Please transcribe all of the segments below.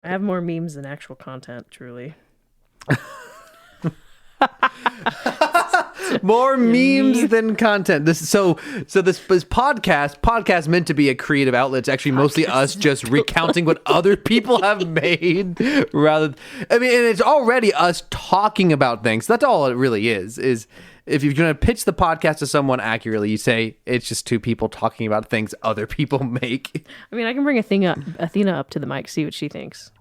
I have more memes than actual content, truly. More memes than content. This podcast meant to be a creative outlet. It's actually mostly us just recounting what other people have made and it's already us talking about things. That's all it really is if you're going to pitch the podcast to someone accurately, you say it's just two people talking about things other people make. I mean, I can bring Athena up to the mic, see what she thinks.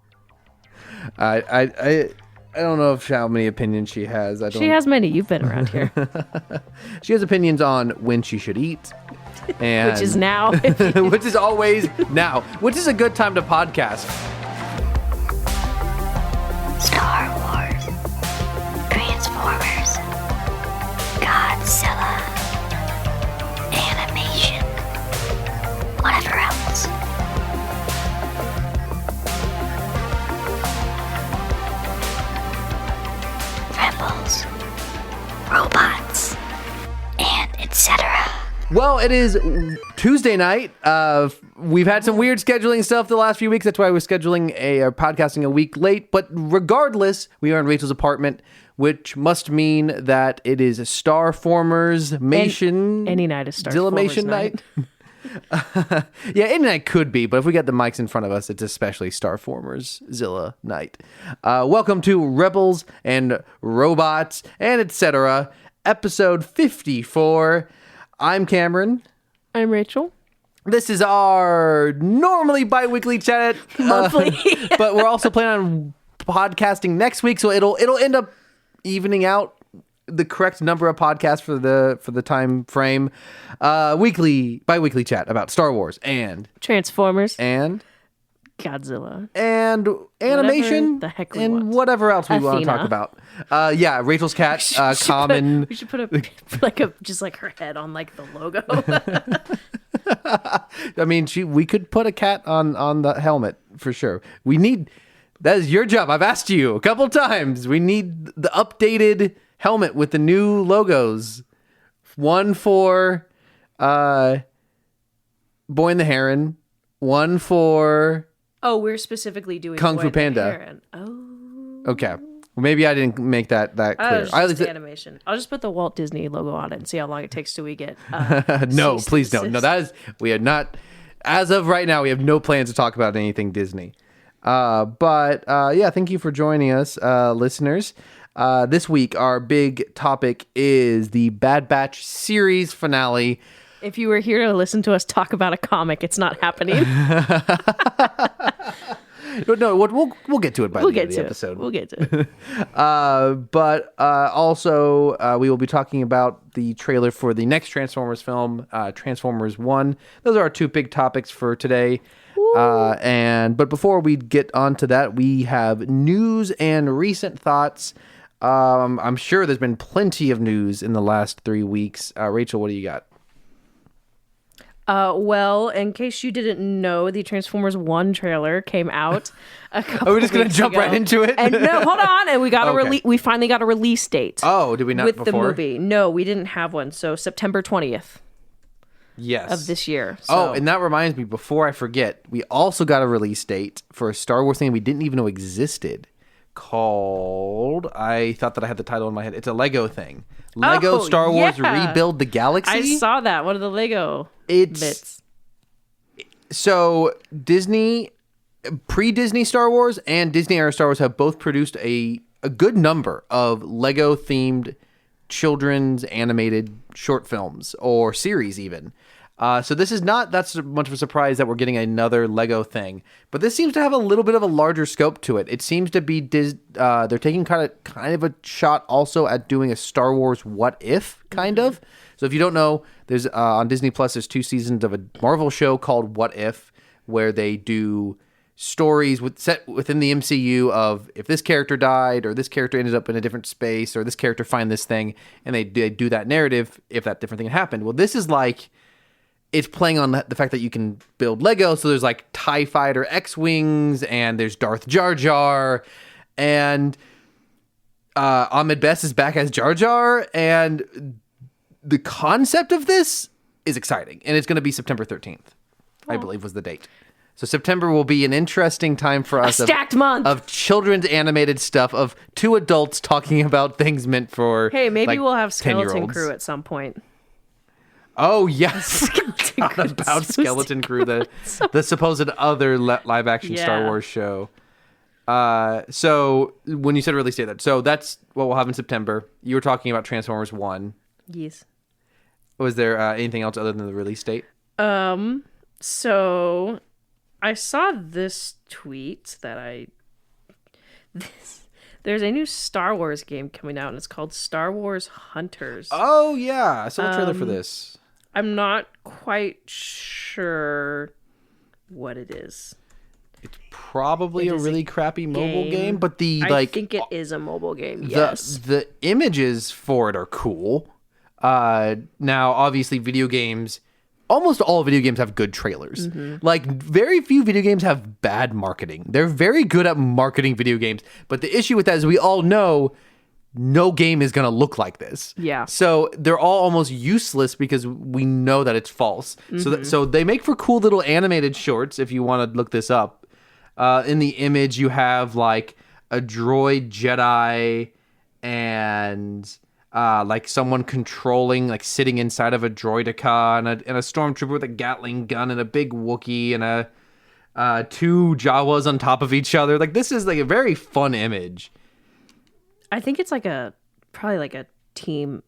I don't know how many opinions she has. She has many. You've been around here. She has opinions on when she should eat. And which is now. Which is always now. Which is a good time to podcast. Star Wars. Transformers. Godzilla. Animation. Whatever else. Rebels, robots, and etc. Well, it is Tuesday night. We've had some weird scheduling stuff the last few weeks. That's why we're scheduling podcasting a week late. But regardless, we are in Rachel's apartment, which must mean that it is Starformers Mation. Any night is Starformers night. Yeah, any night could be, but if we got the mics in front of us, it's especially Starformers Zilla night. Welcome to Rebels and Robots and etc. Episode 54. I'm Cameron. I'm Rachel. This is our normally bi-weekly chat. Monthly. But we're also planning on podcasting next week, so it'll end up evening out the correct number of podcasts for the time frame. Bi-weekly chat about Star Wars and Transformers and Godzilla and animation the heck we and want. Whatever else we Athena. want to talk about. Yeah, Rachel's cat, Common. We should put just like her head on like the logo. I mean, we could put a cat on the helmet for sure. That is your job. I've asked you a couple times. We need the updated helmet with the new logos. One for Boy and the Heron. One for Oh, we're specifically doing Kung Boy Fu and the Panda. Heron. Oh. Okay. Well, maybe I didn't make that clear. It's just the animation. I'll just put the Walt Disney logo on it and see how long it takes till we get. No, please don't. No, we are not. As of right now, we have no plans to talk about anything Disney. But thank you for joining us, listeners. This week, our big topic is the Bad Batch series finale. If you were here to listen to us talk about a comic, it's not happening. No, we'll get to it by the end of the episode. We'll get to it. But also, we will be talking about the trailer for the next Transformers film, Transformers 1. Those are our two big topics for today. But before we get onto that, we have news and recent thoughts. I'm sure there's been plenty of news in the last 3 weeks. Rachel, what do you got? Well, in case you didn't know, the Transformers 1 trailer came out a couple Are we just going to weeks jump ago. right into it? And no, hold on. And we got Okay. we finally got a release date. Oh, did we not with before? the movie? No, we didn't have one. So September 20th Yes. of this year. Oh, and that reminds me, before I forget, we also got a release date for a Star Wars thing we didn't even know existed called, I thought that I had the title in my head. It's a Lego thing. Lego Star Wars Rebuild the Galaxy. I saw that. One of the Lego bits. So Disney, pre-Disney Star Wars and Disney era Star Wars have both produced a good number of Lego-themed children's animated short films or series even. So this is not that much of a surprise that we're getting another Lego thing, but this seems to have a little bit of a larger scope to it. It seems to be they're taking kind of a shot also at doing a Star Wars What If kind of. So if you don't know, there's on Disney Plus there's 2 seasons of a Marvel show called What If, where they do stories set within the MCU of if this character died or this character ended up in a different space or this character find this thing, and they do that narrative if that different thing happened. Well, this is like it's playing on the fact that you can build Lego. So there's like TIE Fighter X-Wings and there's Darth Jar Jar and Ahmed Best is back as Jar Jar. And the concept of this is exciting. And it's going to be September 13th, I believe was the date. So September will be an interesting time for us. Stacked month of children's animated stuff of two adults talking about things meant for. Hey, maybe like, we'll have Skeleton 10-year-olds. Crew at some point. Oh yes, Skeleton Crew. about So Skeleton Crew, the supposed other live action Star Yeah. Wars show. So when you said release date, so that's what we'll have in September. You were talking about Transformers 1. Yes. Was there anything else other than the release date? So I saw this tweet there's a new Star Wars game coming out, and it's called Star Wars Hunters. Oh yeah, I saw a trailer for this. I'm not quite sure what it is. Probably It a is really crappy mobile game, but I think it is a mobile game. Yes. the images for it are cool. Now, obviously, video games, almost all video games have good trailers. Like, very few video games have bad marketing. They're very good at marketing video games. But the issue with that is we all know no game is going to look like this. Yeah. So they're all almost useless because we know that it's false. So they make for cool little animated shorts if you want to look this up. In the image, you have like a droid Jedi and like someone controlling, like sitting inside of a droideka and a stormtrooper with a Gatling gun and a big Wookiee and two Jawas on top of each other. Like, this is like a very fun image. I think it's probably like a team,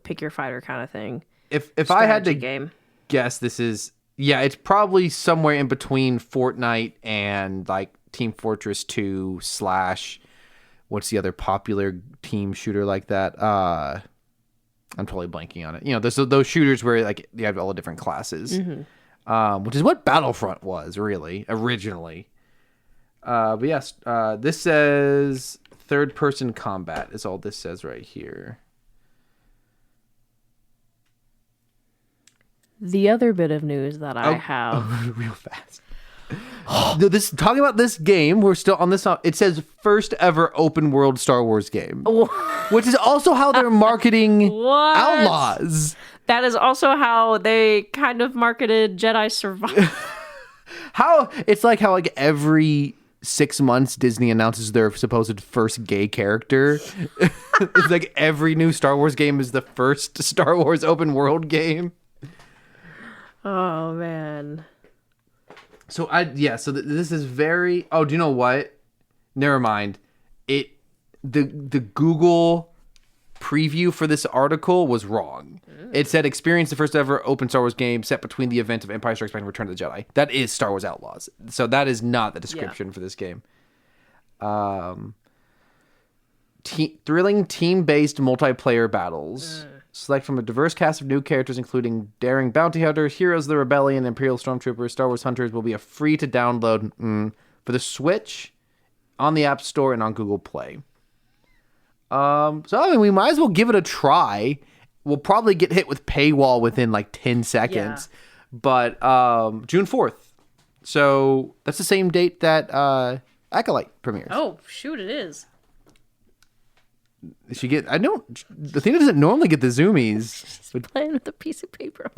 pick your fighter kind of thing. If I had to Strategy game. guess, this is, yeah, it's probably somewhere in between Fortnite and like Team Fortress 2 / what's the other popular team shooter like that? I'm totally blanking on it. There's those shooters where like you have all the different classes, which is what Battlefront was really originally. But yes, this says third-person combat is all this says right here. The other bit of news that I have. Real fast. No, talking about this game, we're still on this. It says first ever open world Star Wars game, which is also how they're marketing What? Outlaws. That is also how they kind of marketed Jedi Survivor. How it's like how like every 6 months Disney announces their supposed first gay character. It's like every new Star Wars game is the first Star Wars open world game. Oh man. So this is very. Oh, do you know what? Never mind. The Google preview for this article was wrong. It said experience the first ever open Star Wars game set between the events of Empire Strikes Back and Return of the Jedi. That is Star Wars Outlaws. So that is not the description for this game. Thrilling team-based multiplayer battles. Select from a diverse cast of new characters, including daring bounty hunters, heroes of the rebellion, Imperial stormtroopers. Star Wars Hunters will be a free to download for the Switch, on the App Store, and on Google Play. So I mean, we might as well give it a try. We'll probably get hit with paywall within like 10 seconds, but June 4th. So that's the same date that Acolyte premieres. Oh shoot! It is. The thing doesn't normally get the zoomies. He's playing with a piece of paper.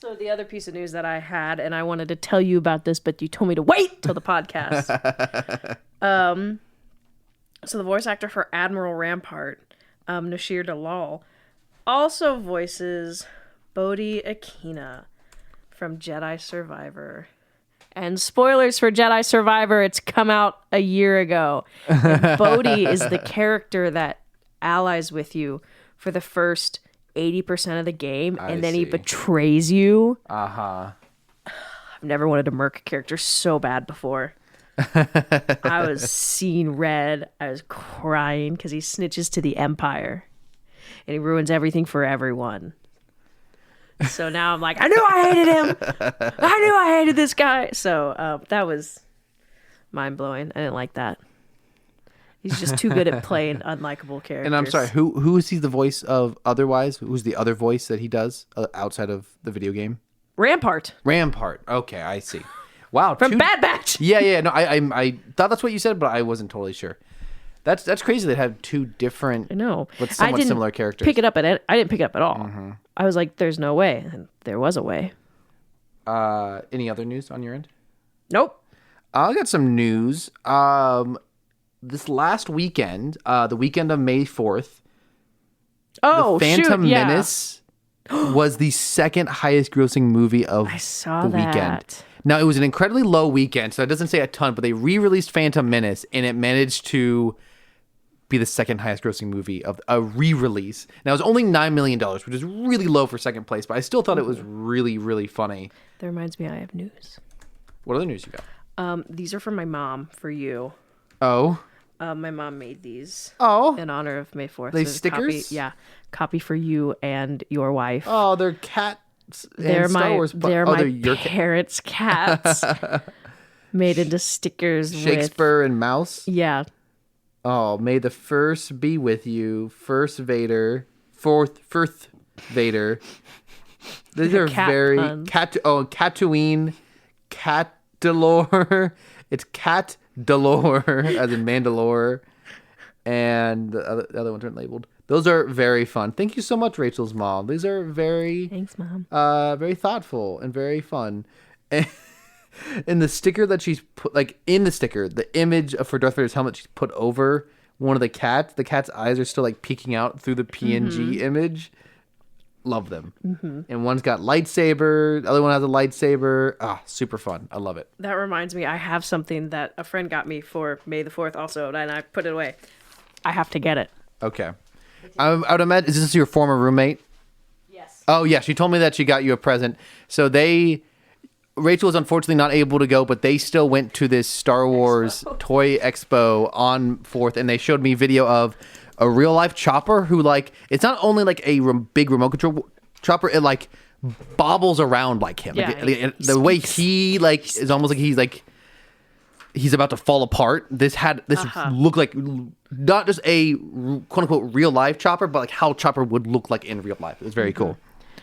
So the other piece of news that I had, and I wanted to tell you about this, but you told me to wait till the podcast. So the voice actor for Admiral Rampart, Nashir Dalal, also voices Bodhi Akina from Jedi Survivor. And spoilers for Jedi Survivor, it's come out a year ago. And Bodhi is the character that allies with you for the first 80% of the game, and then he betrays you. I've never wanted to murk a character so bad before. I was seeing red. I was crying because he snitches to the Empire. And he ruins everything for everyone. So now I'm like, I knew I hated him. I knew I hated this guy. So that was mind-blowing. I didn't like that. He's just too good at playing unlikable characters. And I'm sorry, who is he the voice of otherwise? Who's the other voice that he does outside of the video game? Rampart. Okay, I see. Wow. From Bad Batch. Yeah. No, I thought that's what you said, but I wasn't totally sure. That's crazy. They have two different, I know. but somewhat similar characters. Pick it up at I didn't pick it up at all. I was like, "There's no way," and there was a way. Any other news on your end? Nope. I got some news. This last weekend, the weekend of May 4th, Oh, The Phantom shoot, yeah. Menace was the second highest grossing movie of I saw the that. weekend. Now, it was an incredibly low weekend, so it doesn't say a ton, but they re-released Phantom Menace, and it managed to be the second highest grossing movie of a re-release. Now, it was only $9 million, which is really low for second place, but I still thought it was really, really funny. That reminds me, I have news. What other news you got? These are from my mom for you. Oh. My mom made these Oh. in honor of May 4th. They There's a copy- stickers? yeah, copy for you and your wife. Oh, they're cats. they're and Star my Wars. they're Oh, my your parents' cats made into stickers. Shakespeare and Mouse. Yeah, Oh, may the first be with you. First Vader. Fourth Vader. These are cat very puns. Tatooine, Catalore. It's Cat Delore, as in Mandalore, and the other ones aren't labeled. Those are very fun. Thank you so much, Rachel's mom. These are very, thanks, Mom. very thoughtful and very fun. And the sticker that she's put, like in the sticker, the image of for Darth Vader's helmet she's put over one of the cats. The cat's eyes are still like peeking out through the PNG image. Love them. And one's got lightsaber. The other one has a lightsaber. Ah, super fun. I love it. That reminds me, I have something that a friend got me for May the 4th also, and I put it away. I have to get it. Okay. I would imagine, is this your former roommate? Yes. Oh, yeah. She told me that she got you a present. So Rachel was unfortunately not able to go, but they still went to this Star Wars toy expo on 4th, and they showed me video of a real life chopper who, like, it's not only like a big remote control chopper, it like bobbles around like him. Yeah, The way he like is almost like he's about to fall apart. This looked like not just a quote unquote real life chopper, but like how chopper would look like in real life. It was very cool.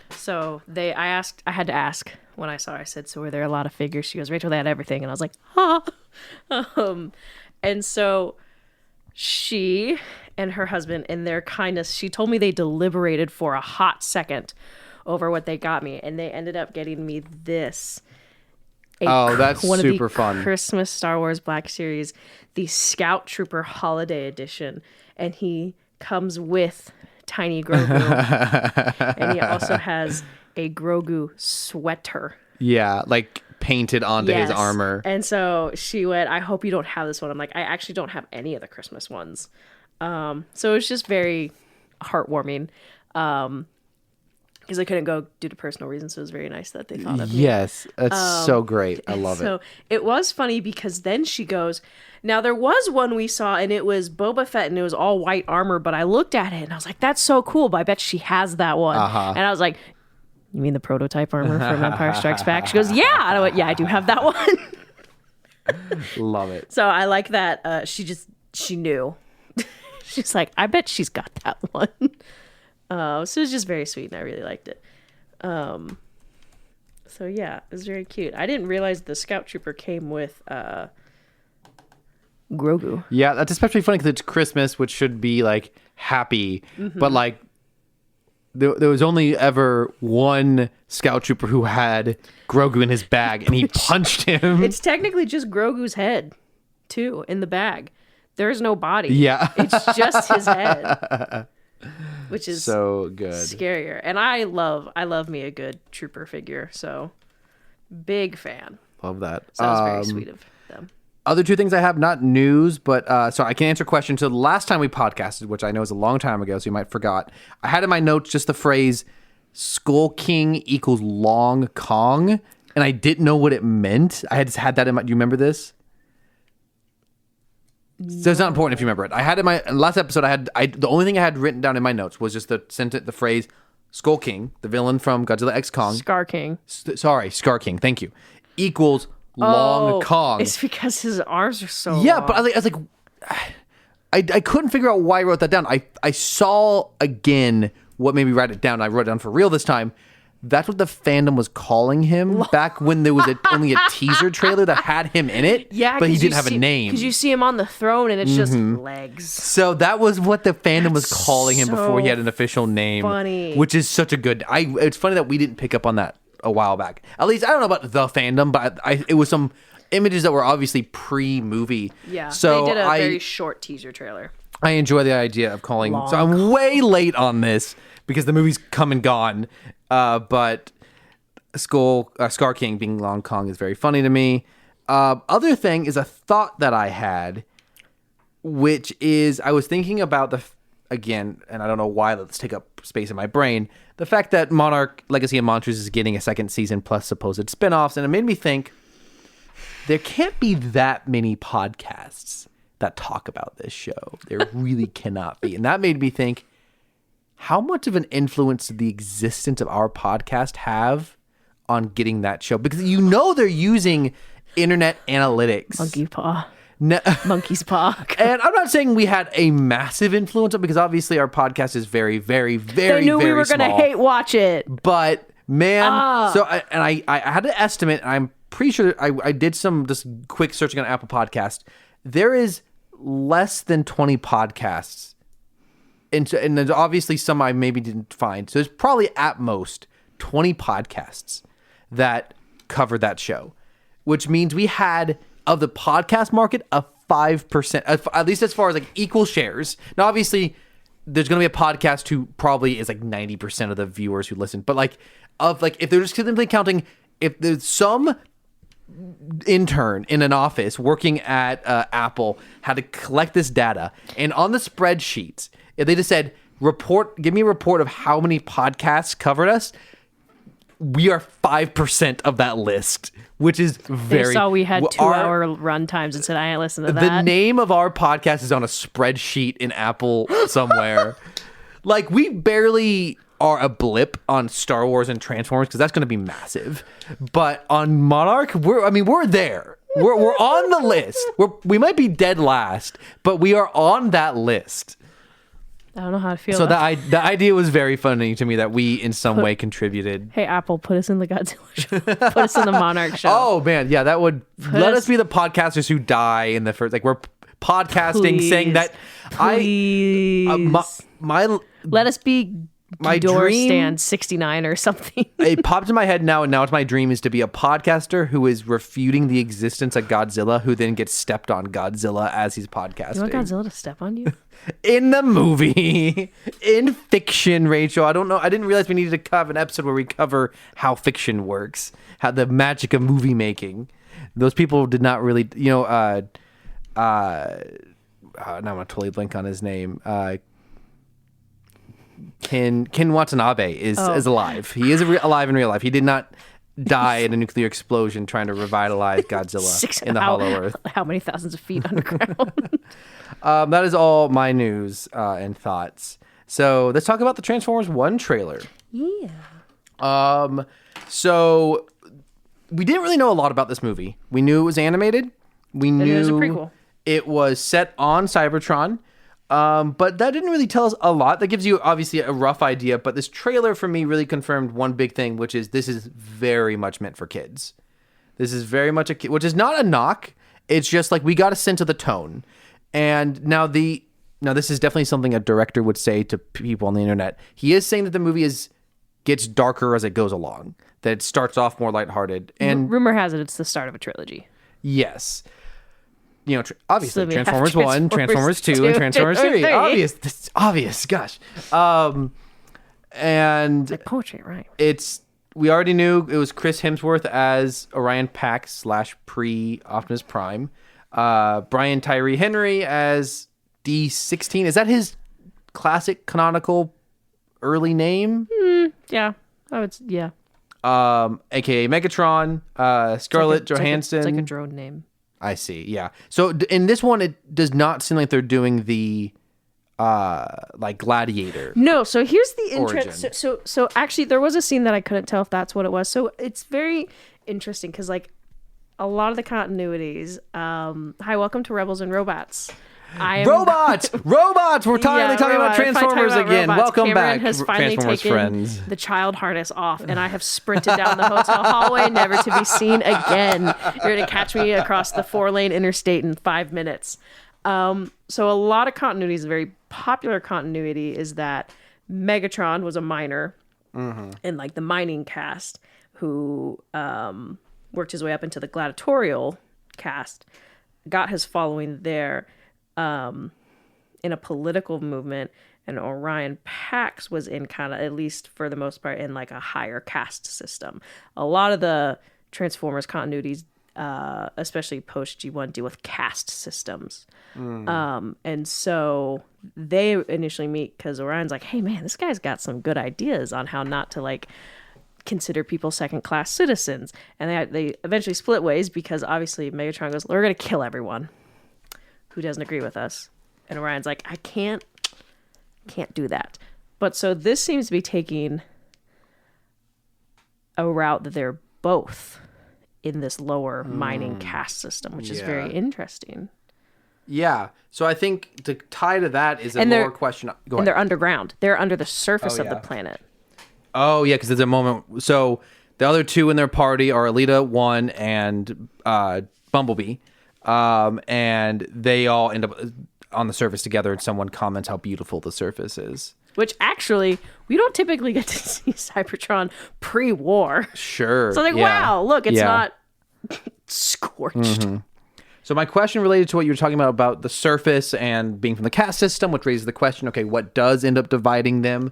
So I had to ask when I saw her. I said, so were there a lot of figures? She goes, Rachel, they had everything. And I was like, huh. And so she and her husband, in their kindness, she told me they deliberated for a hot second over what they got me. And they ended up getting me this. That's one super of the fun. Christmas Star Wars Black Series, the Scout Trooper Holiday Edition. And he comes with tiny Grogu. And he also has a Grogu sweater. Yeah, like painted onto his armor. And so she went, I hope you don't have this one. I'm like, I actually don't have any of the Christmas ones. So it was just very heartwarming. Because I couldn't go due to personal reasons, so it was very nice that they thought of me. Yes, that's so great. I love it. So it was funny because then she goes, now there was one we saw and it was Boba Fett and it was all white armor, but I looked at it and I was like, that's so cool, but I bet she has that one. And I was like, you mean the prototype armor from Empire Strikes Back? She goes, yeah. And I went, yeah, I do have that one. Love it. So I like that. She knew. She's like, I bet she's got that one. So it was just very sweet and I really liked it. So yeah, it was very cute. I didn't realize the Scout Trooper came with Grogu. Yeah, that's especially funny because it's Christmas, which should be like happy, but like there was only ever one Scout Trooper who had Grogu in his bag, and he punched him. It's technically just Grogu's head, too, in the bag. There's no body. Yeah. It's just his head, which is so good. scarier. And I love me a good trooper figure, so big fan. Love that. So that was very sweet of them. Other two things I have, not news, but so I can answer questions. So the last time we podcasted, which I know is a long time ago, so you might forgot, I had in my notes just the phrase Skull King equals Long Kong, and I didn't know what it meant. I had just had that in my, do you remember this? So it's not important if you remember it. I had in my last episode, the only thing I had written down in my notes was just the phrase Skull King, the villain from Godzilla X Kong. Scar King. Scar King, thank you. Equals Long Kong. It's because his arms are so Yeah, long. but I was like, I couldn't figure out why I wrote that down. I saw again what made me write it down. I wrote it down for real this time. that's what the fandom was calling him back when there was only a teaser trailer that had him in it. Yeah, but he didn't have a name. Because you see him on the throne and it's just legs. So that was what the fandom was calling him before he had an official name. Funny. Which is such a good. It's funny that we didn't pick up on that a while back. At least I don't know about the fandom, but it was some images that were obviously pre-movie. Yeah, so they did a very short teaser trailer. I enjoy the idea of calling. Long. So I'm way late on this because the movie's come and gone. But Scar King being Long Kong is very funny to me. Other thing is a thought that I had, which is I was thinking about again, and I don't know why, let's take up space in my brain, the fact that Monarch Legacy of Monsters is getting a second season plus supposed spin-offs, and it made me think there can't be that many podcasts that talk about this show. There really cannot be. And that made me think, how much of an influence did the existence of our podcast have on getting that show? Because they're using internet analytics. Monkey paw. Monkey's paw. And I'm not saying we had a massive influence because obviously our podcast is very, very, very, they knew very we were small. going to hate watch it. But man, I had an estimate. And I'm pretty sure I did some just quick searching on Apple Podcast. There is less than 20 podcasts. And there's obviously some I maybe didn't find. So there's probably at most 20 podcasts that cover that show, which means we had of the podcast market a 5%, at least as far as like equal shares. Now, obviously, there's going to be a podcast who probably is like 90% of the viewers who listen. But if they're just simply counting, if there's some intern in an office working at Apple had to collect this data, and on the spreadsheets, if they just said, give me a report of how many podcasts covered us, we are 5% of that list, which is very... They saw we had 2-hour run times and said, I ain't listen to that. The name of our podcast is on a spreadsheet in Apple somewhere. Like, we barely are a blip on Star Wars and Transformers because that's going to be massive. But on Monarch, we're there. We're on the list. We might be dead last, but we are on that list. I don't know how to feel. So the idea was very funny to me that we in some way contributed. Hey, Apple, put us in the Godzilla show. Put us in the Monarch show. Oh man, yeah, that would let us be the podcasters who die in the first. Like we're podcasting, saying that please. Let us be my door dream, stand 69 or something. It popped in my head now, and now it's my dream is to be a podcaster who is refuting the existence of Godzilla, who then gets stepped on Godzilla as he's podcasting. You want Godzilla to step on you? In the movie, in fiction, Rachel. I don't know. I didn't realize we needed to cover an episode where we cover how fiction works, how the magic of movie making. Those people did not really, now I'm gonna totally blank on his name. Ken Watanabe is alive. He is alive in real life. He did not die in a nuclear explosion trying to revitalize Godzilla in the Hollow Earth. How many thousands of feet underground? That is all my news and thoughts. So let's talk about the Transformers 1 trailer. Yeah. So we didn't really know a lot about this movie. We knew it was animated. We knew it was a prequel. It was set on Cybertron. But that didn't really tell us a lot. That gives you obviously a rough idea, but this trailer for me really confirmed one big thing, which is this is very much meant for kids. This is very much a kid, which is not a knock. It's just like we got a sense of the tone. And now this is definitely something a director would say to people on the internet. He is saying that the movie gets darker as it goes along, that it starts off more lighthearted. And rumor has it it's the start of a trilogy. Yes. Obviously, So we have Transformers 1, Transformers 2, and Transformers 3. Obvious. That's obvious. Gosh. And Like poetry, right? We already knew it was Chris Hemsworth as Orion Pax / pre-Optimus Prime. Brian Tyree Henry as D16. Is that his classic canonical early name? Yeah. Yeah. AKA Megatron. Scarlett Johansson. It's like a drone name. I see. Yeah. So in this one, it does not seem like they're doing the like Gladiator. No. So here's the origin. So actually, there was a scene that I couldn't tell if that's what it was. So it's very interesting because like a lot of the continuities. Hi, welcome to Rebels and Robots. I am Robots! We're talking about robots. Transformers again. Robots. Welcome Cameron back, has finally Transformers taken friends. the child harness off, and I have sprinted down the hotel hallway, never to be seen again. You're going to catch me across the 4-lane interstate in 5 minutes. So a lot of continuities, a very popular continuity is that Megatron was a miner in like the mining cast who worked his way up into the gladiatorial cast, got his following there in a political movement, and Orion Pax was in kind of, at least for the most part, in like a higher caste system. A lot of the Transformers continuities, especially post G1, deal with caste systems. And so they initially meet because Orion's like, hey man, this guy's got some good ideas on how not to like consider people second-class citizens. And they eventually split ways because obviously Megatron goes, we're going to kill everyone who doesn't agree with us. And Orion's like, I can't do that. But so this seems to be taking a route that they're both in this lower mining caste system, which is very interesting. Yeah. So I think to tie to that is a more question. Go ahead. They're underground. They're under the surface of the planet. Oh, yeah, because there's a moment. So the other two in their party are Alita 1 and Bumblebee. And they all end up on the surface together, and someone comments how beautiful the surface is. Which actually, we don't typically get to see Cybertron pre-war. Sure. So like, wow, look, it's not scorched. Mm-hmm. So my question related to what you were talking about the surface and being from the caste system, which raises the question, okay, what does end up dividing them?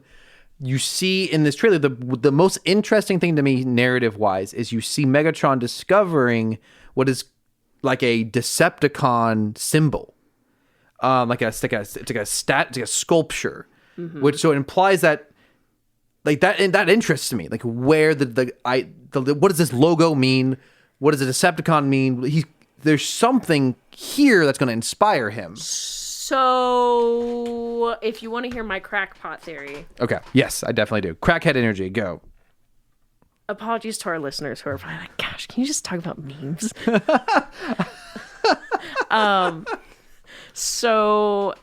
You see in this trailer, the most interesting thing to me narrative-wise is you see Megatron discovering what is like a Decepticon symbol. It's like a sculpture, which so it implies that like that, and that interests me. Like where what does this logo mean? What does a Decepticon mean? There's something here that's going to inspire him. So, if you want to hear my crackpot theory. Okay. Yes, I definitely do. Crackhead energy, go. Apologies to our listeners who are probably like, gosh, can you just talk about memes? So,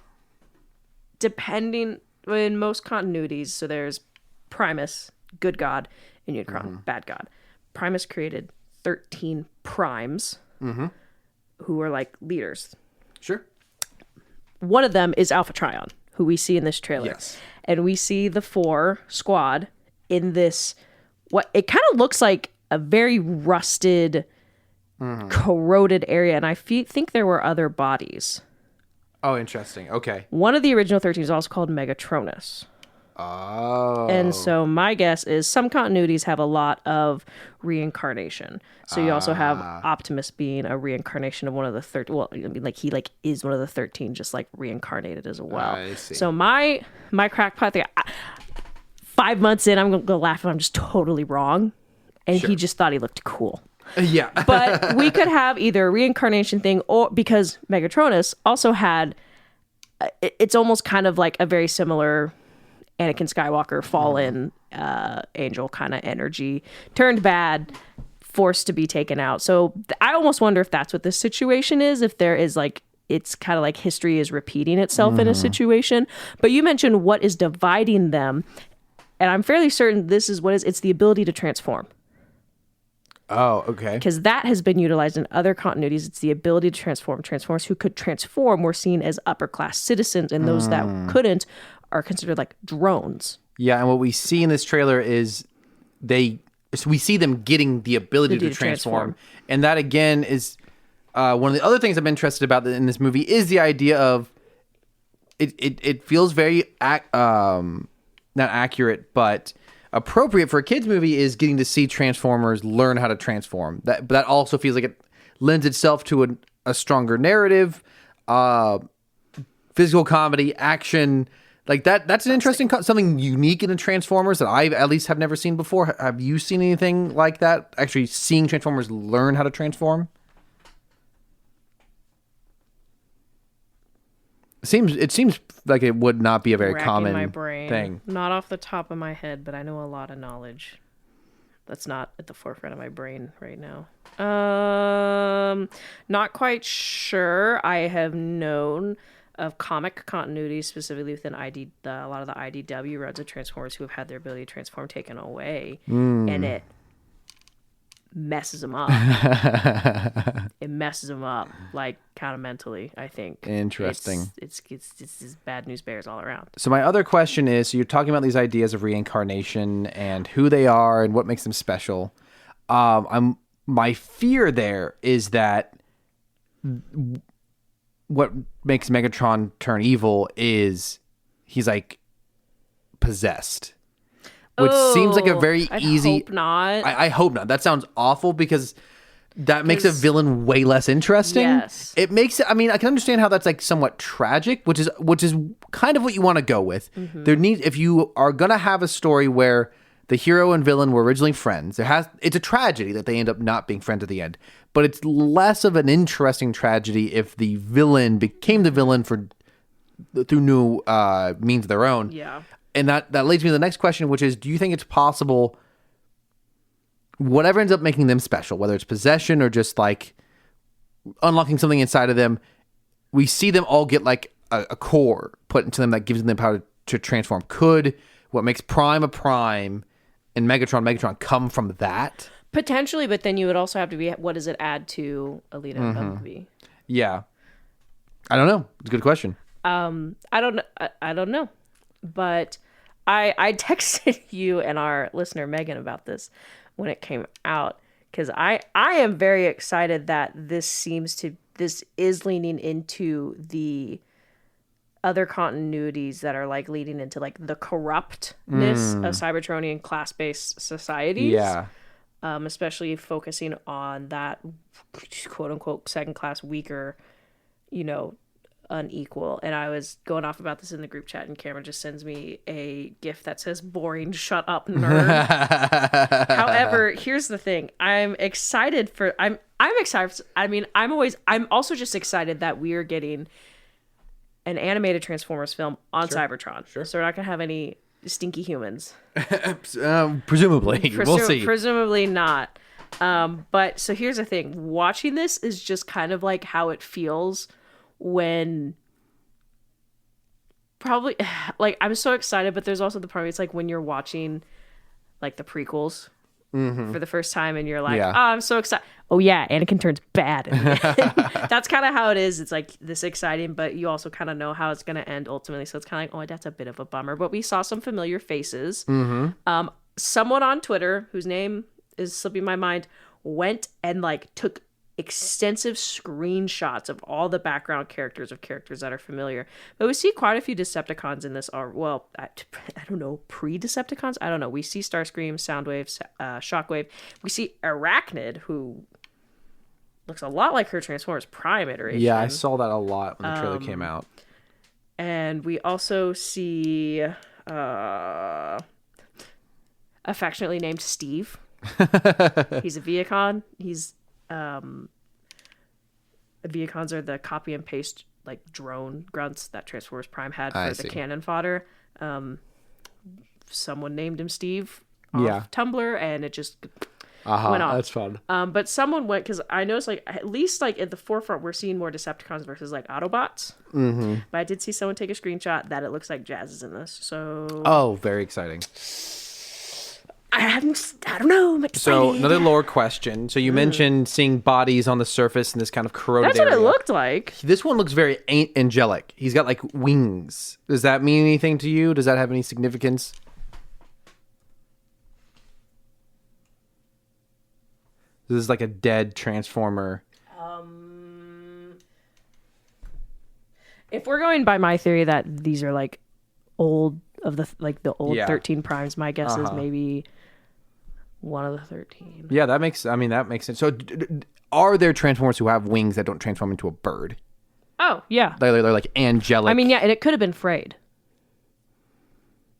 depending, in most continuities, so there's Primus, good god, and Unicron, bad god. Primus created 13 primes who are like leaders. Sure. One of them is Alpha Trion, who we see in this trailer. Yes. And we see the 4 squad in this, what it kind of looks like a very rusted, corroded area. And I think there were other bodies. Oh, interesting. Okay. One of the original 13 is also called Megatronus. Oh. And so my guess is some continuities have a lot of reincarnation. So you also have Optimus being a reincarnation of one of the 13. Well, I mean, like he like is one of the 13, just like reincarnated as well. I see. So my crackpot thing, 5 months in, I'm gonna laugh if I'm just totally wrong, and he just thought he looked cool. Yeah. But we could have either a reincarnation thing, or because Megatronus also had, it's almost kind of like a very similar Anakin Skywalker fallen angel kind of energy, turned bad, forced to be taken out. So I almost wonder if that's what this situation is, if there is like, it's kind of like history is repeating itself in a situation. But you mentioned what is dividing them, and I'm fairly certain this is what is, it's the ability to transform. Oh, okay. Because that has been utilized in other continuities. It's the ability to transform. Transformers who could transform were seen as upper class citizens, and those that couldn't are considered like drones. Yeah, and what we see in this trailer is we see them getting the ability to transform. And that again is one of the other things I'm interested about in this movie is the idea of it feels very not accurate, but appropriate for a kids movie is getting to see Transformers learn how to transform. But that also feels like it lends itself to a stronger narrative, physical comedy, action. Like that's an interesting something unique in the Transformers that I at least have never seen before. Have you seen anything like that? Actually seeing Transformers learn how to transform? It seems like it would not be a very common my brain. thing. Not off the top of my head, but I know a lot of knowledge that's not at the forefront of my brain right now. Not quite sure. I have known of comic continuity, specifically within a lot of the IDW runs of Transformers who have had their ability to transform taken away, and it messes them up. It messes them up, like, kind of mentally, I think. Interesting. It's just bad news bears all around. So my other question is, so you're talking about these ideas of reincarnation and who they are and what makes them special. My fear there is that what makes Megatron turn evil is he's like possessed, which seems like a very easy. Hope not. I hope not. That sounds awful because that makes a villain way less interesting. Yes. It makes it. I mean, I can understand how that's like somewhat tragic, which is kind of what you want to go with. If you are gonna have a story where the hero and villain were originally friends, it's a tragedy that they end up not being friends at the end. But it's less of an interesting tragedy if the villain became the villain through new means of their own. Yeah. And that leads me to the next question, which is, do you think it's possible whatever ends up making them special, whether it's possession or just like unlocking something inside of them, we see them all get like a core put into them that gives them the power to transform. Could what makes Prime a Prime and Megatron come from that? Potentially, but then you would also have to be, what does it add to Alita and Bumblebee? Yeah. I don't know. It's a good question. I don't know. But I texted you and our listener Megan about this when it came out, because I am very excited that this is leaning into the other continuities that are like leading into like the corruptness of Cybertronian class-based societies. Yeah. Especially focusing on that quote unquote second class, weaker, unequal. And I was going off about this in the group chat, and Cameron just sends me a GIF that says boring, shut up, nerd. However, here's the thing. I'm excited. I mean, I'm also just excited that we are getting an animated Transformers film on Cybertron. Sure. So we're not going to have any stinky humans. Presumably. We'll see. Presumably not. But so here's the thing. Watching this is just kind of like how it feels when probably like I'm so excited, but there's also the part where it's like when you're watching like the prequels for the first time and you're like, oh, I'm so excited. Oh yeah, Anakin turns bad. That's kind of how it is. It's like this exciting, but you also kind of know how it's going to end ultimately. So it's kind of like, oh, that's a bit of a bummer. But we saw some familiar faces. Someone on Twitter, whose name is slipping my mind, went and like took extensive screenshots of all the background characters that are familiar. But we see quite a few Decepticons in this. I don't know, pre-Decepticons? I don't know. We see Starscream, Soundwave, Shockwave. We see Arachnid, who looks a lot like her Transformers Prime iteration. Yeah, I saw that a lot when the trailer came out. And we also see affectionately named Steve. He's a Viacon. Viacons are the copy and paste like drone grunts that Transformers Prime had for the cannon fodder. Someone named him Steve off Tumblr, and it just went off. That's fun. But someone went, because I noticed like at least like at the forefront we're seeing more Decepticons versus like Autobots. But I did see someone take a screenshot that it looks like Jazz is in this. So very exciting. I don't know. I'm excited. So another lore question. So you mentioned seeing bodies on the surface in this kind of corroded That's what area. it looked like. This one looks very angelic. He's got like wings. Does that mean anything to you? Does that have any significance? This is like a dead Transformer. If we're going by my theory that these are like old 13 primes, my guess is maybe one of the 13. Yeah, that makes sense. So are there Transformers who have wings that don't transform into a bird? Oh, yeah. They're like angelic. I mean, yeah, and it could have been frayed.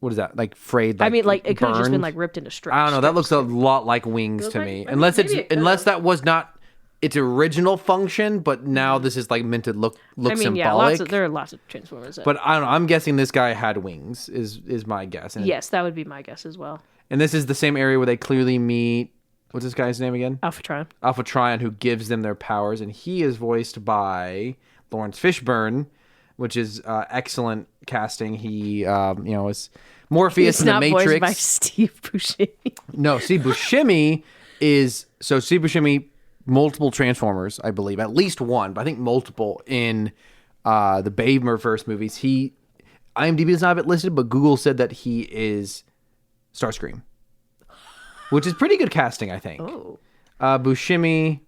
What is that? Like frayed? Like, I mean, like it could have just been burned? like ripped into strips. I don't know. That looks a lot like wings to me. Unless that was not its original function, but now this is like meant to look symbolic. There are lots of Transformers. But I don't know. I'm guessing this guy had wings. Is my guess. And yes, that would be my guess as well. And this is the same area where they clearly meet. What's this guy's name again? Alphatron. Alphatron, who gives them their powers, and he is voiced by Lawrence Fishburne, which is excellent casting. He, is Morpheus He's in the not Matrix. voiced by Steve Buscemi. No, Steve Buscemi Steve Buscemi, multiple Transformers, I believe, at least one, but I think multiple in the Bayverse movies. IMDb does not have it listed, but Google said that he is Starscream, which is pretty good casting, I think. Oh. Buscemi,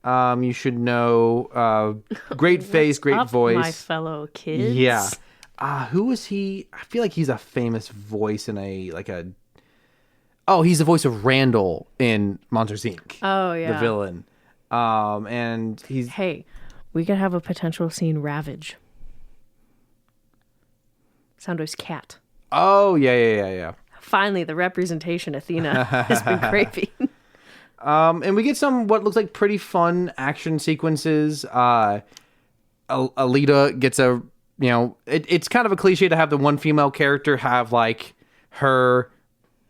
you should know. Great face, great Up, voice. my fellow kids. Yeah. Who was he? I feel like he's a famous voice in he's the voice of Randall in Monsters Inc. Oh, yeah. The villain. And he's... Hey, we could have a potential scene Ravage. Soundwave's cat. Oh, yeah. Finally, the representation Athena has been craving. And we get some what looks like pretty fun action sequences. Alita gets it's kind of a cliche to have the one female character have like her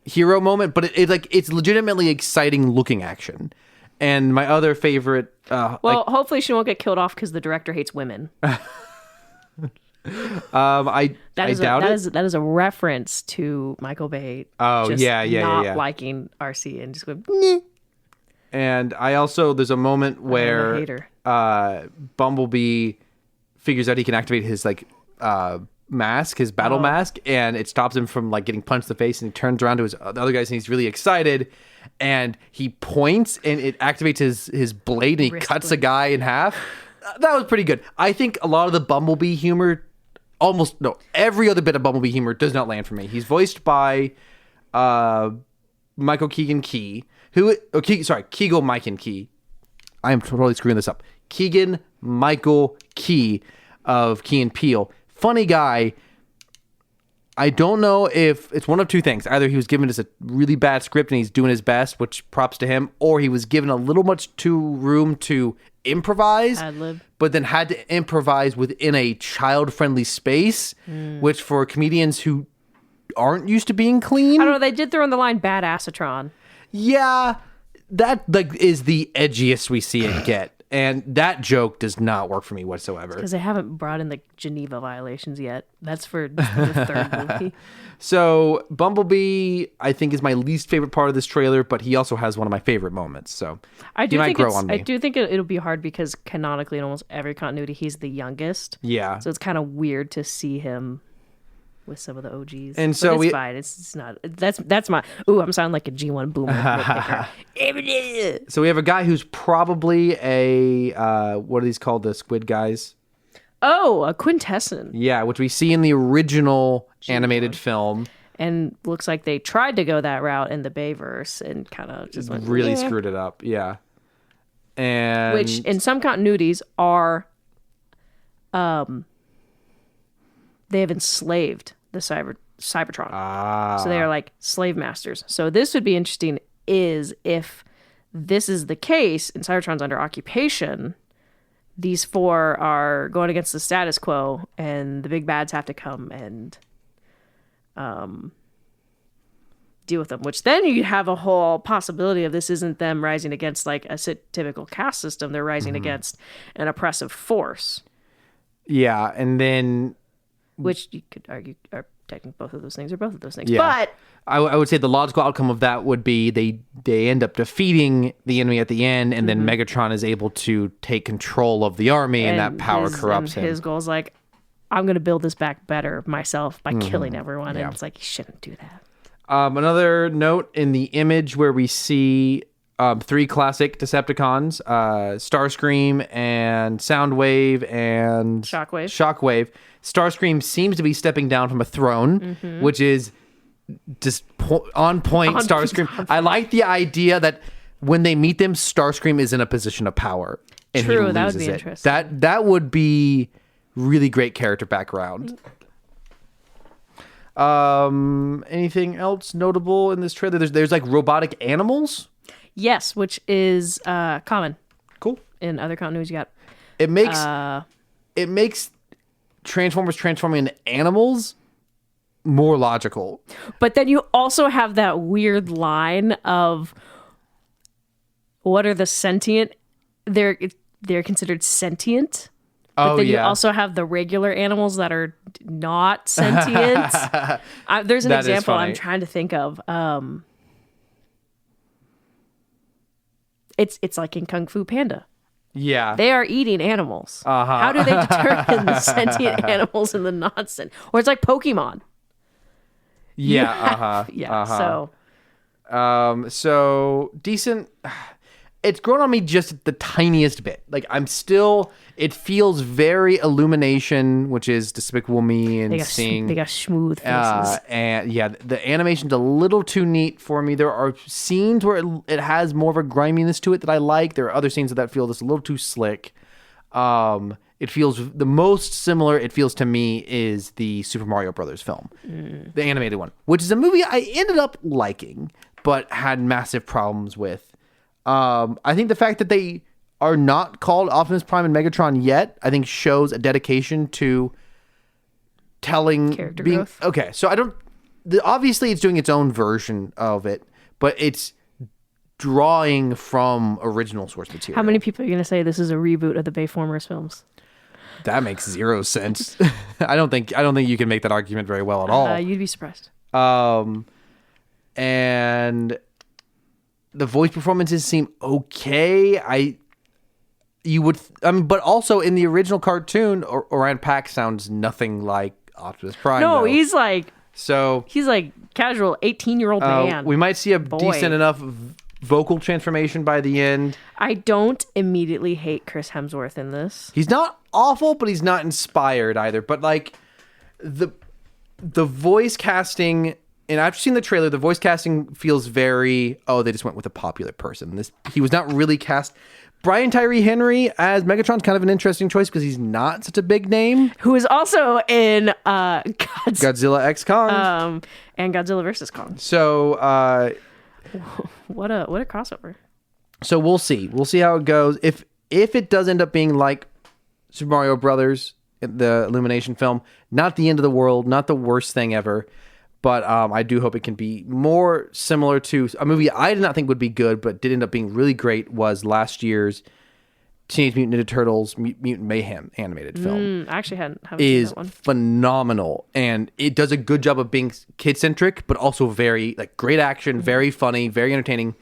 hero moment, but it's legitimately exciting looking action. And my other favorite, hopefully she won't get killed off because the director hates women. I doubt it. That is a reference to Michael Bay. Oh, not liking RC and just going. Nyeh. And there's a moment where Bumblebee figures out he can activate his mask, his battle mask, and it stops him from getting punched in the face, and he turns around to the other guys and he's really excited, and he points and it activates his blade and he cuts a guy in half. That was pretty good. I think a lot of the Bumblebee humor, every other bit of Bumblebee humor does not land for me. He's voiced by Michael Keegan Key, Keegan Michael Key. I am totally screwing this up. Keegan Michael Key of Key and Peele. Funny guy. I don't know if it's one of two things. Either he was given just a really bad script and he's doing his best, which props to him, or he was given a little much too room to improvise, Ad-lib. but then had to improvise within a child-friendly space, which for comedians who aren't used to being clean. I don't know. They did throw in the line "badassatron." Yeah, that is the edgiest we see it get. And that joke does not work for me whatsoever. Because they haven't brought in the Geneva violations yet. That's for the third movie. So Bumblebee, I think, is my least favorite part of this trailer, but he also has one of my favorite moments. So I do might grow on me. I do think it'll be hard because canonically in almost every continuity, he's the youngest. Yeah. So it's kind of weird to see him with some of the OGs. And so it's fine. It's not. That's my. Ooh, I'm sounding like a G1 boomer. So we have a guy who's probably a what are these called? The squid guys? Oh, a quintessence. Yeah, which we see in the original animated film. And looks like they tried to go that route in the Bayverse and kind of just went really screwed it up. Yeah. And which in some continuities are they have enslaved the Cybertron. So they are like slave masters. So this would be interesting is if this is the case and Cybertron's under occupation, these four are going against the status quo and the big bads have to come and deal with them, which then you have a whole possibility of this isn't them rising against like a typical caste system. They're rising against an oppressive force. Yeah, and then which you could argue are technically both of those things or both of those things. Yeah. But I would say the logical outcome of that would be they end up defeating the enemy at the end, and then Megatron is able to take control of the army, and that power corrupts him. His goal is like, I'm going to build this back better myself by killing everyone. Yeah. And it's like, you shouldn't do that. Another note in the image where we see three classic Decepticons, Starscream and Soundwave and Shockwave. Starscream seems to be stepping down from a throne, which is just on point. Starscream. I like the idea that when they meet them, Starscream is in a position of power, and True, he that loses would be it. interesting. That would be really great character background. Anything else notable in this trailer? There's like robotic animals. Yes, which is common. Cool. In other continuities, you got it makes Transformers transforming into animals more logical. But then you also have that weird line of what are the sentient? They're considered sentient But Oh, then you yeah. also have the regular animals that are not sentient. There's an That is example funny. I'm trying to think of. It's like in Kung Fu Panda. Yeah. They are eating animals. How do they determine the sentient animals and the non-sentient? Or it's like Pokemon. yeah. Yeah. So So decent. It's grown on me just the tiniest bit. Like it feels very Illumination, which is Despicable Me, and they got smooth faces. and yeah, the animation's a little too neat for me. There are scenes where it has more of a griminess to it that I like. There are other scenes that feel just a little too slick. It feels the most similar it feels to me is the Super Mario Brothers film, the animated one, which is a movie I ended up liking, but had massive problems with. I think the fact that they are not called Optimus Prime and Megatron yet, I think shows a dedication to telling Character growth. Okay, so obviously it's doing its own version of it, but it's drawing from original source material. How many people are going to say this is a reboot of the Bayformers films? That makes zero sense. I don't think you can make that argument very well at all. You'd be surprised. And the voice performances seem okay. But also in the original cartoon, Orion Pax sounds nothing like Optimus Prime. No, though. he's like So casual 18-year-old man. we might see a Boy. decent enough vocal transformation by the end. I don't immediately hate Chris Hemsworth in this. He's not awful, but he's not inspired either. But like the voice casting, and I've seen the trailer, the voice casting feels very, they just went with a popular person. He was not really cast. Brian Tyree Henry as Megatron's kind of an interesting choice because he's not such a big name. Who is also in Godzilla X Kong. And Godzilla vs. Kong. So What a crossover. So we'll see. We'll see how it goes. If it does end up being like Super Mario Brothers, the Illumination film, not the end of the world, not the worst thing ever, but I do hope it can be more similar to a movie I did not think would be good, but did end up being really great, was last year's Teenage Mutant Ninja Turtles Mutant Mayhem animated film. I actually haven't seen that one. Phenomenal, and it does a good job of being kid-centric, but also very great action, very funny, very entertaining.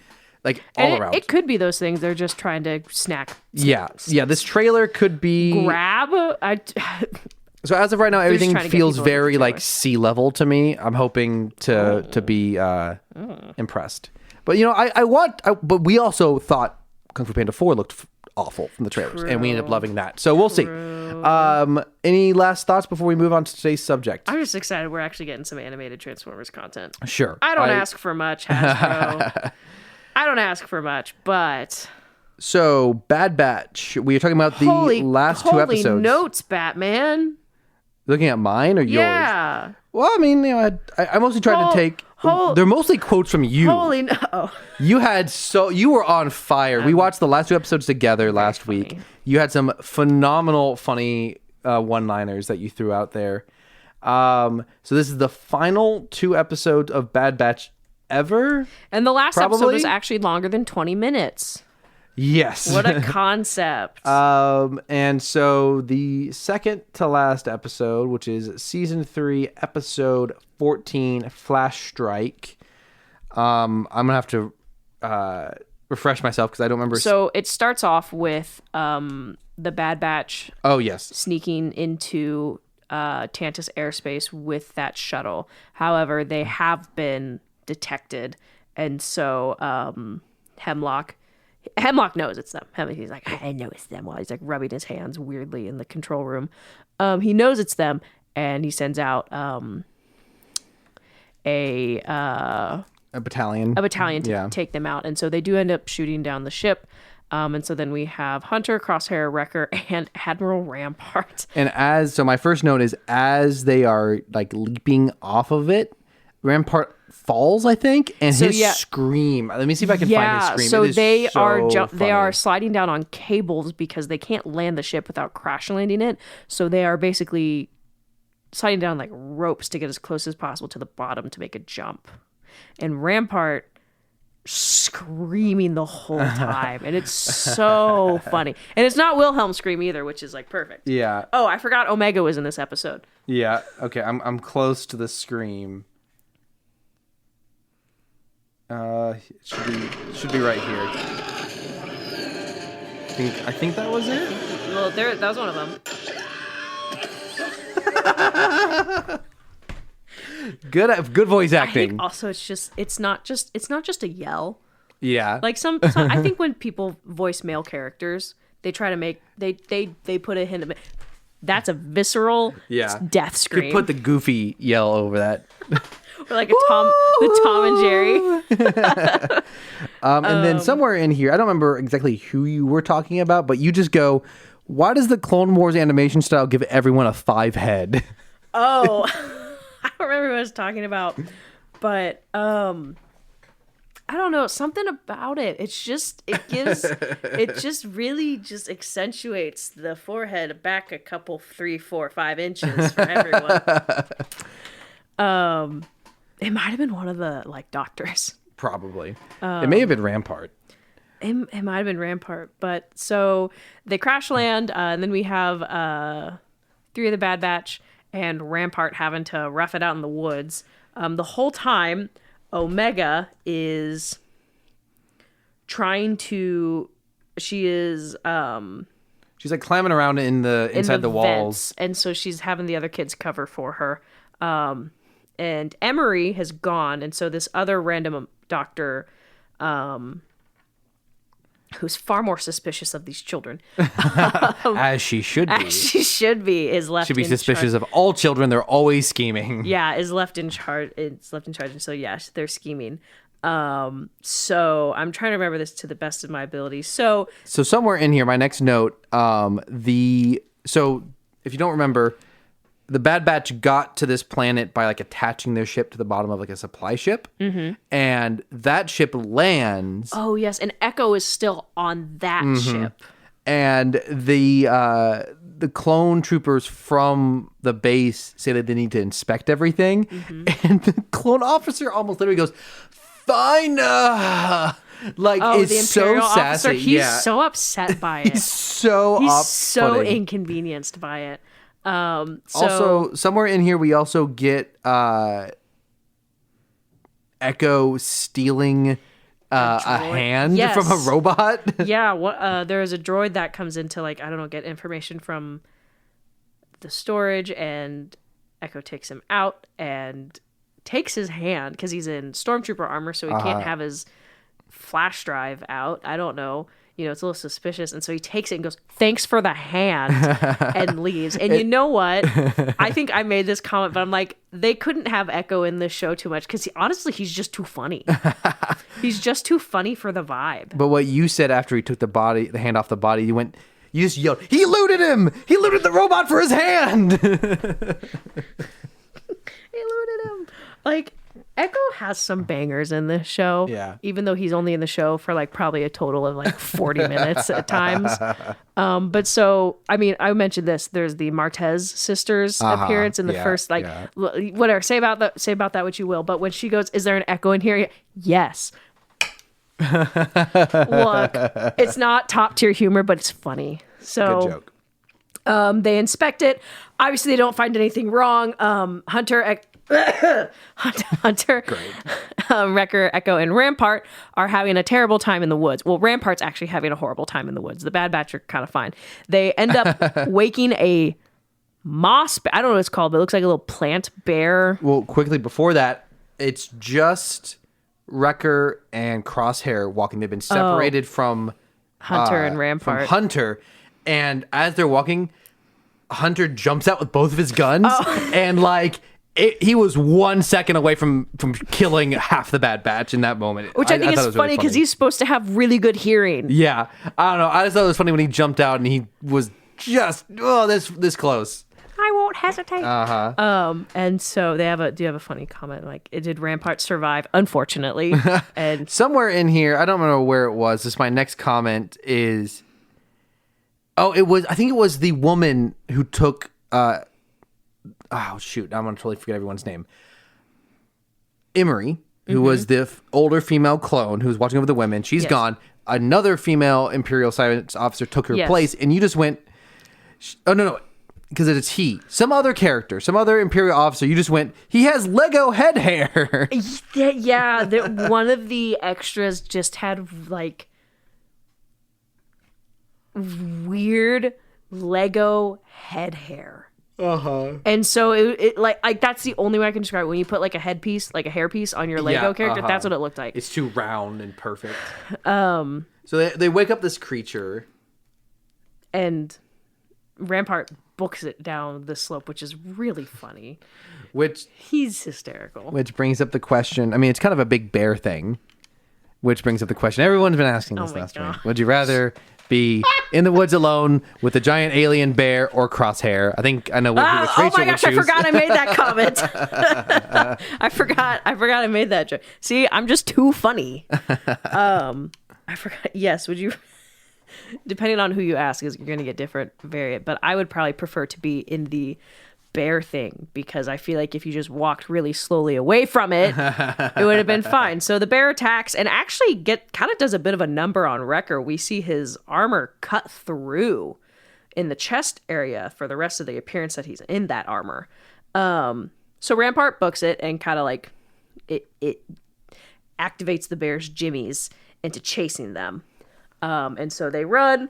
All around. It could be those things. They're just trying to snack. Yeah. This trailer could be Grab. So as of right now, everything trying to get feels people into very the like trailer. sea level to me. I'm hoping to be impressed. But but we also thought Kung Fu Panda 4 looked awful from the trailers, and we ended up loving that. So we'll see. Any last thoughts before we move on to today's subject? I'm just excited we're actually getting some animated Transformers content. Sure. I don't ask for much, Hasbro. I don't ask for much, but So Bad Batch. We were talking about the last two episodes. Holy notes, Batman. Looking at mine or yours? Yeah. Well, I mean, I mostly tried to take. They're mostly quotes from you. Holy no. You were on fire. We watched the last two episodes together last week. You had some phenomenal, funny one-liners that you threw out there. So this is the final two episodes of Bad Batch ever. And the last episode Probably? was actually longer than 20 minutes. Yes. What a concept. And so the second to last episode, which is season 3, episode 14, Flash Strike. I'm gonna have to refresh myself because I don't remember. So it starts off with the Bad Batch Oh yes. sneaking into Tantus airspace with that shuttle. However, they have been detected, and so Hemlock knows it's them. He's like, I know it's them, while he's like rubbing his hands weirdly in the control room. He knows it's them, and he sends out a battalion to take them out. And so they do end up shooting down the ship. And so then we have Hunter, Crosshair, Wrecker, and Admiral Rampart. And so my first note is as they are leaping off of it, Rampart falls, I think, and his scream. Let me see if I can find his scream. So It is they so they are funny. sliding down on cables because they can't land the ship without crash landing it. So they are basically sliding down like ropes to get as close as possible to the bottom to make a jump. And Rampart screaming the whole time, and it's so funny. And it's not Wilhelm scream either, which is like perfect. Yeah. Oh, I forgot Omega was in this episode. Yeah. Okay. I'm close to the scream. It should be right here. I think that was it. Well, that was one of them. Good voice I acting. think also it's not just a yell. Yeah. Like some I think when people voice male characters, they try to make they put a hint of it. That's a visceral death scream. You could put the goofy yell over that. Or like the Tom and Jerry. And then somewhere in here, I don't remember exactly who you were talking about, but you just go, why does the Clone Wars animation style give everyone a 5 head? Oh, I don't remember what I was talking about, but I don't know, something about it. It just really just accentuates the forehead back a couple 3, 4, 5 inches for everyone. It might have been one of the like doctors. Probably. It may have been Rampart. It might have been Rampart, but so they crash land, and then we have 3 of the Bad Batch and Rampart having to rough it out in the woods. The whole time, Omega is trying to. She is. She's like climbing around inside the walls, vents, and so she's having the other kids cover for her. And Emery has gone, and so this other random doctor, who's far more suspicious of these children, as she should be, is left. Should be suspicious of all children. They're always scheming. Yeah, is left in charge. It's left in charge, and so yes, they're scheming. So I'm trying to remember this to the best of my ability. So somewhere in here, my next note, so if you don't remember, the Bad Batch got to this planet by like attaching their ship to the bottom of like a supply ship, and that ship lands. Oh yes, and Echo is still on that ship, and the clone troopers from the base say that they need to inspect everything, and the clone officer almost literally goes, "Fine." Like, it's the Imperial so officer, sassy. he's so upset by it. He's so inconvenienced by it. Also, somewhere in here, we also get Echo stealing a hand from a robot. Yeah, there is a droid that comes in to, like, I don't know, get information from the storage, and Echo takes him out and takes his hand, because he's in Stormtrooper armor, so he can't have his flash drive out. I don't know. You know, it's a little suspicious. And so he takes it and goes, "Thanks for the hand," and leaves. And you know what? I think I made this comment, but I'm like, they couldn't have Echo in this show too much, because honestly, he's just too funny. He's just too funny for the vibe. But what you said after he took the hand off the body, you just yelled, "He looted him! He looted the robot for his hand!" He looted him. Like, Echo has some bangers in this show. Yeah. Even though he's only in the show for like probably a total of like 40 minutes at times. But so, I mean, I mentioned this. There's the Martez sisters appearance in the first, like, whatever. Say about that what you will. But when she goes, "Is there an Echo in here?" Yes. Look, it's not top tier humor, but it's funny. So Good joke. They inspect it. Obviously, they don't find anything wrong. Hunter, Wrecker, Echo, and Rampart are having a terrible time in the woods. Well, Rampart's actually having a horrible time in the woods. The Bad Batch are kind of fine. They end up waking a moss. I don't know what it's called, but it looks like a little plant bear. Well, quickly before that, it's just Wrecker and Crosshair walking. They've been separated from Hunter and Rampart. From Hunter, and as they're walking, Hunter jumps out with both of his guns, and like. He was 1 second away from killing half the Bad Batch in that moment. Which I think is funny because he's supposed to have really good hearing. Yeah. I don't know. I just thought it was funny when he jumped out and he was just, this close. I won't hesitate. And so do you have a funny comment? Like, did Rampart survive? Unfortunately. And somewhere in here, I don't remember where it was. This my next comment is, I think it was the woman who took, oh shoot, I'm gonna totally forget everyone's name. Emery who was the older female clone who was watching over the women. She's Yes. gone. Another female Imperial science officer took her Yes. place, and you just went, oh, no, because it's he. Some other character, some other Imperial officer, you just went, he has Lego head hair. Yeah, one of the extras just had like weird Lego head hair. And so it like that's the only way I can describe it. When you put like a headpiece, like a hairpiece on your Lego character, that's what it looked like. It's too round and perfect. So they wake up this creature. And Rampart books it down the slope, which is really funny. He's hysterical. Which brings up the question. I mean, it's kind of a big bear thing. Which brings up the question. Everyone's been asking this last week. Would you rather be in the woods alone with a giant alien bear or Crosshair? I think I know which Rachel oh my gosh, would choose. I forgot I made that comment. I forgot I made that joke. See, I'm just too funny. I forgot. Yes, would you? Depending on who you ask, is you're going to get different variant. But I would probably prefer to be in the bear thing because I feel like if you just walked really slowly away from it, it would have been fine. So the bear attacks and actually kind of does a bit of a number on Wrecker. We see his armor cut through in the chest area for the rest of the appearance that he's in that armor. So Rampart books it and kind of like it activates the bear's jimmies into chasing them. And so they run.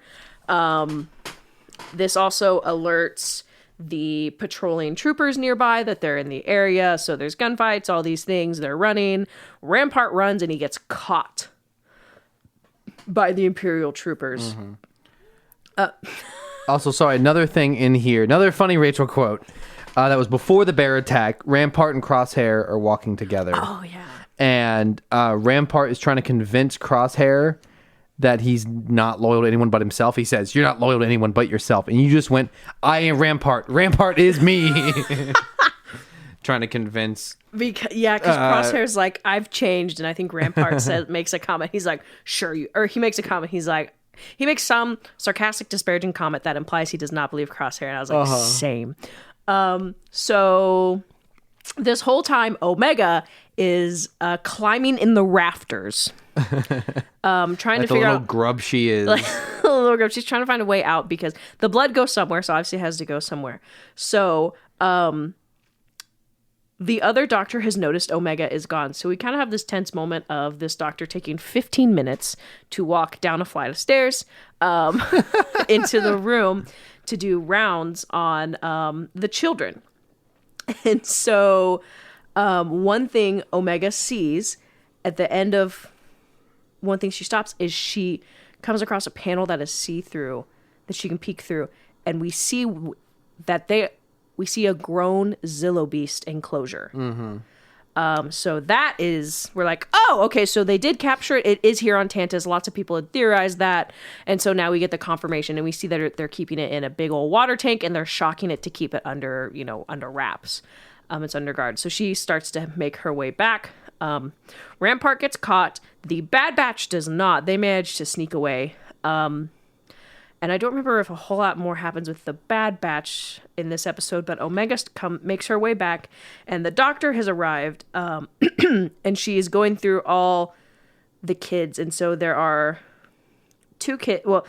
This also alerts the patrolling troopers nearby that they're in the area. So there's gunfights, all these things. They're running. Rampart runs and he gets caught by the Imperial troopers. Also, sorry, another thing in here. Another funny Rachel quote. That was before the bear attack. Rampart and Crosshair are walking together. Oh, yeah. And Rampart is trying to convince Crosshair that he's not loyal to anyone but himself. He says, "You're not loyal to anyone but yourself." And you just went, "I am Rampart. Rampart is me." Trying to convince. Because Crosshair's like, "I've changed," and I think Rampart makes a comment. He's like, "Sure you," or he makes a comment. He's like, he makes some sarcastic, disparaging comment that implies he does not believe Crosshair, and I was like, same. So this whole time, Omega is climbing in the rafters. Trying to figure out grub she is. A little grub. She's trying to find a way out because the blood goes somewhere, so obviously it has to go somewhere. So the other doctor has noticed Omega is gone. So we kind of have this tense moment of this doctor taking 15 minutes to walk down a flight of stairs into the room to do rounds on the children. And so one thing Omega sees at the end of one thing she stops is she comes across a panel that is see-through that she can peek through, and we see a grown Zillo beast enclosure. So that is, we're like, oh, okay, so they did capture it. It is here on Tantus. Lots of people had theorized that, and so now we get the confirmation, and we see that they're keeping it in a big old water tank, and they're shocking it to keep it under wraps. It's under guard. So she starts to make her way back. Rampart gets caught. The Bad Batch does not. They manage to sneak away. And I don't remember if a whole lot more happens with the Bad Batch in this episode, but Omega makes her way back, and the doctor has arrived, and she is going through all the kids. And so there are two kids. Well,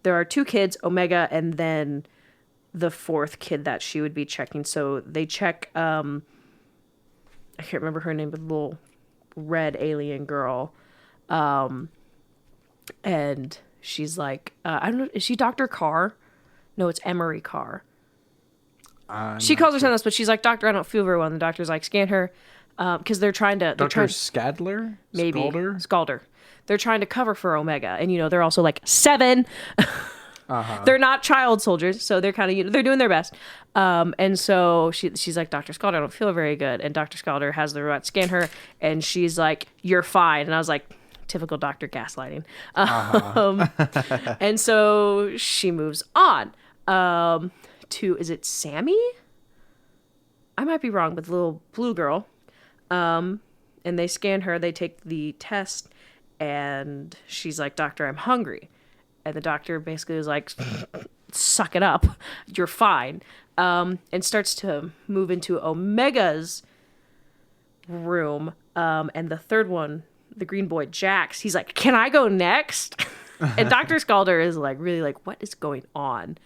there are two kids, Omega, and then the fourth kid that she would be checking. So they check. I can't remember her name, but the little red alien girl. And she's like, I don't know, is she Dr. Carr? No, it's Emery Carr. She calls herself this, but she's like, "Doctor, I don't feel very well." And the doctor's like, "Scan her." Because they're trying to... Dr. Scadler? Maybe. Scalder. They're trying to cover for Omega. And, they're also like 7. They're not child soldiers, so they're kind of, they're doing their best. And so she's like, "Dr. Scalder, I don't feel very good." And Dr. Scalder has the robot scan her, and she's like, "You're fine." And I was like, typical doctor gaslighting. And so she moves on to, is it Sammy? I might be wrong, but the little blue girl. And they scan her, they take the test, and she's like, "Doctor, I'm hungry." And the doctor basically is like, "Suck it up. You're fine." And starts to move into Omega's room. And the third one, the green boy, Jax, he's like, can I go next? And Dr. Scalder is like, really like, what is going on?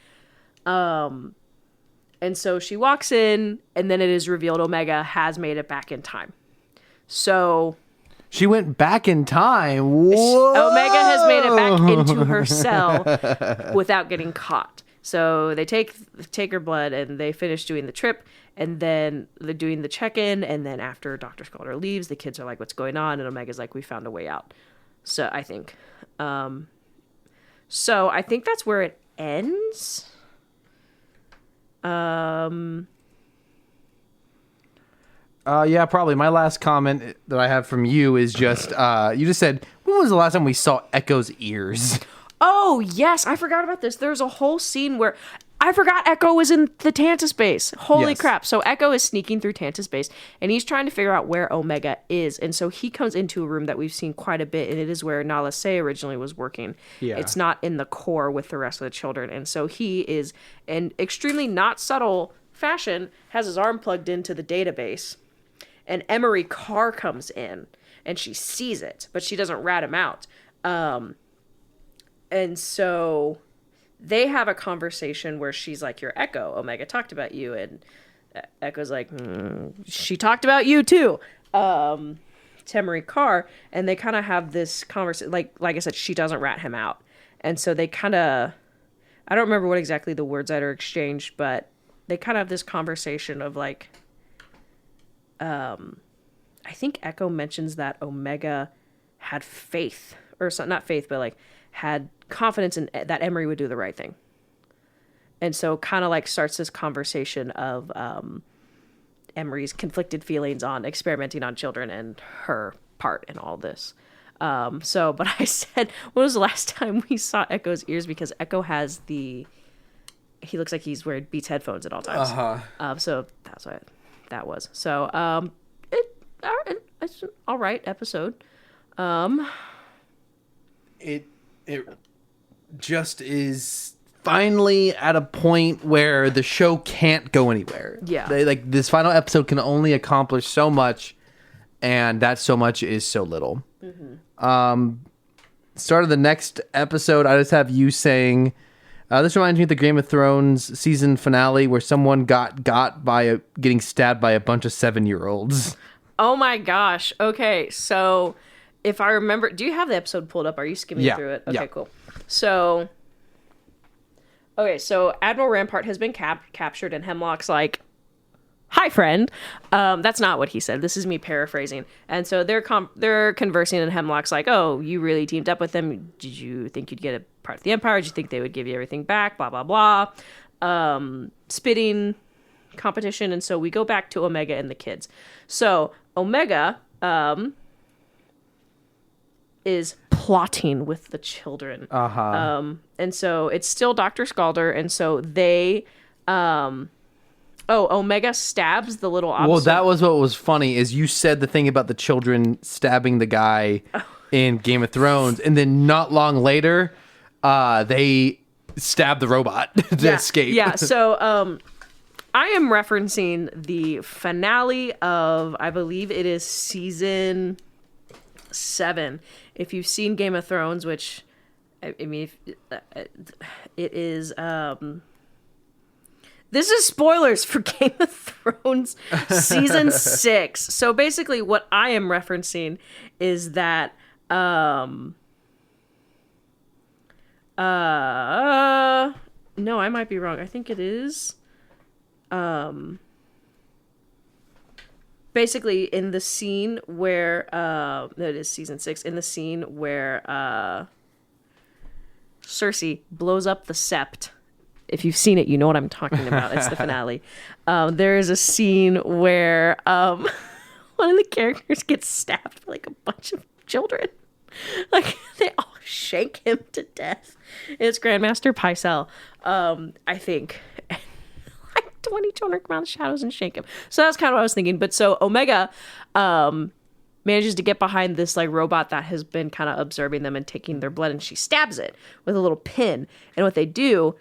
And so she walks in, and then it is revealed Omega has made it back in time. So She went back in time. Whoa! Omega has made it back into her cell without getting caught. So they take her blood, and they finish doing the trip, and then they're doing the check-in, and then after Dr. Scalder leaves, the kids are like, what's going on? And Omega's like, we found a way out. So I think. So I think that's where it ends. Yeah, probably. My last comment that I have from you is just, you just said, when was the last time we saw Echo's ears? Oh, yes. I forgot about this. There's a whole scene where I forgot Echo was in the Tantus base. Holy Yes. crap. So Echo is sneaking through Tantus base, and he's trying to figure out where Omega is. And so he comes into a room that we've seen quite a bit, and it is where Nala Se originally was working. Yeah. It's not in the core with the rest of the children. And so he is, in extremely not subtle fashion, has his arm plugged into the database. And Emery Carr comes in, and she sees it, but she doesn't rat him out. And so they have a conversation where she's like, you're Echo. Omega talked about you. And Echo's like, she talked about you too. To Emery Carr. And they kind of have this conversation. Like I said, she doesn't rat him out. And so they kind of, I don't remember what exactly the words that are exchanged, but they kind of have this conversation of like, I think Echo mentions that Omega had faith, or so, not faith, but like had confidence in that Emery would do the right thing. And so kind of like starts this conversation of Emery's conflicted feelings on experimenting on children and her part in all this. But I said, when was the last time we saw Echo's ears? Because Echo has he looks like he's wearing Beats headphones at all times. So that's what that was. So it's an all right episode. It just is finally at a point where the show can't go anywhere. Yeah. This final episode can only accomplish so much, and that so much is so little. Mm-hmm. Start of the next episode, I just have you saying, this reminds me of the Game of Thrones season finale where someone got by getting stabbed by a bunch of 7-year-olds. Oh my gosh. Okay, so if I remember, do you have the episode pulled up? Are you skimming through it? Okay, cool. So Admiral Rampart has been captured, and Hemlock's like, hi, friend. That's not what he said. This is me paraphrasing. And so they're conversing, and Hemlock's like, oh, you really teamed up with them. Did you think you'd get a part of the Empire? Did you think they would give you everything back? Blah, blah, blah. Spitting competition. And so we go back to Omega and the kids. So Omega is plotting with the children. And so it's still Dr. Scalder, and so they Omega stabs the little officer. Well, that was what was funny, is you said the thing about the children stabbing the guy in Game of Thrones, and then not long later, they stab the robot to escape. Yeah, so I am referencing the finale of, I believe it is season 7. If you've seen Game of Thrones, which, I mean, it is, this is spoilers for Game of Thrones season 6. So basically what I am referencing is that, no, I might be wrong. I think it is, basically in the scene where no, it is season 6, in the scene where Cersei blows up the sept. If you've seen it, you know what I'm talking about. It's the finale. There is a scene where one of the characters gets stabbed by like a bunch of children. Like they all shank him to death. It's Grandmaster Pycelle, I think. 20 children come out of the shadows and shake him. So that's kind of what I was thinking. But so Omega manages to get behind this like robot that has been kind of observing them and taking their blood, and she stabs it with a little pin. And what they do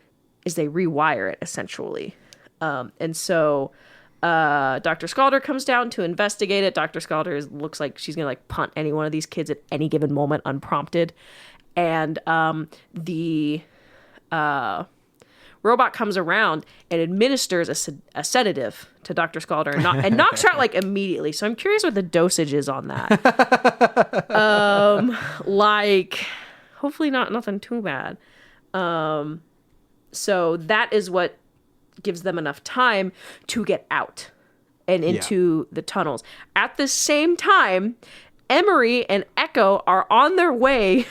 is they rewire it essentially. And so Dr. Scalder comes down to investigate it. Dr. Scalder looks like she's gonna like punt any one of these kids at any given moment unprompted, and the robot comes around and administers a sedative to Dr. Scalder and knocks her out like immediately. So I'm curious what the dosage is on that. Like, hopefully nothing too bad. So that is what gives them enough time to get out and into the tunnels. At the same time, Emery and Echo are on their way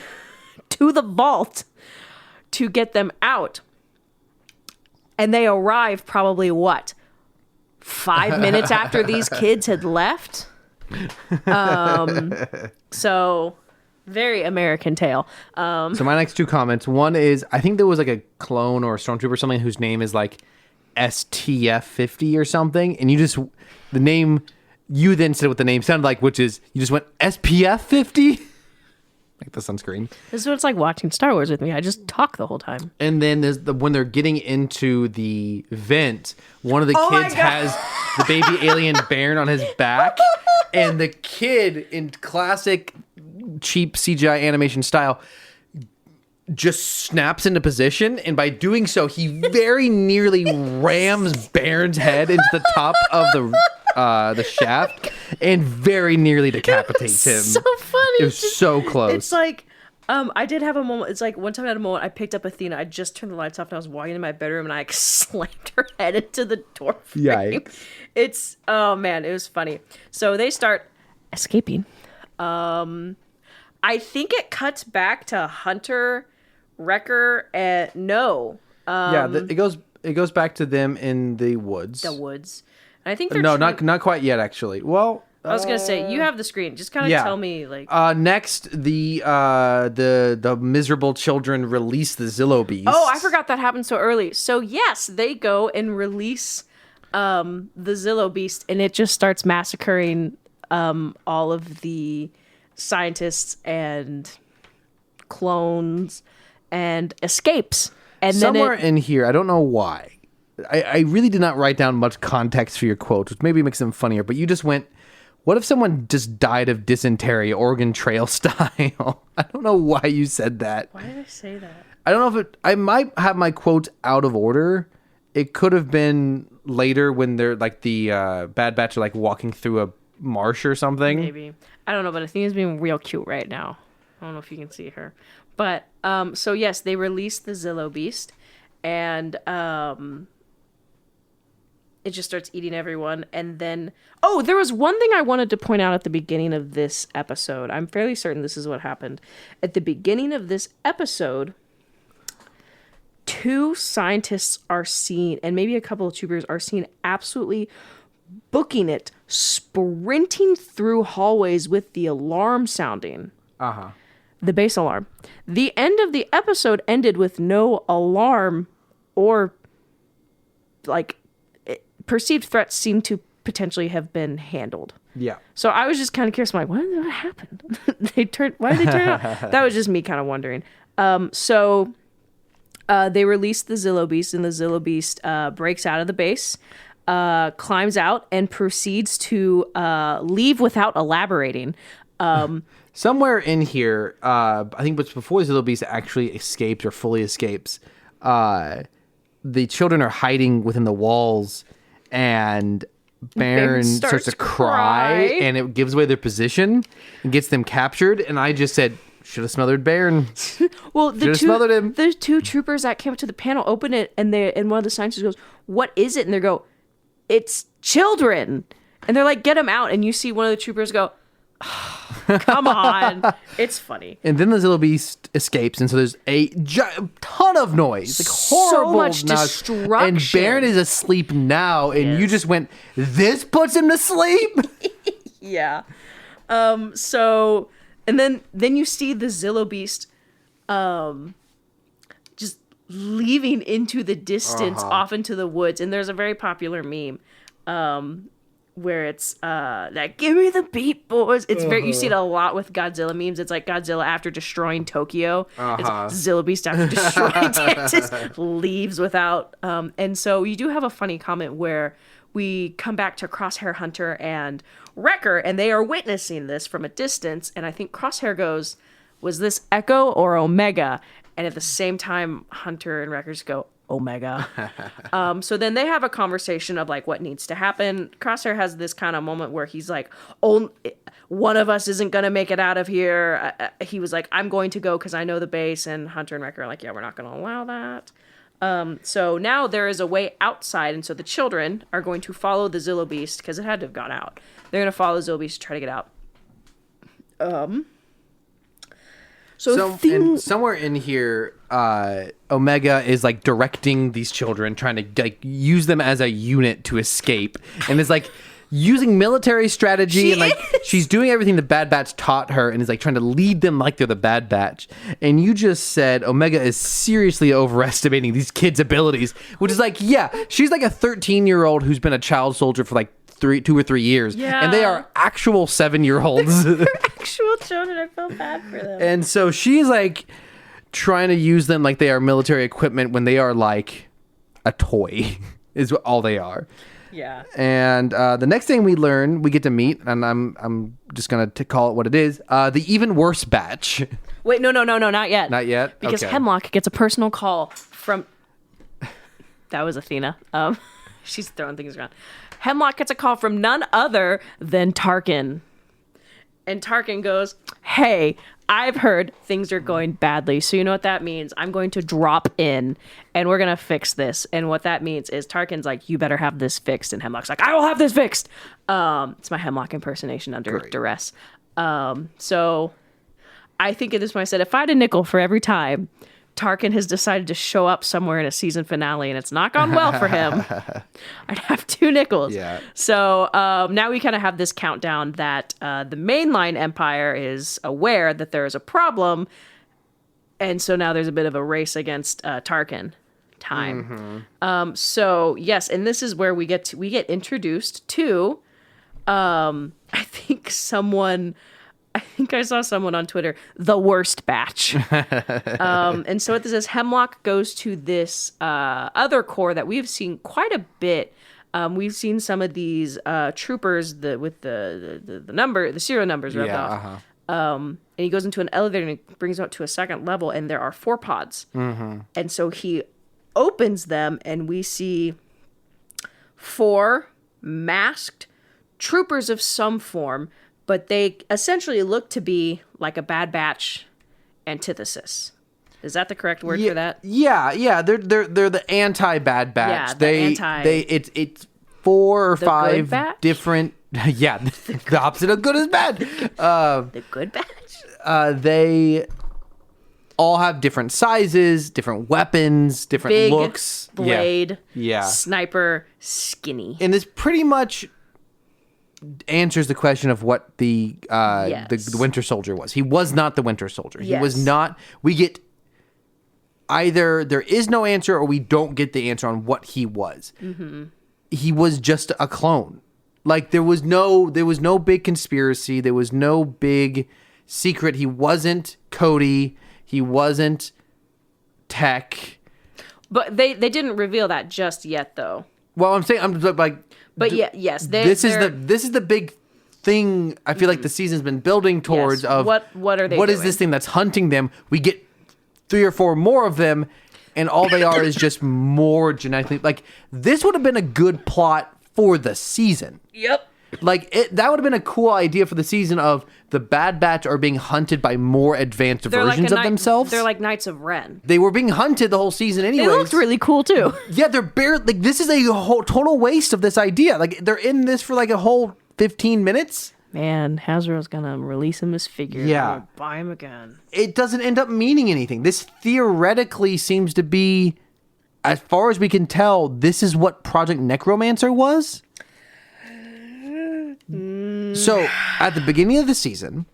to the vault to get them out. And they arrive probably, 5 minutes after these kids had left? So, very American tale. So my next two comments. One is, I think there was like a clone or a stormtrooper or something whose name is like STF-50 or something. And the name, you then said what the name sounded like, which is, you just went SPF-50? Like the sunscreen. This is what it's like watching Star Wars with me. I just talk the whole time. And then when they're getting into the vent, one of the kids has the baby alien Baron on his back. And the kid, in classic cheap CGI animation style, just snaps into position. And by doing so, he very nearly rams Baron's head into the top of the shaft and very nearly decapitates him. So funny. It was so close. It's like, I did have a moment. It's like one time I had a moment. I picked up Athena. I just turned the lights off and I was walking in my bedroom and I slammed her head into the door frame. Yikes. It's, oh man, it was funny. So they start escaping. I think it cuts back to Hunter, Wrecker, and no. It goes back to them in the woods. The woods. And I think they're not quite yet actually. Well, I was gonna say, you have the screen. Just kind of tell me, like. Next, the miserable children release the Zillo Beast. Oh, I forgot that happened so early. So yes, they go and release the Zillo Beast, and it just starts massacring all of the scientists and clones and escapes. And somewhere in here, I don't know why. I really did not write down much context for your quote, which maybe makes them funnier. But you just went, what if someone just died of dysentery, Oregon Trail style? I don't know why you said that. Why did I say that? I don't know if I might have my quotes out of order. It could have been later when they're like the Bad Batch are like walking through a marsh or something. Maybe. I don't know, but Athena's being real cute right now. I don't know if you can see her. But, so yes, they released the Zillo Beast, and it just starts eating everyone. And then, there was one thing I wanted to point out at the beginning of this episode. I'm fairly certain this is what happened. At the beginning of this episode, 2 scientists are seen, and maybe a couple of troopers are seen absolutely booking it, sprinting through hallways with the alarm sounding. Uh-huh. The base alarm. The end of the episode ended with no alarm or, like, perceived threats seem to potentially have been handled. Yeah. So I was just kind of curious. I'm like, what happened? Why did they turn out? That was just me kind of wondering. So they released the Zillo Beast, and the Zillo Beast breaks out of the base, climbs out, and proceeds to leave without elaborating. Somewhere in here, I think it's before the Zillo Beast actually escapes or fully escapes, the children are hiding within the walls, and Baron starts to cry, and it gives away their position and gets them captured. And I just said, should have smothered Baron. Well, smothered him. The 2 troopers that came up to the panel open it, and one of the scientists goes, "What is it?" And they go, "It's children." And they're like, "Get them out." And you see one of the troopers go, oh, "Come on." It's funny. And then the Zillo Beast escapes, and so there's a ton of noise, like horrible, so much destruction. And Baron is asleep now, and you just went, "This puts him to sleep." Yeah. So, and then you see the Zillo Beast, just leaving into the distance, off into the woods. And there's a very popular meme, where it's like, "Give me the beat, boys." It's very, you see it a lot with Godzilla memes. It's like Godzilla after destroying Tokyo. It's Zillo Beast after destroying Texas, leaves without. And so you do have a funny comment where we come back to Crosshair, Hunter, and Wrecker, and they are witnessing this from a distance. And I think Crosshair goes, was this Echo or Omega? And at the same time, Hunter and Wrecker go, Omega. So then they have a conversation of like what needs to happen. Crosshair has this kind of moment where he's like, oh, one of us isn't going to make it out of here. He was like, I'm going to go because I know the base. And Hunter and Wrecker are like, yeah, we're not going to allow that. So now there is a way outside. And so the children are going to follow the Zillo Beast because it had to have gone out. They're going to follow the Zillo Beast to try to get out. And somewhere in here, Omega is like directing these children, trying to like use them as a unit to escape, and is like using military strategy and like she's doing everything the Bad Batch taught her, and is like trying to lead them like they're the Bad Batch. And you just said Omega is seriously overestimating these kids' abilities, which is like, yeah, she's like a 13-year-old who's been a child soldier for like 2 or 3 years, and they are actual 7-year-olds. They're actual children. I feel bad for them. And so she's like trying to use them like they are military equipment when they are like a toy, is all they are. Yeah. And the next thing we learn, we get to meet, and I'm just gonna call it what it is. The even worse batch. Wait, no, not yet. Not yet. Because okay. Hemlock gets a personal call from. That was Athena. She's throwing things around. Hemlock gets a call from none other than Tarkin. And Tarkin goes, hey, I've heard things are going badly. So you know what that means? I'm going to drop in and we're going to fix this. And what that means is Tarkin's like, you better have this fixed. And Hemlock's like, I will have this fixed. It's my Hemlock impersonation under duress. So I think at this point I said, if I had a nickel for every time Tarkin has decided to show up somewhere in a season finale and it's not gone well for him, I'd have 2 nickels. Yeah. So now we kind of have this countdown that the mainline empire is aware that there is a problem. And so now there's a bit of a race against Tarkin time. So yes, and this is where we get introduced to, I think I saw someone on Twitter, the worst batch. And so what this is, Hemlock goes to this other corps that we've seen quite a bit. We've seen some of these troopers with the serial numbers rubbed off. And he goes into an elevator and it brings him up to a second level, and there are 4 pods. And so he opens them, and we see 4 masked troopers of some form, but they essentially look to be like a Bad Batch antithesis. Is that the correct word for that? Yeah. They're the anti-Bad Batch. Yeah, it's 4 or 5 batch? different. Yeah, the opposite of good is bad. The good batch. They all have different sizes, different weapons, different Big looks. Blade. Yeah. Sniper. Skinny. And this pretty much answers the question of what the Winter Soldier was. He was not the Winter Soldier. He was not. We get either there is no answer or we don't get the answer on what he was. He was just a clone. Like there was no big conspiracy. There was no big secret. He wasn't Cody. He wasn't Tech. But they didn't reveal that just yet, though. Well, I'm like. But yes, this is the big thing. I feel like the season's been building towards. Yes. Of what are they? What doing? is this thing that's hunting them? We get 3 or 4 more of them, and all they are is just more genetically. Like this would have been a good plot for the season. Yep. Like that would have been a cool idea for the season of the Bad Batch are being hunted by more advanced versions of themselves. They're like Knights of Ren. They were being hunted the whole season anyway. They looked really cool too. Yeah, they're barely like this is a whole total waste of this idea. Like they're in this for like a whole 15 minutes. Man, Hasbro's gonna release him as figures. Yeah, buy him again. It doesn't end up meaning anything. This theoretically seems to be, as far as we can tell, this is what Project Necromancer was. So, at the beginning of the season,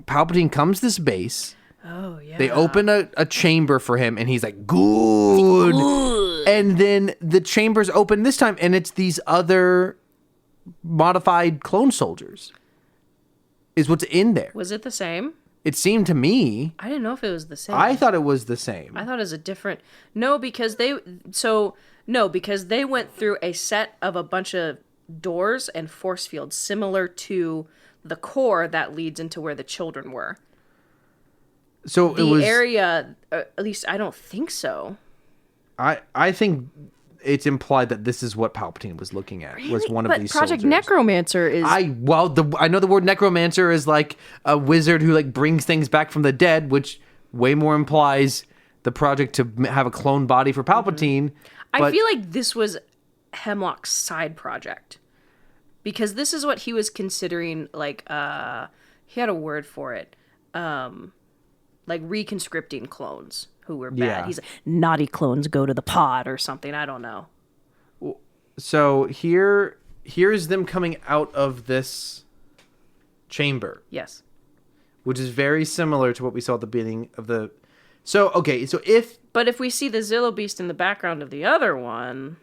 Palpatine comes to this base. Oh, yeah. They open a chamber for him, and he's like, good. And then the chamber's open this time, and it's these other modified clone soldiers is what's in there. Was it the same? It seemed to me. I didn't know if it was the same. I thought it was the same. I thought it was a different... No, because No, because they went through a set of a bunch of doors and force fields similar to the core that leads into where the children were. So The it was area, at least I don't think so. I think it's implied that this is what Palpatine was looking at. Was one of these Project soldiers. Necromancer is... I know the word necromancer is like a wizard who like brings things back from the dead, which way more implies the project to have a clone body for Palpatine. I feel like this was Hemlock's side project. Because this is what he was considering, like, he had a word for it. Like reconscripting clones who were bad. Yeah. He's like, naughty clones go to the pod or something. I don't know. So here's them coming out of this chamber, Yes. which is very similar to what we saw at the beginning of the. So But if we see the Zillo Beast in the background of the other one...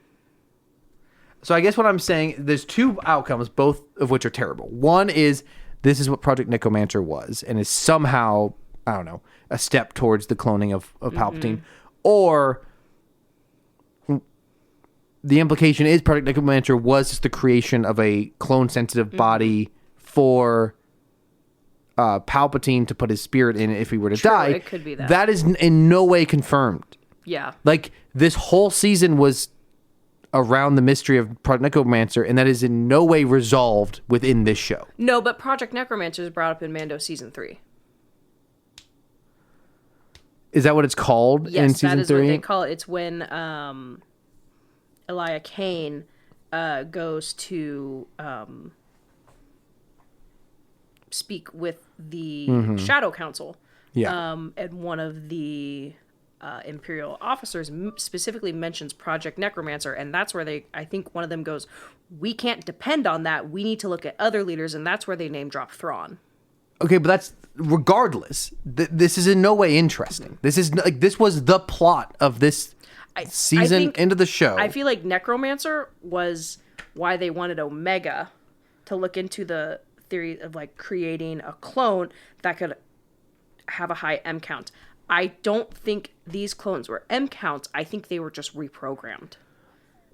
So I guess what I'm saying, there's two outcomes, both of which are terrible. One is this is what Project Necromancer was, and is somehow, I don't know, a step towards the cloning of Palpatine. Or the implication is Project Necromancer was just the creation of a clone-sensitive body for Palpatine to put his spirit in if he were to die. It could be that. That is in no way confirmed. Yeah. Like, this whole season was around the mystery of Project Necromancer, and that is in no way resolved within this show. No, but Project Necromancer is brought up in Mando Season 3. Is that what it's called Yes, in season that is 3? what they call it. It's when Elia Kane goes to speak with the Shadow Council. Yeah. And one of the Imperial officers specifically mentions Project Necromancer, and that's where I think one of them goes, we can't depend on that. We need to look at other leaders, and that's where they name drop Thrawn. Okay, but that's regardless. This is in no way interesting. This is like this was the plot of this season into the show. I feel like Necromancer was why they wanted Omega to look into the theory of like creating a clone that could have a high M count. I don't think these clones were M counts. I think they were just reprogrammed.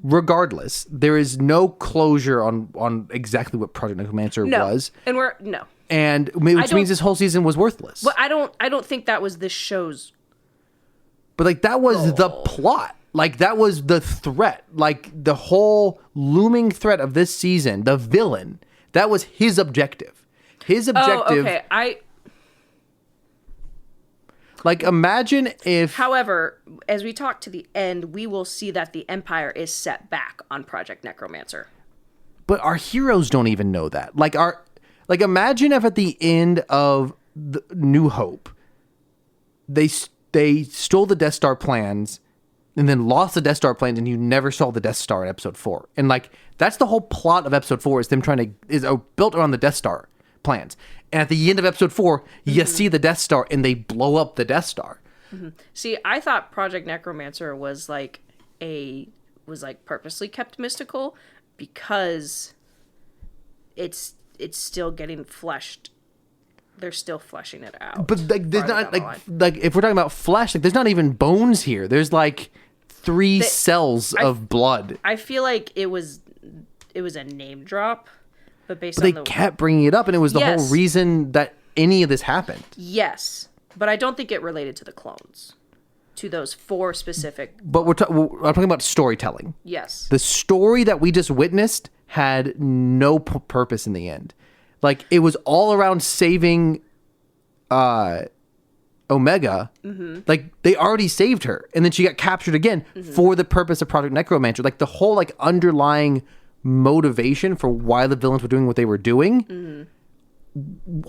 Regardless, there is no closure on exactly what Project Necromancer was. And Which means this whole season was worthless. But I don't think that was this show's. But like that was the plot. Like that was the threat. Like the whole looming threat of this season, the villain, that was his objective. His objective. Oh, okay. Like imagine if. However, as we talk to the end, we will see that the Empire is set back on Project Necromancer. But our heroes don't even know that. Like imagine if at the end of the New Hope, they stole the Death Star plans and then lost the Death Star plans, and you never saw the Death Star in Episode 4. And like that's the whole plot of Episode 4 is them built around the Death Star plans. And at the end of Episode 4, you see the Death Star and they blow up the Death Star. Mm-hmm. See, I thought Project Necromancer was purposely kept mystical because it's still getting fleshed. They're still fleshing it out. But like there's not like if we're talking about flesh, like there's not even bones here. There's like 3 cells of blood. I feel like it was a name drop, but But they kept bringing it up, and it was the whole reason that any of this happened. Yes, but I don't think it related to the clones, to those 4 specific. But I'm talking about storytelling. Yes. The story that we just witnessed had no purpose in the end. Like it was all around saving Omega. Mm-hmm. Like they already saved her, and then she got captured again for the purpose of Project Necromancer. Like the whole like underlying motivation for why the villains were doing what they were doing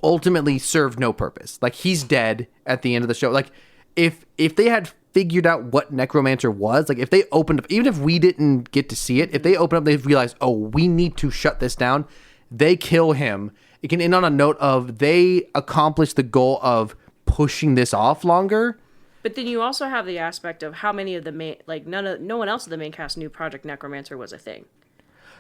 ultimately served no purpose. Like he's dead at the end of the show. Like if they had figured out what Necromancer was, like if they opened up, even if we didn't get to see it, if they opened up, they realized, oh, we need to shut this down. They kill him. It can end on a note of they accomplished the goal of pushing this off longer. But then you also have the aspect of how many of the main, like no one else in the main cast knew Project Necromancer was a thing.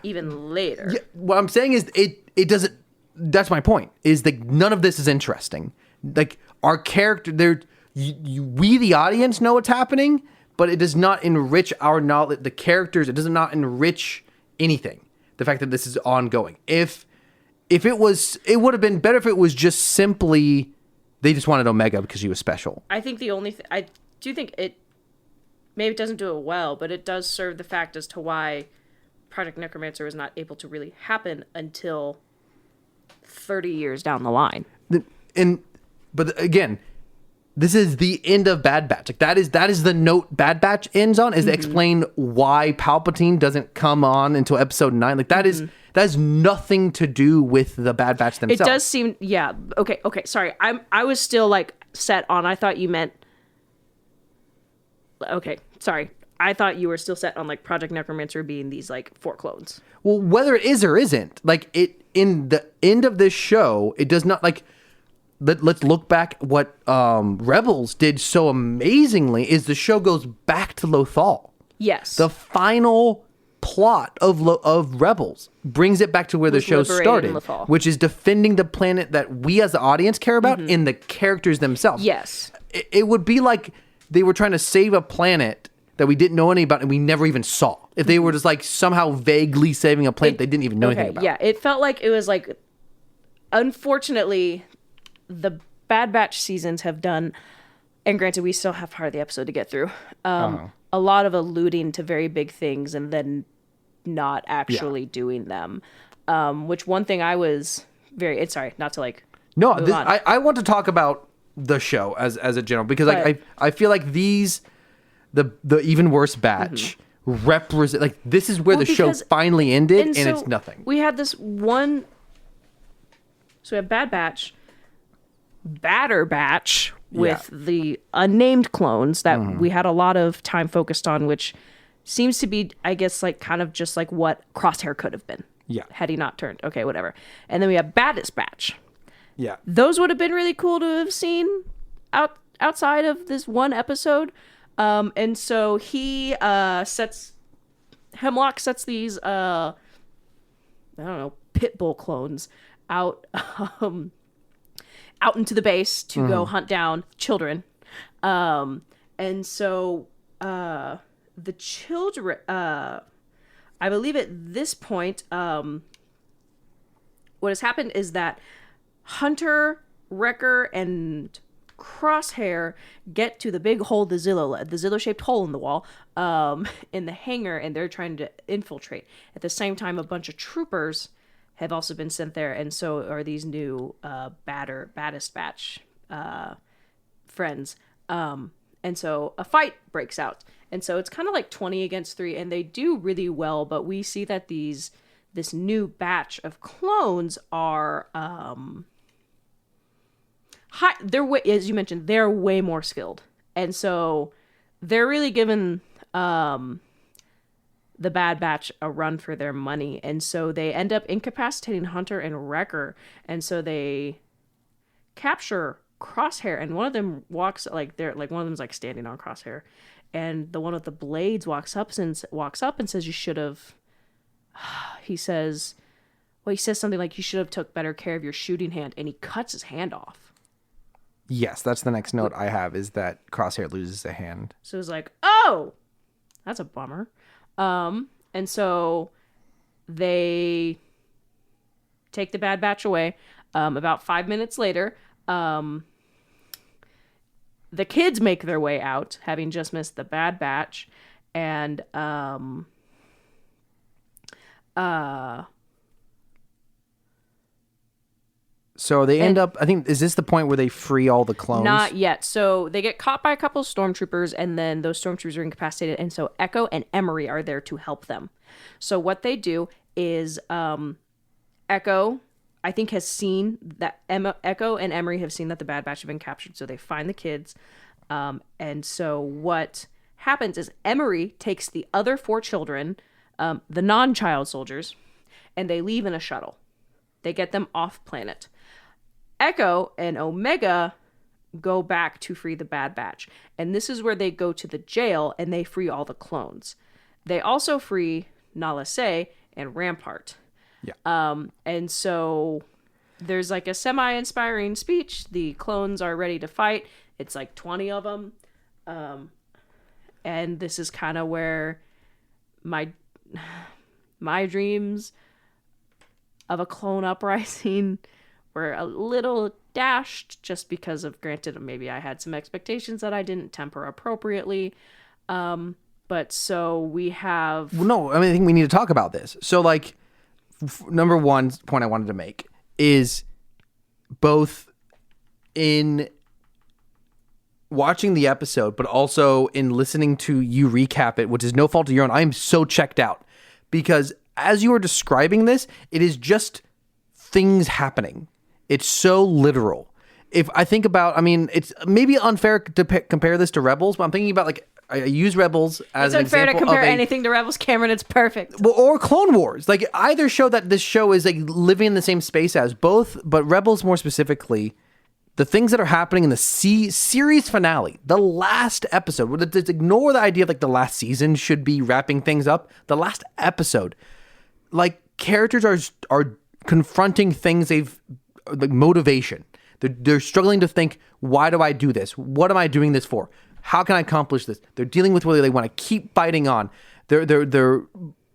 Even later. Yeah, what I'm saying is it doesn't. That's my point. Is that none of this is interesting. Like our character, we the audience know what's happening, but it does not enrich our knowledge, the characters. It does not enrich anything. The fact that this is ongoing. If it was, it would have been better if it was just simply they just wanted Omega because she was special. I think the only I do think it maybe it doesn't do it well, but it does serve the fact as to why Project Necromancer was not able to really happen until 30 years down the line. But again, this is the end of Bad Batch. Like that is the note Bad Batch ends on, is to explain why Palpatine doesn't come on until episode 9. Like that has nothing to do with the Bad Batch themselves. It does seem, yeah. Okay. Sorry, I was still like set on. I thought you meant. Okay, sorry. I thought you were still set on like Project Necromancer being these like 4 clones. Well, whether it is or isn't, like it in the end of this show, it does not like. Let's look back. What Rebels did so amazingly is the show goes back to Lothal. Yes. The final plot of Rebels brings it back to where the show started, which is defending the planet that we as the audience care about in the characters themselves. Yes. It would be like they were trying to save a planet that we didn't know anything about and we never even saw. If they were just like somehow vaguely saving a planet they didn't even know anything about. Yeah, it felt like it was like, unfortunately, the Bad Batch seasons have done, and granted we still have part of the episode to get through, a lot of alluding to very big things and then not actually doing them. Which one thing I was very, sorry, not to like No, I want to talk about the show as a general, because like I feel like these, the even worse batch represent, like this is where the show finally ended and it's nothing. We had this one, so we have Bad Batch, Batter Batch with the unnamed clones that we had a lot of time focused on, which seems to be, I guess, like kind of just like what Crosshair could have been. Yeah. Had he not turned. Okay, whatever. And then we have Baddest Batch. Yeah. Those would have been really cool to have seen outside of this one episode. And so he Hemlock sets these I don't know, Pitbull clones out into the base to go hunt down children. And so the children, I believe at this point, what has happened is that Hunter, Wrecker, and Crosshair get to the big hole the Zillo-shaped hole in the wall, in the hangar, and they're trying to infiltrate. At the same time, a bunch of troopers have also been sent there, and so are these new Baddest Batch friends. And so a fight breaks out. And so it's kind of like 20 against 3, and they do really well, but we see that this new batch of clones are high, as you mentioned, they're way more skilled. And so they're really giving the Bad Batch a run for their money. And so they end up incapacitating Hunter and Wrecker. And so they capture Crosshair, and one of them walks one of them's like standing on Crosshair, and the one with the blades walks up and says, you should have, he says something like, you should have took better care of your shooting hand, and he cuts his hand off. Yes, that's the next note I have, is that Crosshair loses a hand. So it's like, oh, that's a bummer. And so they take the Bad Batch away. About 5 minutes later, the kids make their way out, having just missed the Bad Batch, and so they end up, I think, is this the point where they free all the clones? Not yet. So they get caught by a couple of stormtroopers, and then those stormtroopers are incapacitated, and so Echo and Emery are there to help them. So what they do is Echo, I think, has seen that Echo and Emery have seen that the Bad Batch have been captured, so they find the kids. And so what happens is Emery takes the other 4 children, the non-child soldiers, and they leave in a shuttle. They get them off planet. Echo and Omega go back to free the Bad Batch. And this is where they go to the jail and they free all the clones. They also free Nala Se and Rampart. Yeah. And so there's like a semi-inspiring speech. The clones are ready to fight. It's like 20 of them. and this is kind of where my dreams of a clone uprising were a little dashed, just because of, granted, maybe I had some expectations that I didn't temper appropriately. But so we have... Well, no, I think we need to talk about this. So, like, number one point I wanted to make is both in watching the episode, but also in listening to you recap it, which is no fault of your own. I am so checked out because as you are describing this, it is just things happening. It's so literal. If I think about, it's maybe unfair to compare this to Rebels, but I'm thinking about, like, I use Rebels as an example. It's unfair to compare anything to Rebels, Cameron. It's perfect. Well, or Clone Wars. Like, either show that this show is, like, living in the same space as both, but Rebels more specifically, the things that are happening in the series finale, the last episode, let's ignore the idea of, like, the last season should be wrapping things up. The last episode, like, characters are confronting things like, motivation. They're struggling to think, why do I do this? What am I doing this for? How can I accomplish this? They're dealing with whether they want to keep fighting on. They're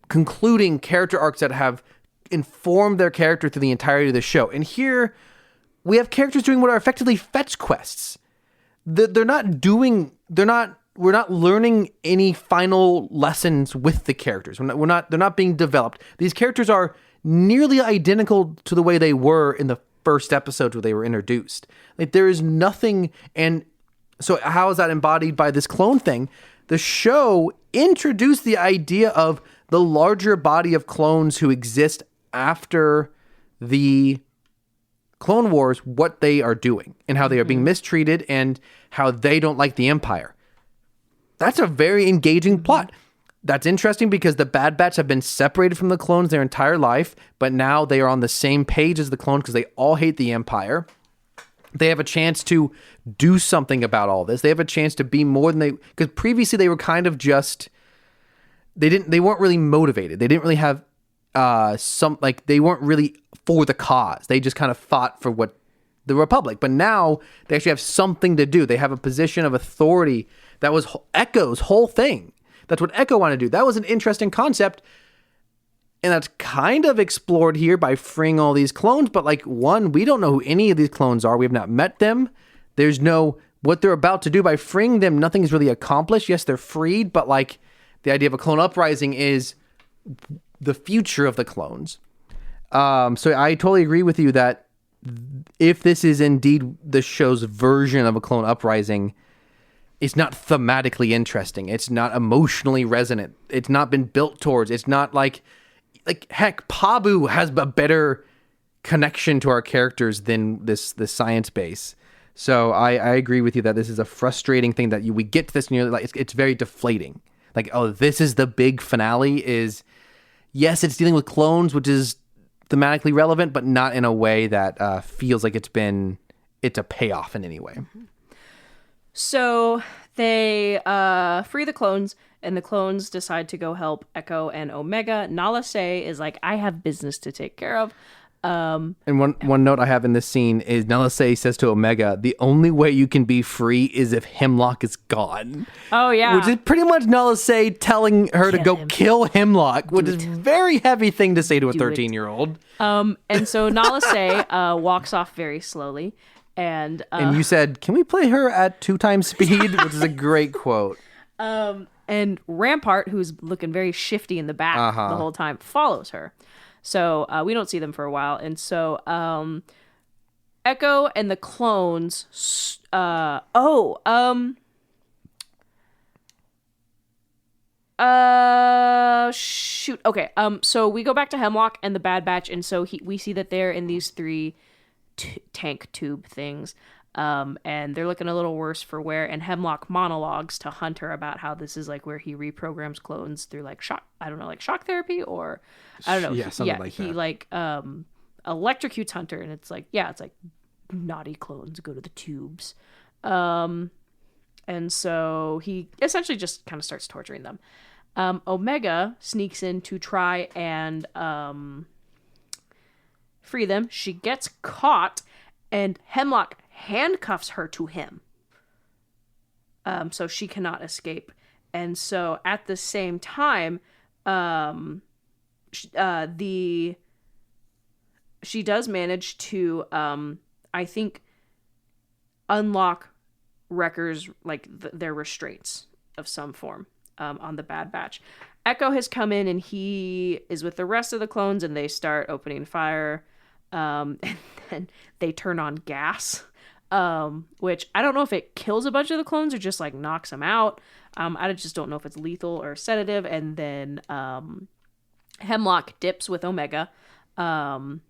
concluding character arcs that have informed their character through the entirety of the show. And here we have characters doing what are effectively fetch quests. We're not learning any final lessons with the characters. They're not being developed. These characters are nearly identical to the way they were in the first episode where they were introduced. Like, there is nothing. And so how is that embodied by this clone thing? The show introduced the idea of the larger body of clones who exist after the Clone Wars, what they are doing and how they are being mistreated and how they don't like the Empire. That's a very engaging plot. That's interesting because the Bad Batch have been separated from the clones their entire life, but now they are on the same page as the clones because they all hate the Empire. They have a chance to do something about all this. They have a chance to be more than because previously they were kind of just, they weren't really motivated. They didn't really have they weren't really for the cause. They just kind of fought for what the Republic. But now they actually have something to do. They have a position of authority. That was Echo's whole thing. That's what Echo wanted to do. That was an interesting concept. And that's kind of explored here by freeing all these clones. But, like, one, we don't know who any of these clones are. We have not met them. There's no, what they're about to do by freeing them, nothing is really accomplished. Yes, they're freed, but, like, the idea of a clone uprising is the future of the clones. So I totally agree with you that if this is indeed the show's version of a clone uprising, it's not thematically interesting. It's not emotionally resonant. It's not been built towards. It's not like heck, Pabu has a better connection to our characters than this science base. So I agree with you that this is a frustrating thing that we get to this and you're like, it's very deflating. Like, oh, this is the big finale is, yes, it's dealing with clones, which is thematically relevant, but not in a way that feels like it's a payoff in any way. So they free the clones, and the clones decide to go help Echo and Omega. Nala Se is like, I have business to take care of. And one note I have in this scene is Nala Se says to Omega, the only way you can be free is if Hemlock is gone. Oh, yeah. Which is pretty much Nala Se telling her to go kill Hemlock, which is a very heavy thing to say to a 13-year-old. And so Nala Se walks off very slowly. And you said, can we play her at 2 times speed? Which is a great quote. And Rampart, who's looking very shifty in the back the whole time, follows her. So we don't see them for a while. And so Echo and the clones... shoot. Okay. So we go back to Hemlock and the Bad Batch, and so we see that they're in these 3 tank tube things. And they're looking a little worse for wear, and Hemlock monologues to Hunter about how this is like where he reprograms clones through like shock therapy, or I don't know. Yeah, something like that. He like electrocutes Hunter, and it's like naughty clones go to the tubes. And so he essentially just kind of starts torturing them. Omega sneaks in to try and free them. She gets caught, and Hemlock handcuffs her to him, so she cannot escape. And so at the same time, she does manage to, I think, unlock Wrecker's, like, their restraints of some form on the Bad Batch. Echo has come in and he is with the rest of the clones and they start opening fire. And then they turn on gas, which I don't know if it kills a bunch of the clones or just like knocks them out. I just don't know if it's lethal or sedative. And then Hemlock dips with Omega. And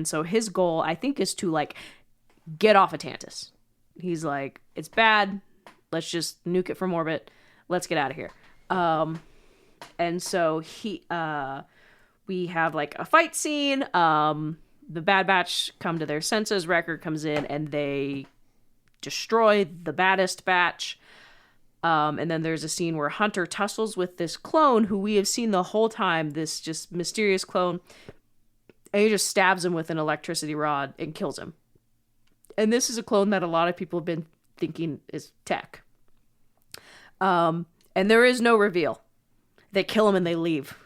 so his goal, I think, is to like get off of Tantus. He's like, it's bad. Let's just nuke it from orbit. Let's get out of here. And so we have like a fight scene. The Bad Batch come to their senses. Wrecker comes in and they destroy the baddest batch. And then there's a scene where Hunter tussles with this clone who we have seen the whole time, this just mysterious clone. And he just stabs him with an electricity rod and kills him. And this is a clone that a lot of people have been thinking is Tech. And there is no reveal. They kill him and they leave.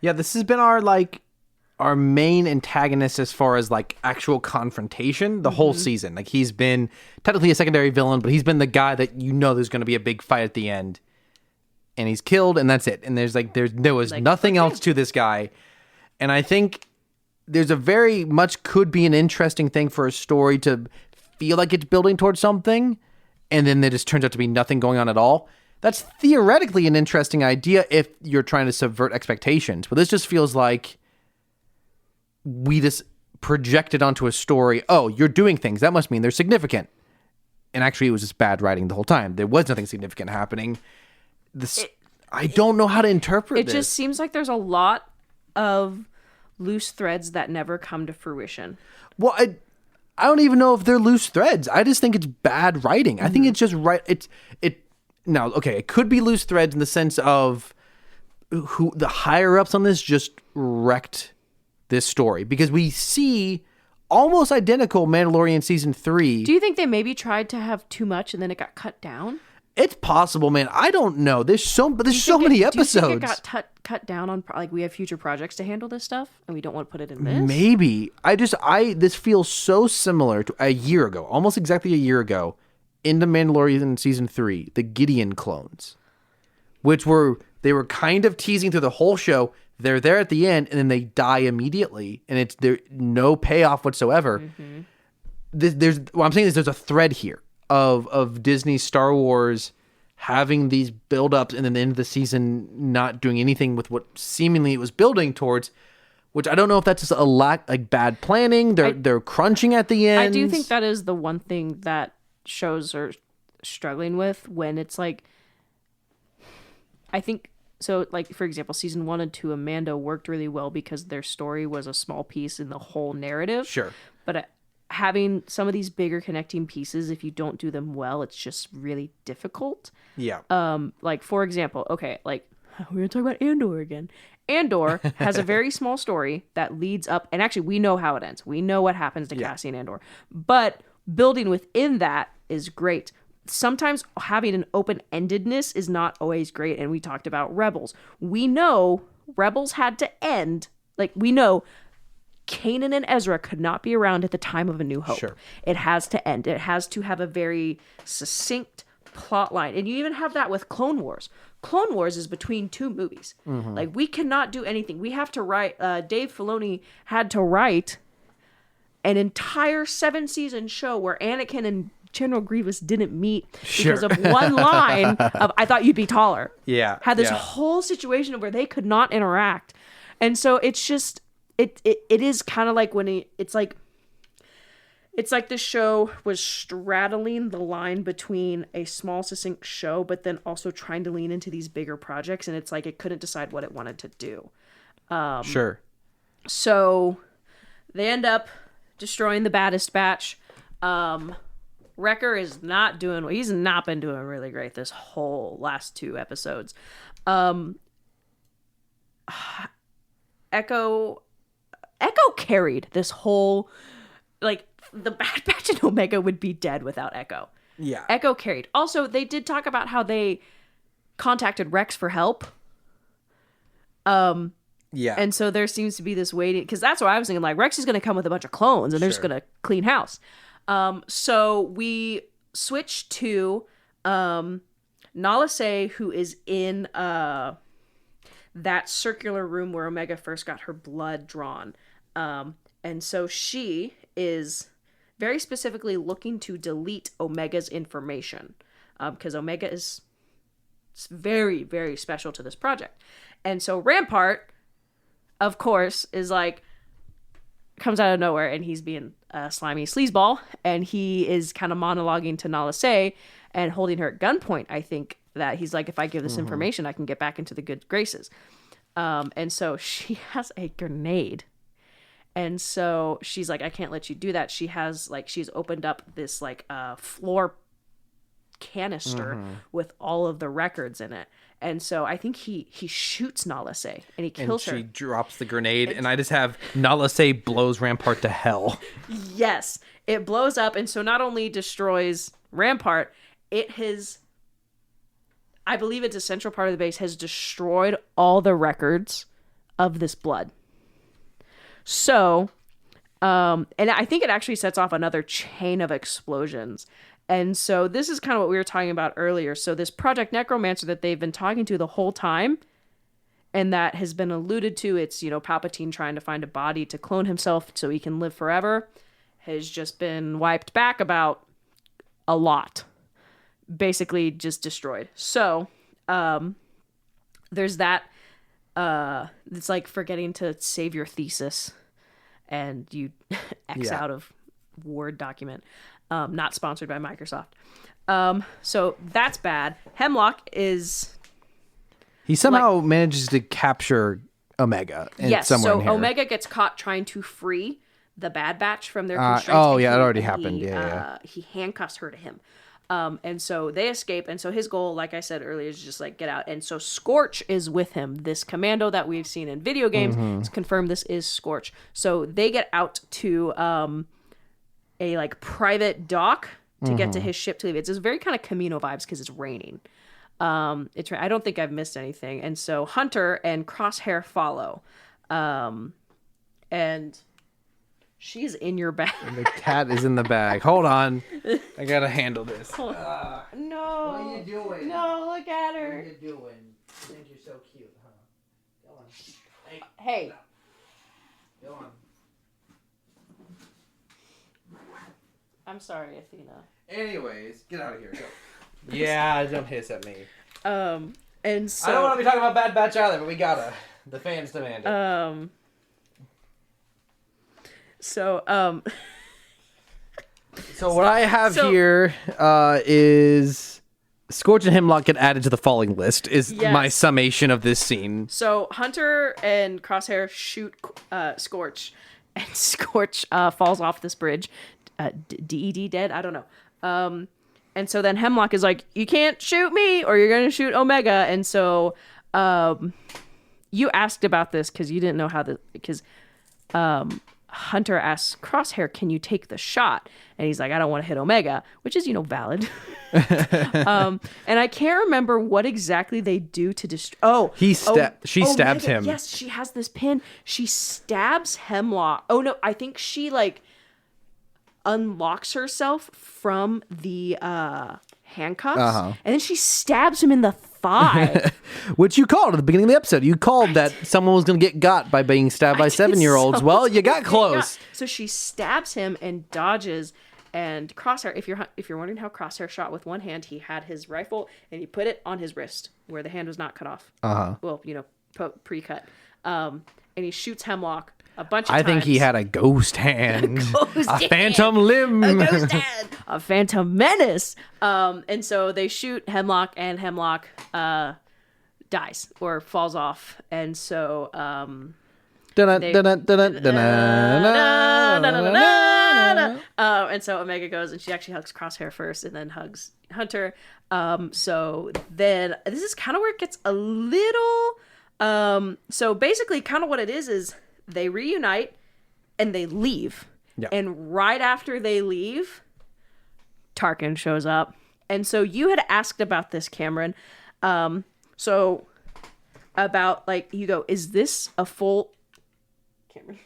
Yeah, this has been our main antagonist as far as like actual confrontation the whole season. Like he's been technically a secondary villain, but he's been the guy that you know there's going to be a big fight at the end, and he's killed, and that's it. And there was like, nothing else to this guy. And I think there's a very much could be an interesting thing for a story to feel like it's building towards something, and then there just turns out to be nothing going on at all. That's theoretically an interesting idea if you're trying to subvert expectations. But this just feels like we just projected onto a story. Oh, you're doing things. That must mean they're significant. And actually, it was just bad writing the whole time. There was nothing significant happening. I don't know how to interpret this. It just seems like there's a lot of loose threads that never come to fruition. Well, I don't even know if they're loose threads. I just think it's bad writing. I think it's just right. Now, okay, it could be loose threads in the sense of who the higher ups on this just wrecked this story, because we see almost identical Mandalorian season 3. Do you think they maybe tried to have too much and then it got cut down? It's possible, man. I don't know. There's so many episodes. Do you think it got cut down on, like, we have future projects to handle this stuff and we don't want to put it in this? Maybe. This feels so similar to a year ago, almost exactly a year ago, in the Mandalorian season 3, the Gideon clones, they were kind of teasing through the whole show. They're there at the end and then they die immediately, and there's no payoff whatsoever. What I'm saying is there's a thread here of Disney Star Wars having these build-ups and then the end of the season not doing anything with what seemingly it was building towards, which I don't know if that's just a lack, like bad planning. They're crunching at the end. I do think that is the one thing that shows are struggling with when it's like, I think, so like, for example, season 1 and 2 of Mando worked really well because their story was a small piece in the whole narrative. Sure. But having some of these bigger connecting pieces, if you don't do them well, it's just really difficult. Yeah. Like, for example, okay, like, we're going to talk about Andor again. Andor has a very small story that leads up, and actually we know how it ends. We know what happens to Cassian Andor. But building within that is great. Sometimes having an open-endedness is not always great, and we talked about Rebels. We know Rebels had to end. Like, we know Kanan and Ezra could not be around at the time of A New Hope. Sure. It has to end. It has to have a very succinct plot line. And you even have that with Clone Wars. Clone Wars is between 2 movies. Like, we cannot do anything. We have to write, Dave Filoni had to write an entire 7-season show where Anakin and General Grievous didn't meet because of one line of "I thought you'd be taller." Yeah, had this whole situation where they could not interact, and so it's just it is kind of like when it's like the show was straddling the line between a small succinct show, but then also trying to lean into these bigger projects, and it's like it couldn't decide what it wanted to do. Sure. So they end up destroying the baddest batch. Wrecker is not doing, he's not been doing really great this whole last 2 episodes. Echo carried this whole, like, the Bad Batch and Omega would be dead without Echo. Yeah. Echo carried. Also, they did talk about how they contacted Rex for help. Yeah. And so there seems to be this waiting, because that's what I was thinking. Like, Rex is going to come with a bunch of clones, and they're just going to clean house. So we switch to Nala Se, who is in that circular room where Omega first got her blood drawn. And so she is very specifically looking to delete Omega's information, because Omega is very, very special to this project. And so Rampart, of course, is like, comes out of nowhere, and he's being a slimy sleazeball, and he is kind of monologuing to Nala Se and holding her at gunpoint. I think that he's like, if I give this information, I can get back into the good graces. And so she has a grenade. And so she's like, I can't let you do that. She has like, she's opened up this like floor canister with all of the records in it. And so I think he shoots Nala Se and he kills her. She drops the grenade, and I just have Nala Se blows Rampart to hell. Yes, it blows up, and so not only destroys Rampart, it has, I believe it's a central part of the base, has destroyed all the records of this blood. So, and I think it actually sets off another chain of explosions. And so this is kind of what we were talking about earlier. So this Project Necromancer that they've been talking to the whole time, and that has been alluded to, it's, you know, Palpatine trying to find a body to clone himself so he can live forever, has just been wiped back about a lot. Basically just destroyed. So, there's that, it's like forgetting to save your thesis and you X out of Word document. Not sponsored by Microsoft. So that's bad. Hemlock is... He somehow manages to capture Omega. Yes, somewhere so in here. Omega gets caught trying to free the Bad Batch from their constraints. Oh, yeah, it already happened. Yeah. He handcuffs her to him. And so they escape. And so his goal, like I said earlier, is just like get out. And so Scorch is with him. This commando that we've seen in video games. It's confirmed this is Scorch. So they get out to... a like private dock to get to his ship to leave. It's very kind of Camino vibes because it's raining. I don't think I've missed anything. And so Hunter and Crosshair follow. And she's in your bag. And the cat is in the bag. Hold on. I gotta handle this. No. What are you doing? No, look at her. What are you doing? I think you're so cute, huh? Go on. Hey. Go on. I'm sorry, Athena. Anyways, get out of here. Go. Yeah, don't hiss at me. And so I don't want to be talking about Bad Batch either, but we gotta. The fans demand it. So what I have here is Scorch and Hemlock get added to the falling list. Is my summation of this scene. So Hunter and Crosshair shoot Scorch, and Scorch falls off this bridge. DED dead? I don't know. And so then Hemlock is like, you can't shoot me or you're going to shoot Omega. And so you asked about this because you didn't know how because Hunter asks Crosshair, can you take the shot? And he's like, I don't want to hit Omega, which is, valid. And I can't remember what exactly they do to destroy. She stabs him. Yes, she has this pin. She stabs Hemlock. Oh no, I think she unlocks herself from the handcuffs, and then she stabs him in the thigh. Which you called at the beginning of the episode. You called that someone was going to get got by being stabbed by 7-year-olds. Well, you got close. So she stabs him and dodges. And Crosshair, if you're wondering how Crosshair shot with one hand, he had his rifle and he put it on his wrist where the hand was not cut off. Well, pre-cut. And he shoots Hemlock a bunch of times. I think he had a ghost hand. A phantom limb. A ghost hand. A phantom menace. And so they shoot Hemlock, and Hemlock dies or falls off. And so and so Omega goes, and she actually hugs Crosshair first and then hugs Hunter. So then this is kind of where it gets a little so basically kind of what it is they reunite and they leave. Yeah. And right after they leave, Tarkin shows up. And so you had asked about this, Cameron. So about like you go, is this a full camera?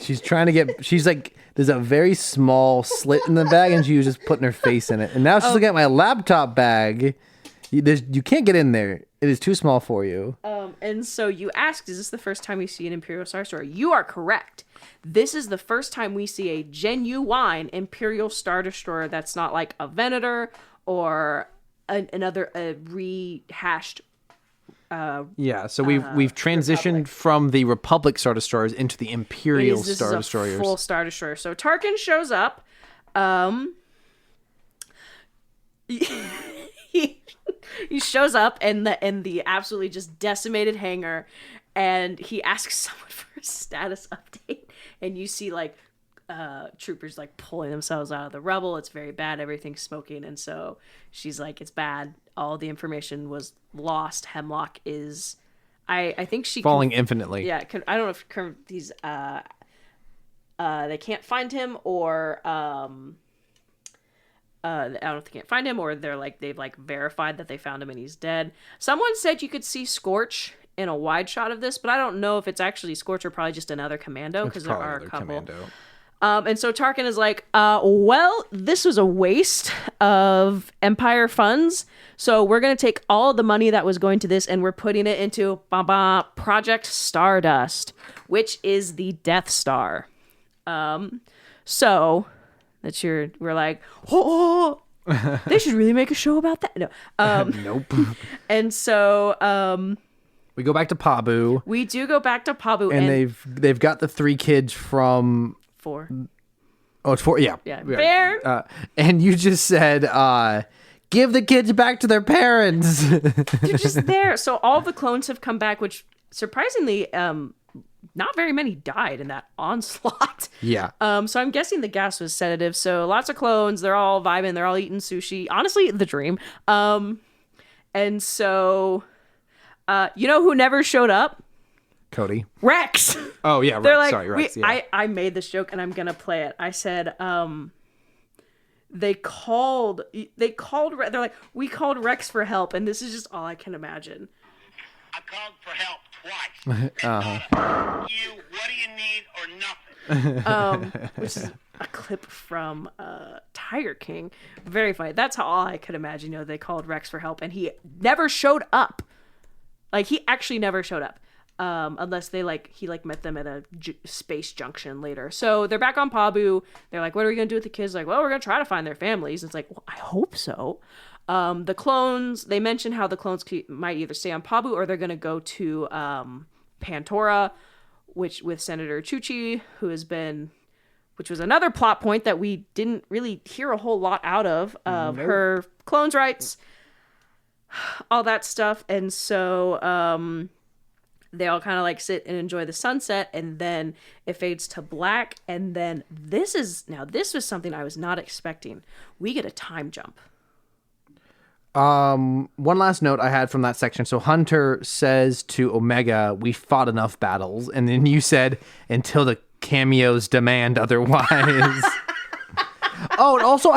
She's trying to get. She's like, there's a very small slit in the bag, and she was just putting her face in it. And now she's looking at my laptop bag. You can't get in there. It is too small for you. And so you asked, is this the first time we see an Imperial Star Destroyer? You are correct. This is the first time we see a genuine Imperial Star Destroyer that's not like a Venator or another rehashed. Yeah, so we've transitioned Republic. from the Republic Star Destroyers into the Imperial This Star is a Destroyers. full Star Destroyer. So Tarkin shows up. He shows up in the absolutely just decimated hangar, and he asks someone for a status update. And you see like troopers like pulling themselves out of the rubble. It's very bad. Everything's smoking, and so she's like, "It's bad. All the information was lost. Hemlock is." I think she falling infinitely. Yeah, I don't know if these they can't find him, or I don't know if they can't find him, or they've verified that they found him and he's dead. Someone said you could see Scorch in a wide shot of this, but I don't know if it's actually Scorch or probably just another commando, because there are a couple. Commando. And so Tarkin is like, well, this was a waste of Empire funds, so we're going to take all the money that was going to this and we're putting it into Project Stardust, which is the Death Star. So we're like, oh, they should really make a show about that. No. Nope. And so We go back to Pabu. we do go back to Pabu, And they've got the 3 kids from... 4. Oh, it's 4. Yeah. Yeah. Bear. And you just said, give the kids back to their parents. They're just there. So all the clones have come back, which surprisingly, not very many died in that onslaught. Yeah. So I'm guessing the gas was sedative. So lots of clones. They're all vibing. They're all eating sushi. Honestly, the dream. And so, you know who never showed up? Cody. Rex. Oh, yeah. They're Rex. like, Sorry, Rex. Yeah. I made this joke and I'm gonna play it. I said, they called. They're like, we called Rex for help, and this is just all I can imagine. I called for help twice. You, what do you need or nothing? Which is a clip from Tiger King. Very funny. That's how all I could imagine. They called Rex for help, and he never showed up. Like, he actually never showed up. Unless he met them at a space junction later. So they're back on Pabu. They're like, what are we going to do with the kids? Like, well, we're going to try to find their families. It's like, well, I hope so. The clones, they mentioned how the clones might either stay on Pabu or they're going to go to Pantora, with Senator Chuchi, which was another plot point that we didn't really hear a whole lot out of her clones' rights, all that stuff. And so, they all kind of sit and enjoy the sunset, and then it fades to black. And then this was something I was not expecting. We get a time jump. One last note I had from that section. So Hunter says to Omega, we fought enough battles. And then you said, until the cameos demand otherwise. Oh, and also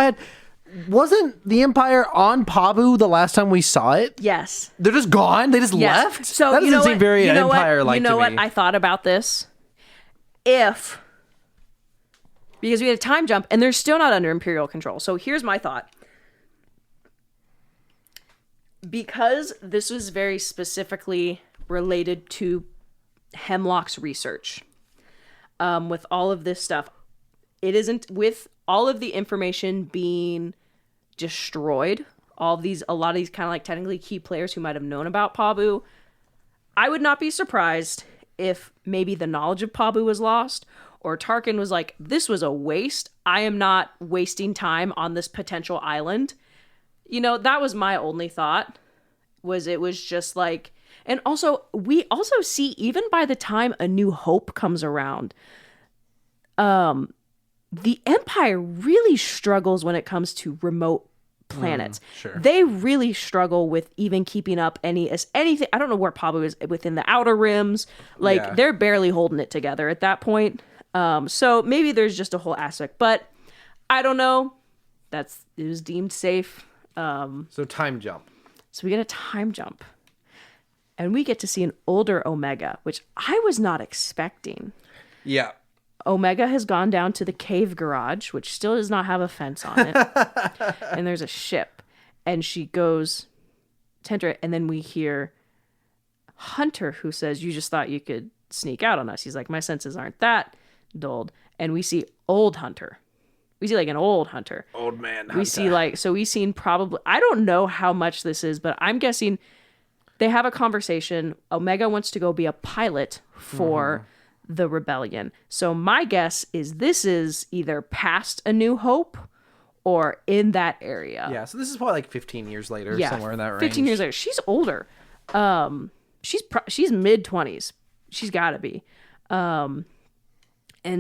wasn't the Empire on Pabu the last time we saw it? Yes. They're just gone? They just left? So that doesn't seem very Empire-like to me. You know what? me. I thought about this. Because we had a time jump, and they're still not under Imperial control. So here's my thought. Because this was very specifically related to Hemlock's research, with all of this stuff, it isn't with all of the information being destroyed. A lot of these kind of technically key players who might have known about Pabu. I would not be surprised if maybe the knowledge of Pabu was lost, or Tarkin was like, this was a waste. I am not wasting time on this potential island. That was my only thought. It was just like, and also we also see, even by the time A New Hope comes around, the Empire really struggles when it comes to remote planets. Sure. They really struggle with even keeping up anything. I don't know where Pabu is within the outer rims. They're barely holding it together at that point. So maybe there's just a whole aspect, but I don't know. It was deemed safe. So time jump. So we get a time jump. And we get to see an older Omega, which I was not expecting. Yeah. Omega has gone down to the cave garage, which still does not have a fence on it. And there's a ship. And she goes to enter it. And then we hear Hunter, who says, you just thought you could sneak out on us. He's like, my senses aren't that dulled. And we see old Hunter. We see like an old Hunter. Old man We see like, so we've seen probably, I don't know how much this is, but I'm guessing they have a conversation. Omega wants to go be a pilot for the rebellion. So my guess is this is either past A New Hope or in that area. Yeah, so this is probably like 15 years later, somewhere in that range. 15 years later. She's older. She's mid-20s. She's got to be. And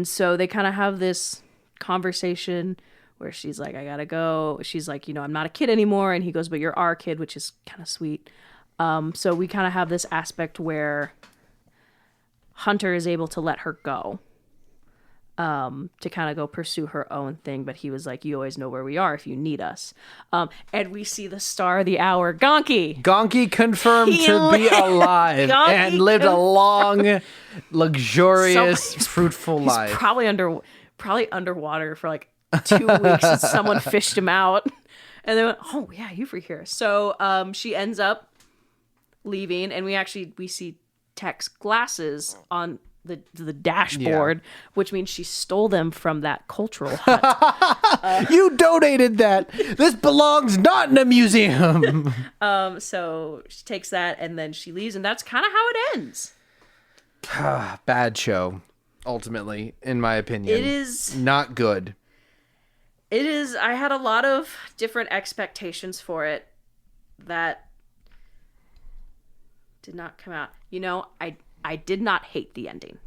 so they kind of have this conversation where she's like, I gotta go. She's like, I'm not a kid anymore. And he goes, but you're our kid, which is kind of sweet. So we kind of have this aspect where Hunter is able to let her go to kind of go pursue her own thing. But he was like, you always know where we are if you need us. And we see the star of the hour, Gonky. Gonky confirmed to be alive and lived a long, luxurious, fruitful life. He's probably underwater for like 2 weeks and someone fished him out. And they went, oh, yeah, you were here. So she ends up leaving, and we see Tech's glasses on the dashboard, which means she stole them from that cultural hut. You donated that. This belongs not in a museum. So she takes that and then she leaves, and that's kind of how it ends. Bad show, ultimately, in my opinion. It is not good. It is. I had a lot of different expectations for it that did not come out. I did not hate the ending.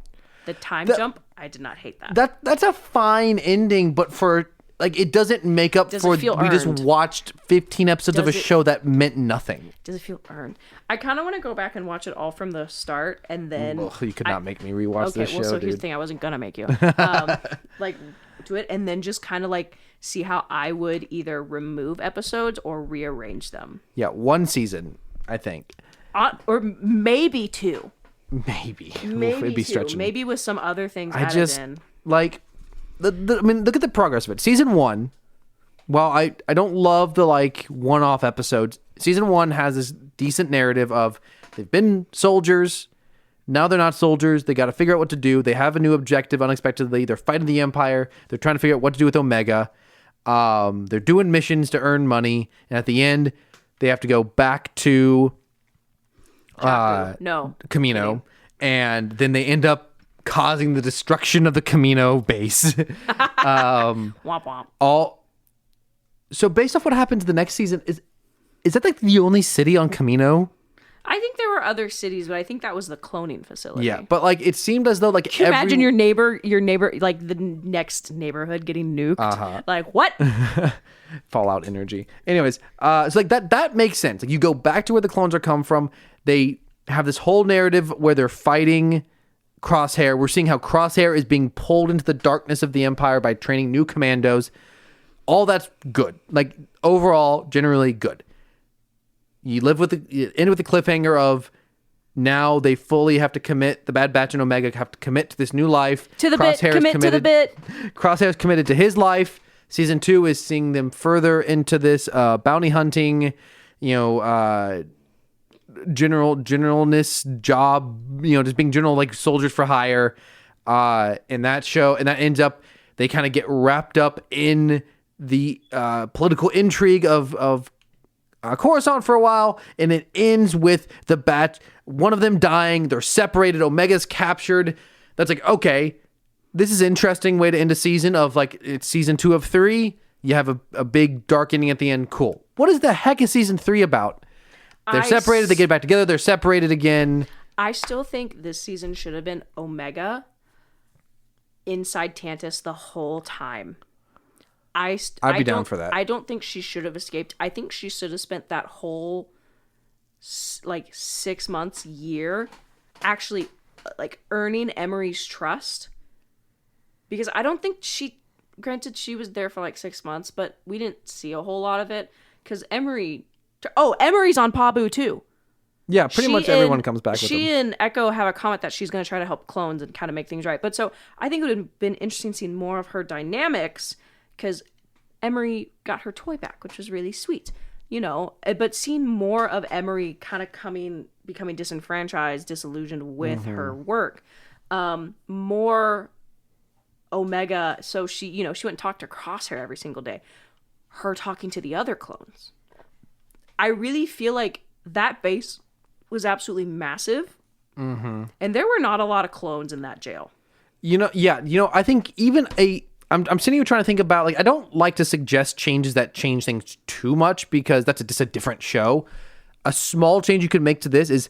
The time jump, I did not hate that. That's a fine ending, but for like it doesn't make up for feel we just earned. watched 15 episodes of a show that meant nothing. Does it feel earned? I kind of want to go back and watch it all from the start, and then You could not make me rewatch this show, so dude. here's the thing: I wasn't gonna make you like do it, and then just kind of like see how I would either remove episodes or rearrange them. Yeah, one season, I think. Or maybe two. Maybe. Maybe It'd be two. stretching. Maybe with some other things I added just in. like I mean, look at the progress of it. Season 1. While I don't love the like one-off episodes, season 1 has this decent narrative of they've been soldiers, now they're not soldiers. They got to figure out what to do. They have a new objective unexpectedly. They're fighting the Empire. They're trying to figure out what to do with Omega. They're doing missions to earn money, and at the end, they have to go back to Camino, and then they end up causing the destruction of the Camino base. Womp womp. So based off what happens the next season, is that like the only city on Camino? I think there were other cities, but I think that was the cloning facility. Yeah, but like it seemed as though like Can you imagine your neighbor, like the next neighborhood getting nuked? Like what? Fallout energy. Anyways, so like that makes sense. Like you go back to where the clones are come from. They have this whole narrative where they're fighting Crosshair. We're seeing how Crosshair is being pulled into the darkness of the Empire by training new commandos. All that's good. Like overall, generally good. You end with the cliffhanger of now they fully have to commit. The Bad Batch and Omega have to commit to this new life. To the bit. Commit to the bit. Crosshair's committed to his life. Season 2 is seeing them further into this bounty hunting, generalness job, just being general like soldiers for hire in that show. And that ends up, they kind of get wrapped up in the political intrigue of Coruscant for a while, and it ends with the Batch, one of them dying. They're separated. Omega's captured. That's like, okay, this is an interesting way to end a season of like, it's season 2 of 3. You have a big dark ending at the end. Cool. What is the heck is season 3 about? They're separated. They get back together. They're separated again. I still think this season should have been Omega inside Tantus the whole time. I'd be down for that. I don't think she should have escaped. I think she should have spent that whole 6 months, year, actually like earning Emery's trust. Because I don't think granted she was there for like 6 months, but we didn't see a whole lot of it. Because Emery Oh, Emery's on Pabu too. Yeah, pretty much everyone comes back with She them. and Echo have a comment that she's going to try to help clones and kind of make things right. But so I think it would have been interesting seeing more of her dynamics because Emery got her toy back, which was really sweet, but seeing more of Emery kind of becoming disenfranchised, disillusioned with her work, more Omega. So she went and talked to Crosshair every single day, her talking to the other clones. I really feel like that base was absolutely massive. And there were not a lot of clones in that jail. I think even I'm sitting here trying to think about, I don't like to suggest changes that change things too much because that's just a different show. A small change you could make to this is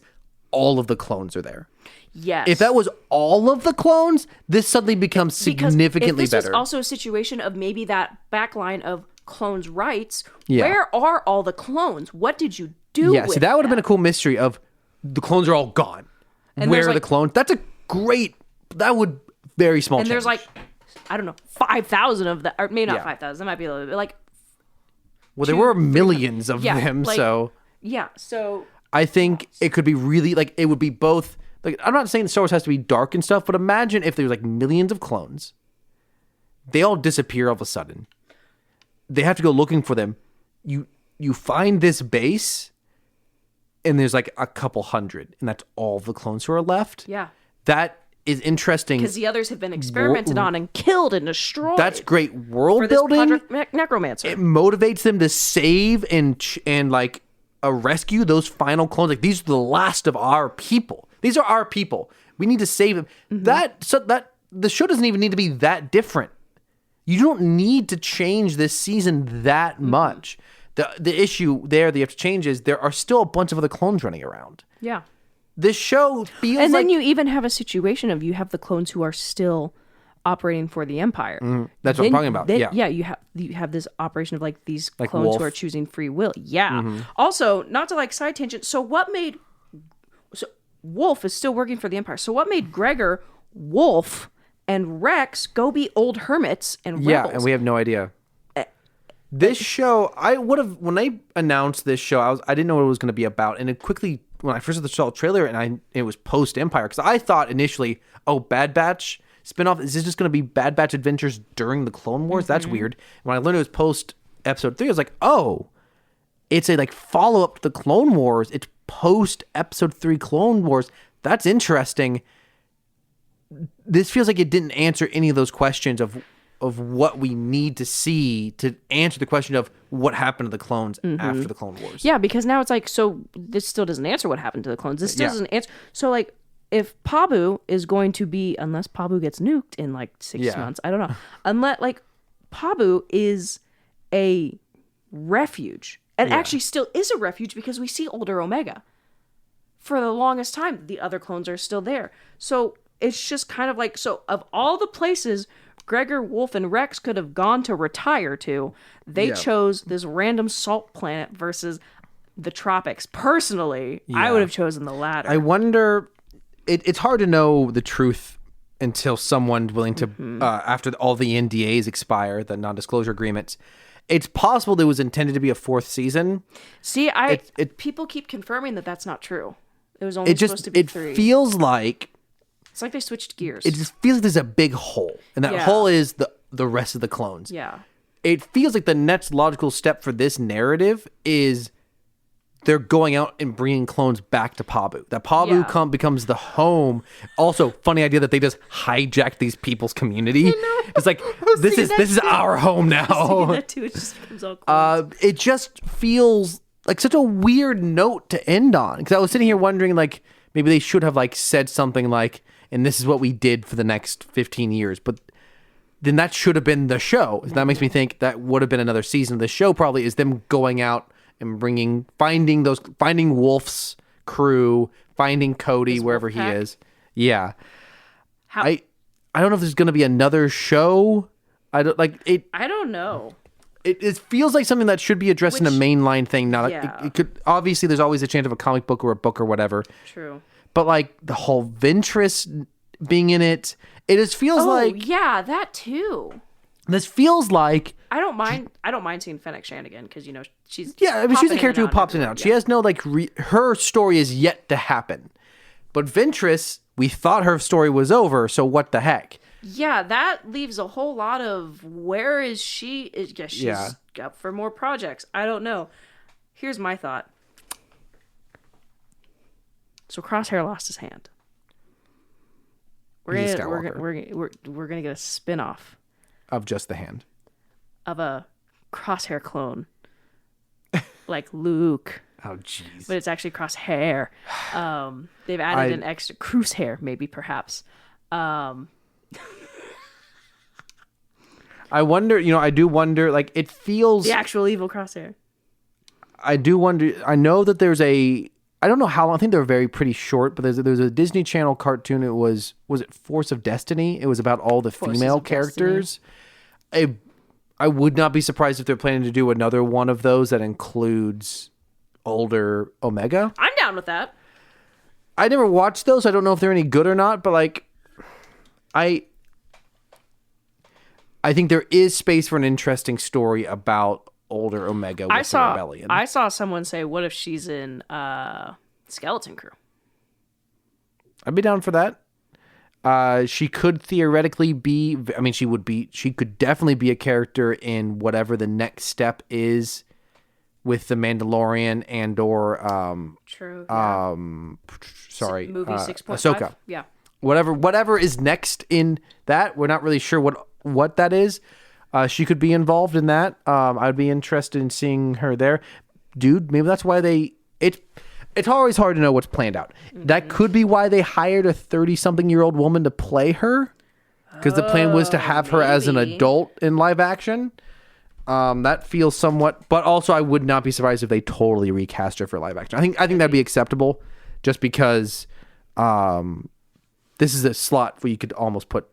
all of the clones are there. Yes. If that was all of the clones, this suddenly becomes significantly if this better. was also a situation of maybe that backline of clones' rights, Yeah. where are all the clones? What did you do Yeah, with see, that would have been a cool mystery of the clones are all gone. And Where there's, are the clones? That's that would very small And change. there's 5,000 of that, or maybe not Yeah. 5,000, that might be a little bit, well, there were millions of them, so... Yeah, so... I think it could be really, it would be both... I'm not saying Star Wars has to be dark and stuff, but imagine if there was, millions of clones. They all disappear all of a sudden. They have to go looking for them. You find this base, and there's, a couple hundred, and that's all the clones who are left. Yeah. That is interesting. Because the others have been experimented on and killed and destroyed. That's great world for this building. Project Necromancer. It motivates them to save and rescue those final clones. These are the last of our people. These are our people. We need to save them. That the show doesn't even need to be that different. You don't need to change this season that much. The issue there that you have to change is there are still a bunch of other clones running around. Yeah. This show feels and then you even have a situation of you have the clones who are still operating for the Empire. That's what I'm talking about. Yeah, you have this operation of these clones Wolf. who are choosing free will. Yeah. Also, not to side tangent. So Wolf is still working for the Empire. So what made Gregor, Wolf, and Rex go be old hermits and rebels? Yeah, and we have no idea. This show, when they announced this show, I didn't know what it was going to be about, and it quickly, when I first saw the trailer, and it was post Empire, because I thought initially, Bad Batch spinoff, is this just going to be Bad Batch adventures during the Clone Wars? That's weird. And when I learned it was post Episode 3, I was like, it's a follow up to the Clone Wars. It's post Episode 3 Clone Wars. That's interesting. This feels like it didn't answer any of those questions of what we need to see to answer the question of what happened to the clones after the Clone Wars. Yeah, because now it's so this still doesn't answer what happened to the clones. This still doesn't answer. So if Pabu is going to be, unless Pabu gets nuked in 6 months, I don't know. Unless Pabu is a refuge, and actually still is a refuge because we see older Omega. For the longest time, the other clones are still there. So it's just kind of so of all the places Gregor, Wolf, and Rex could have gone to retire to, they chose this random salt planet versus the tropics. Personally, I would have chosen the latter. I wonder, it's hard to know the truth until someone's willing to, after all the NDAs expire, the non-disclosure agreements. It's possible there was intended to be a fourth season. See, people keep confirming that that's not true. It was only supposed to be 3. It feels like... It's like they switched gears. It just feels like there's a big hole, and that hole is the rest of the clones. Yeah. It feels like the next logical step for this narrative is they're going out and bringing clones back to Pabu. That Pabu becomes the home. Also, funny idea that they just hijacked these people's community. It's this is our home now. That too. It just becomes all clones. It just feels like such a weird note to end on, because I was sitting here wondering maybe they should have said something and this is what we did for the next 15 years. But then that should have been the show. That makes me think that would have been another season of the show, probably, is them going out and finding Wolf's crew, finding Cody wherever he is. Yeah. I don't know if there's going to be another show. I don't know. It feels like something that should be addressed in a mainline thing. Now, it could, obviously, there's always a chance of a comic book or a book or whatever. True. But the whole Ventress being in it, it just feels yeah, that too. This feels like I don't mind seeing Fennec Shand again because she's Yeah, I mean, she's a popping character who pops in and everywhere. out. She has no her story is yet to happen. But Ventress, we thought her story was over, so what the heck? Yeah, that leaves a whole lot of where is she? She's up for more projects. I don't know. Here's my thought. So Crosshair lost his hand. He's a We're Skywalker. gonna get a spin-off Of just the hand. of a Crosshair clone, like Luke, Oh, jeez. but it's actually Crosshair. They've added an extra cruise hair, maybe perhaps. I wonder, I do wonder, like, it feels... The actual evil Crosshair. I do wonder, I know that there's I don't know how long, I think they're very pretty short, but there's a Disney Channel cartoon, was it Force of Destiny? It was about all the Forces female of Destiny. characters. I would not be surprised if they're planning to do another one of those that includes older Omega. I'm down with that. I never watched those. I don't know if they're any good or not, but like, I think there is space for an interesting story about older Omega with the rebellion. I saw someone say, "What if she's in Skeleton Crew?" I'd be down for that. She could theoretically be. I mean, she could definitely be a character in whatever the next step is with the Mandalorian and/or True. sorry, Movie 6.5. Ahsoka. Yeah. Whatever is next in that, we're not really sure what that is. She could be involved in that. I'd be interested in seeing her there. Dude, maybe that's why it's always hard to know what's planned out. That could be why they hired a 30-something-year-old woman to play her. Because the plan was to have her as an maybe. adult in live action. That feels somewhat... But also, I would not be surprised if they totally recast her for live action. I think that'd be acceptable. Just because this is a slot where you could almost put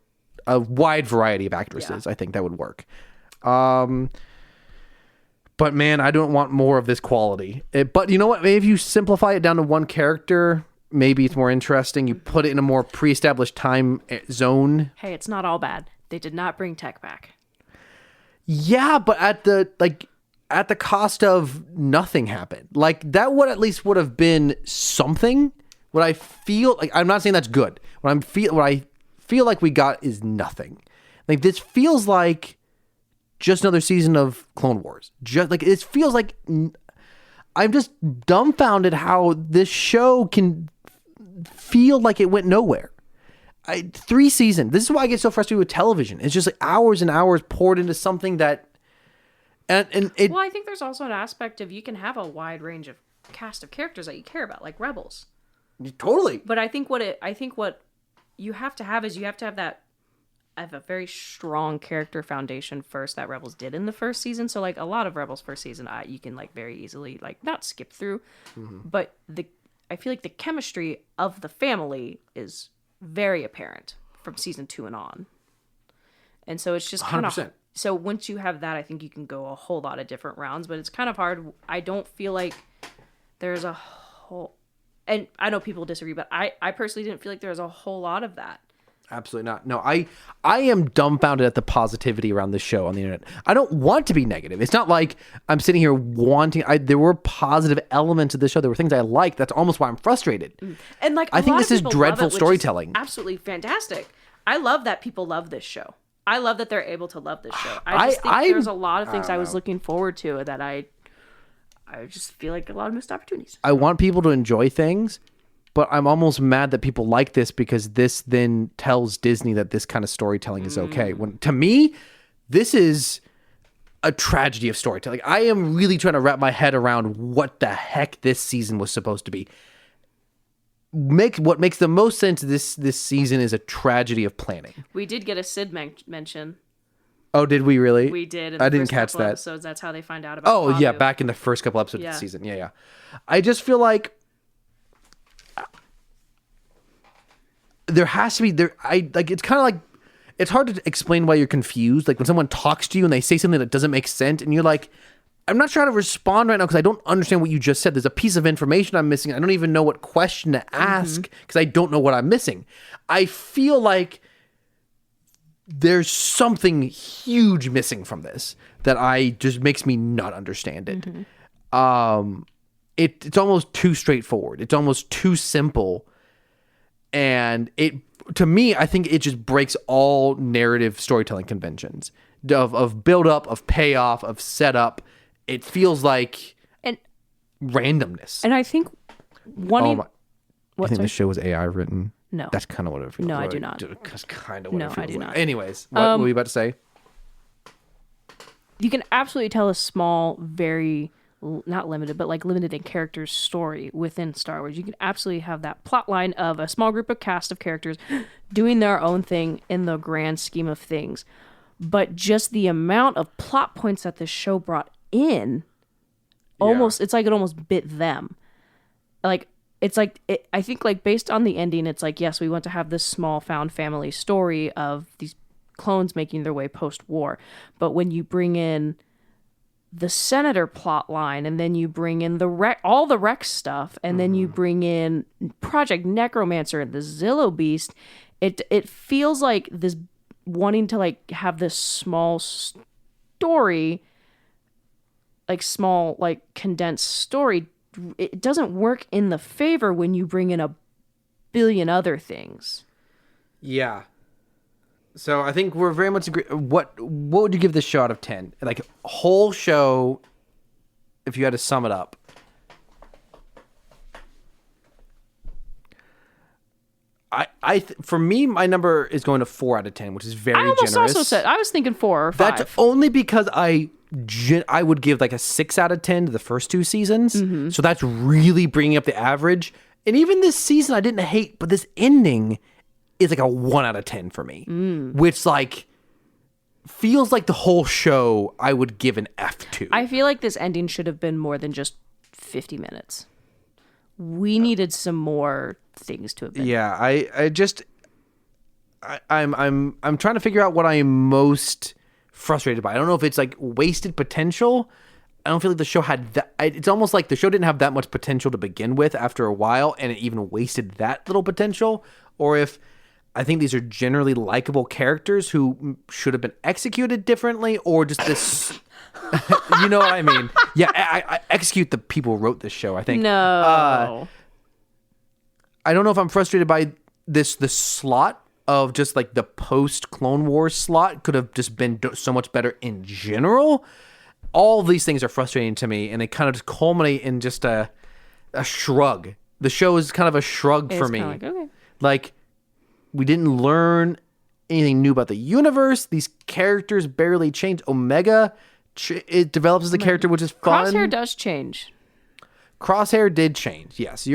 a wide variety of actresses. Yeah. I think that would work. But man, I don't want more of this quality. But you know what? Maybe if you simplify it down to one character, maybe it's more interesting. You put it in a more pre-established time zone. Hey, it's not all bad. They did not bring Tech back. Yeah, but at the cost of nothing happened. Like that would have been something. What I feel like, I'm not saying that's good. What I feel like we got is nothing. Like this feels like just another season of Clone Wars. Just like it feels like I'm just dumbfounded how this show can feel like it went nowhere. 3 seasons. This is why I get so frustrated with television. It's just like hours and hours poured into something that, and it. Well, I think there's also an aspect of you can have a wide range of cast of characters that you care about, like Rebels. Totally. But I think what you have to have is you have to have that. I have a very strong character foundation first that Rebels did in the first season. So like a lot of Rebels first season, you can like very easily like not skip through, but I feel like the chemistry of the family is very apparent from season 2 and on. And so it's just kind of 100%. So once you have that, I think you can go a whole lot of different rounds, but it's kind of hard. I don't feel like there's a whole, and I know people disagree, but I personally didn't feel like there was a whole lot of that. Absolutely not. No, I am dumbfounded at the positivity around this show on the internet. I don't want to be negative. It's not like I'm sitting here wanting. There were positive elements of this show. There were things I liked. That's almost why I'm frustrated. And like I think this is people dreadful love it, which is storytelling. absolutely fantastic. I love that people love this show. I love that they're able to love this show. I just think there's a lot of things I was looking forward to that I just feel like a lot of missed opportunities. I want people to enjoy things, but I'm almost mad that people like this because this then tells Disney that this kind of storytelling is okay. When to me, this is a tragedy of storytelling. I am really trying to wrap my head around what the heck this season was supposed to be. What makes the most sense this season is a tragedy of planning. We did get a Sid mention. Oh, did we really? We did. In the I didn't first catch couple that. Episodes. That's how they find out about. Oh, yeah, Babu. back in the first couple episodes of Yeah. the season. Yeah. I just feel like there has to be it's kind of like it's hard to explain why you're confused. Like when someone talks to you and they say something that doesn't make sense, and you're like, I'm not trying to respond right now because I don't understand what you just said. There's a piece of information I'm missing. I don't even know what question to ask because I don't know what I'm missing. I feel like there's something huge missing from this that I just makes me not understand it. It's almost too straightforward. It's almost too simple. And to me, I think it just breaks all narrative storytelling conventions of build up, of payoff, of setup. It feels like randomness. And I think I think the show was AI written. No. That's kind of what it feels like. No, I do not. That's kind of what it feels I do like. not. Anyways, what were you about to say? You can absolutely tell a small, very not limited, but like limited in characters story within Star Wars. You can absolutely have that plot line of a small group of cast of characters doing their own thing in the grand scheme of things. But just the amount of plot points that this show brought in, it's like it almost bit them. Like, it's like, I think like based on the ending, it's like, yes, we want to have this small found family story of these clones making their way post-war. But when you bring in the Senator plot line, and then you bring in all the Rex stuff, and then you bring in Project Necromancer and the Zillow Beast, it feels like this wanting to like have this small story, like small, like condensed story, it doesn't work in the favor when you bring in a billion other things. Yeah. So I think we're very much agree. What would you give this show out of 10? Like whole show, if you had to sum it up. For me, my number is going to 4 out of 10, which is very generous. I also said I was thinking 4 or 5. That's only because I would give like a 6 out of 10 to the first 2 seasons. Mm-hmm. So that's really bringing up the average. And even this season, I didn't hate, but this ending is like a 1 out of 10 for me, which like feels like the whole show I would give an F to. I feel like this ending should have been more than just 50 minutes. We needed some more things to have been. Yeah, I'm trying to figure out what I am most frustrated by. I don't know if it's like wasted potential. I don't feel like the show had that. It's almost like the show didn't have that much potential to begin with after a while, and it even wasted that little potential. Or if I think these are generally likable characters who should have been executed differently, or just this. You know what I mean? Yeah, I execute the people who wrote this show, I think. No. I don't know if I'm frustrated by the slot of just like the post Clone Wars slot could have just been so much better in general. All of these things are frustrating to me, and they kind of just culminate in just a shrug. The show is kind of a shrug for me. Like, okay. Like, we didn't learn anything new about the universe. These characters barely change. Omega, it develops as a character, which is fun. Crosshair does change. Crosshair did change, yes.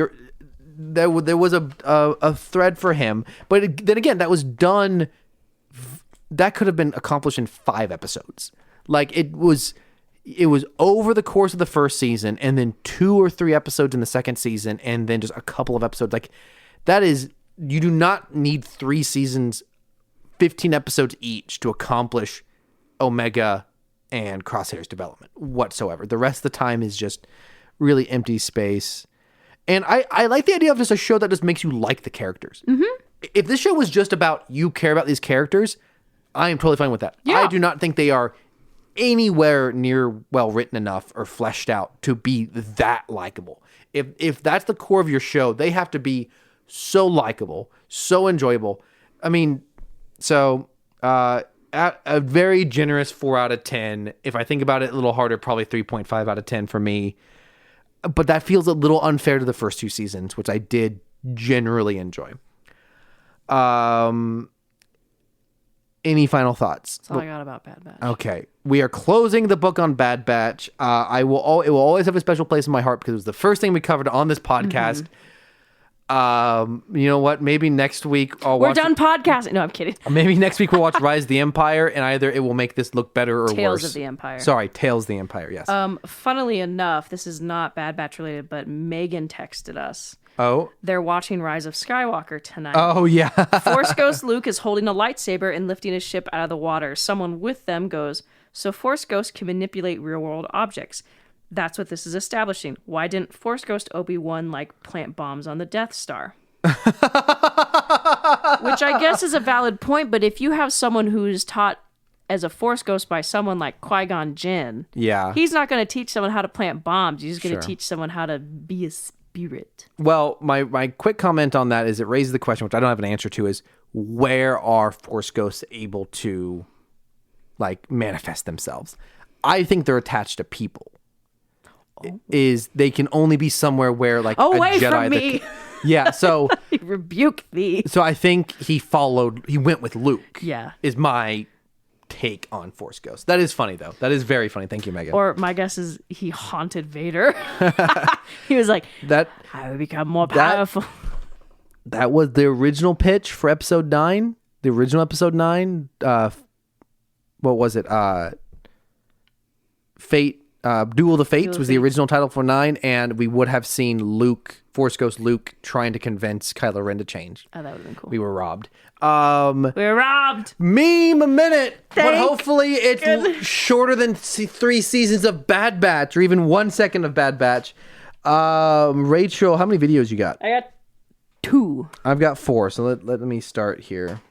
There was a thread for him, but then again, that was done. That could have been accomplished in 5 episodes. Like it was over the course of the first season, and then 2 or 3 episodes in the second season, and then just a couple of episodes. Like that is, you do not need 3 seasons, 15 episodes each to accomplish Omega and Crosshair's development whatsoever. The rest of the time is just really empty space. And I like the idea of just a show that just makes you like the characters. Mm-hmm. If this show was just about you care about these characters, I am totally fine with that. Yeah. I do not think they are anywhere near well written enough or fleshed out to be that likable. If that's the core of your show, they have to be so likable, so enjoyable. I mean, so at a very generous 4 out of 10. If I think about it a little harder, probably 3.5 out of 10 for me. But that feels a little unfair to the first 2 seasons, which I did generally enjoy. Any final thoughts? That's all I got about Bad Batch. Okay. We are closing the book on Bad Batch. It will always have a special place in my heart because it was the first thing we covered on this podcast. You know what? Maybe next week we're done podcasting. No, I'm kidding. Maybe next week we'll watch Rise of the Empire, and either it will make this look better or worse. Tales of the Empire. Sorry, Tales of the Empire. Yes. Funnily enough, this is not Bad Batch related, but Megan texted us. Oh. They're watching Rise of Skywalker tonight. Oh yeah. Force Ghost Luke is holding a lightsaber and lifting his ship out of the water. Someone with them goes, "So Force Ghost can manipulate real-world objects." That's what this is establishing. Why didn't Force Ghost Obi-Wan like plant bombs on the Death Star? Which I guess is a valid point, but if you have someone who's taught as a Force ghost by someone like Qui-Gon Jinn, Yeah. he's not going to teach someone how to plant bombs. He's going to Sure. teach someone how to be a spirit. Well, my quick comment on that is it raises the question, which I don't have an answer to, is where are Force ghosts able to like manifest themselves? I think they're attached to people. Is they can only be somewhere where like a Away Jedi from me. Yeah, so Rebuke thee. so I think he went with Luke. Yeah. Is my take on Force ghosts. That is funny though. That is very funny. Thank you, Megan. Or my guess is he haunted Vader. He was like, that I will become more powerful. that was the original pitch for episode 9. The original episode 9. What was it? Fate. Duel of the Fates was the original title for 9, and we would have seen Luke, Force Ghost Luke, trying to convince Kylo Ren to change. Oh, that would have been cool. We were robbed. We're robbed. Meme a minute, but Thank hopefully it's shorter than 3 seasons of Bad Batch, or even 1 second of Bad Batch. Rachel, how many videos you got? I got 2. I've got 4, so let me start here.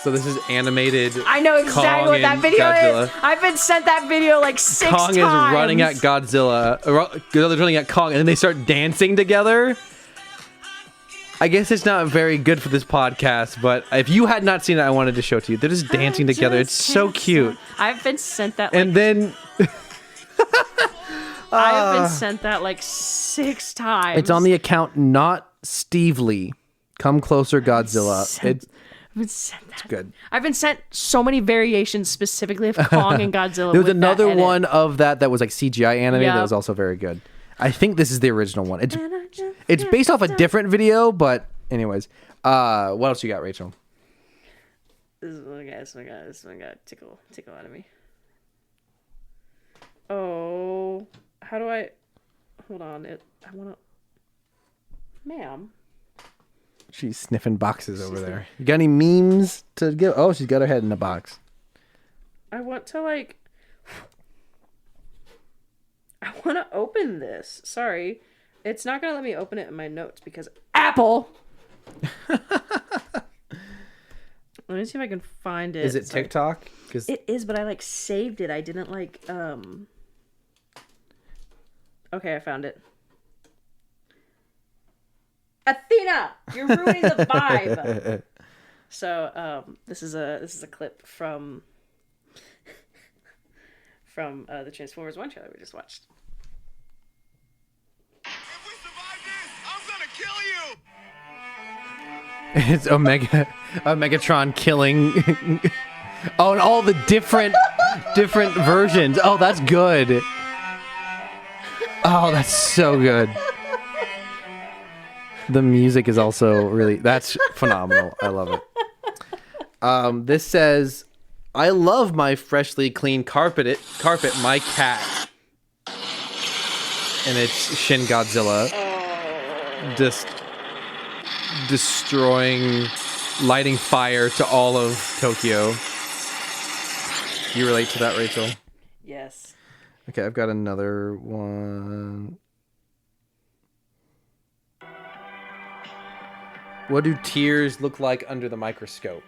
So this is animated. I know exactly Kong what that and video Godzilla. is. I've been sent that video like 6 Kong times. is running at Godzilla. Godzilla's running at Kong, and then they start dancing together. I guess it's not very good for this podcast, but if you had not seen it, I wanted to show it to you. They're just dancing together. It's so cute. I've been sent that. And then I've been sent that like 6 times. it's on the account not Steve Lee. Come closer, Godzilla. It's I've been sent that. good. I've been sent so many variations specifically of Kong and Godzilla. There was with another that edit. one of that was like CGI animated that Yep. was also very good. I think this is the original one. It's based off a different video, but anyways. What else you got, Rachel? This one got tickle out of me. Oh, how do I? Hold on, I wanna. Ma'am. She's sniffing boxes over there. You got any memes to give? Oh, she's got her head in a box. I want to like. I want to open this. Sorry, it's not gonna let me open it in my notes because Apple. Let me see if I can find it. Is it Sorry. TikTok? Because It is, but I like saved it. I didn't like. Okay, I found it. Athena, you're ruining the vibe. So, this is a clip from the Transformers 1 trailer we just watched. If we survive this, I'm gonna kill you! it's Megatron killing. Oh, and all the different versions. Oh, that's good. Oh, that's so good. The music is also that's phenomenal. I love it. This says, I love my freshly cleaned carpet, my cat. And it's Shin Godzilla. Just lighting fire to all of Tokyo. You relate to that, Rachel? Yes. Okay, I've got another one. What do tears look like under the microscope?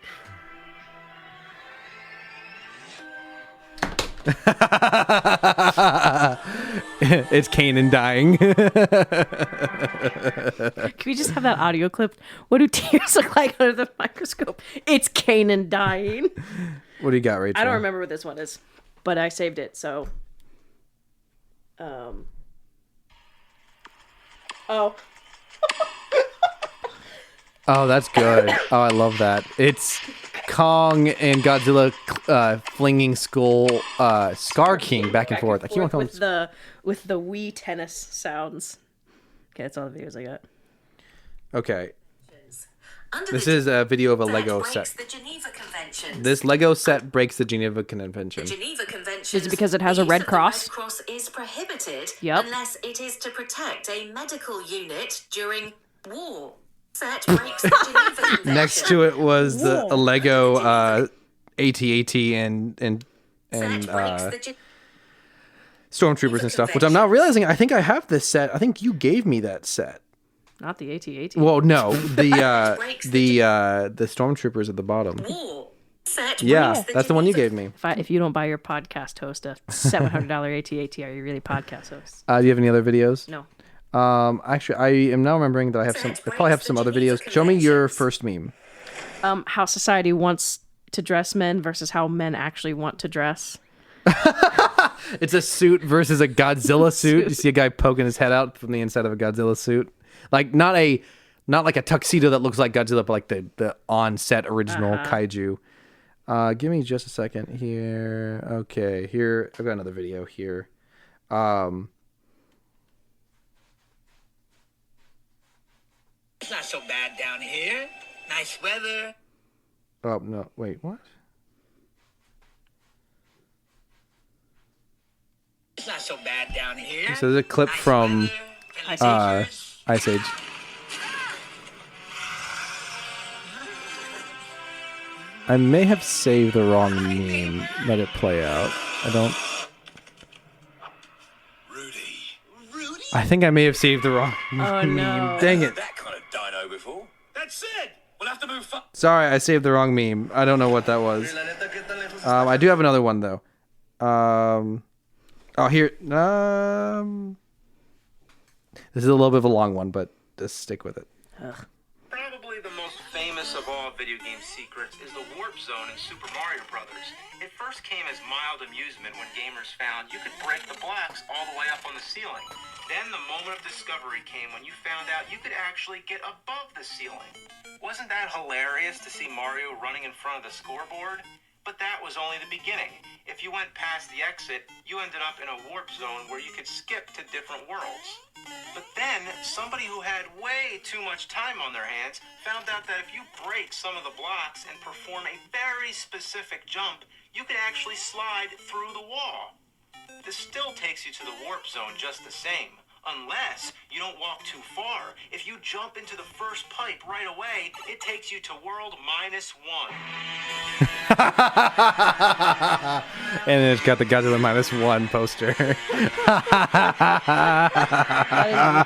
It's Kanan dying. Can we just have that audio clip? What do tears look like under the microscope? It's Kanan dying. What do you got, Rachel? I don't remember what this one is, but I saved it, so. Oh. Oh, that's good. Oh, I love that. It's Kong and Godzilla flinging Scar King back and forth. I keep on calling with the Wii tennis sounds. Okay, that's all the videos I got. Okay. This is a video of a Lego set. The Geneva Conventions. This Lego set breaks the Geneva Convention. Geneva Conventions. Is it because it has a red cross? The Red Cross is prohibited Yep. unless it is to protect a medical unit during war. Set breaks the Geneva Convention. Next to it was a Lego AT-AT and Set breaks the stormtroopers and stuff, which I'm now realizing I think I have this set. I think you gave me that set. Not the AT-AT. Well, no, the stormtroopers at the bottom. War. Set Yeah, breaks the that's the one you Geneva gave me. If you don't buy your podcast host a $700 AT-AT, are you really podcast host? Do you have any other videos? No. Actually, I am now remembering that I have some. I probably have some other videos. Show me your first meme. How society wants to dress men versus how men actually want to dress. It's a suit versus a Godzilla suit. You see a guy poking his head out from the inside of a Godzilla suit, like not like a tuxedo that looks like Godzilla, but like the on-set original kaiju. Give me just a second here. Okay, here I've got another video here. It's not so bad down here. Nice weather. Oh no! Wait, what? It's not so bad down here. So there's a clip Nice from weather. Ice Age. I may have saved the wrong meme. Let it play out. I don't. Rudy? I think I may have saved the wrong Oh, meme. no. Dang it! That kind of dino before. That's it. We'll have to move Sorry, I saved the wrong meme. I don't know what that was. I do have another one though. Oh, here. This is a little bit of a long one, but just stick with it. Probably the most famous of all video game secrets is the warp zone in Super Mario Brothers. It first came as mild amusement when gamers found you could break the blocks all the way up on the ceiling. Then the moment of discovery came when you found out you could actually get above the ceiling. Wasn't that hilarious to see Mario running in front of the scoreboard? But that was only the beginning. If you went past the exit, you ended up in a warp zone where you could skip to different worlds. But then, somebody who had way too much time on their hands found out that if you break some of the blocks and perform a very specific jump, you could actually slide through the wall. This still takes you to the warp zone just the same. Unless you don't walk too far. If you jump into the first pipe right away, it takes you to world -1. And it's got the Godzilla -1 poster.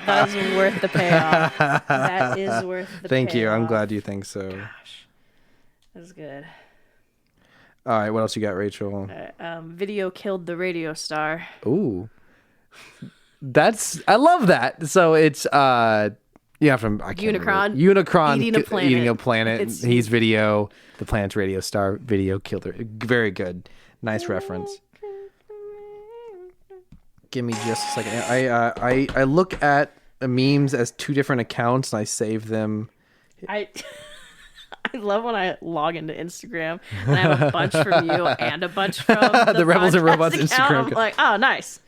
That is worth the payoff. That is worth the Thank you. I'm payoff. glad you think so. Gosh. That was good. All right, what else you got, Rachel? Video killed the radio star. Ooh. I love that. So it's yeah, from I can't Unicron. remember. Unicron Eating a planet. eating a planet. It's- He's video. The planet's radio star. Video killed her. Very good. Nice reference. Give me just a second. I look at memes as two different accounts and I save them. I love when I log into Instagram and I have a bunch from you and a bunch from the Rebels and podcast Robots account. Instagram I'm account. like, oh, nice.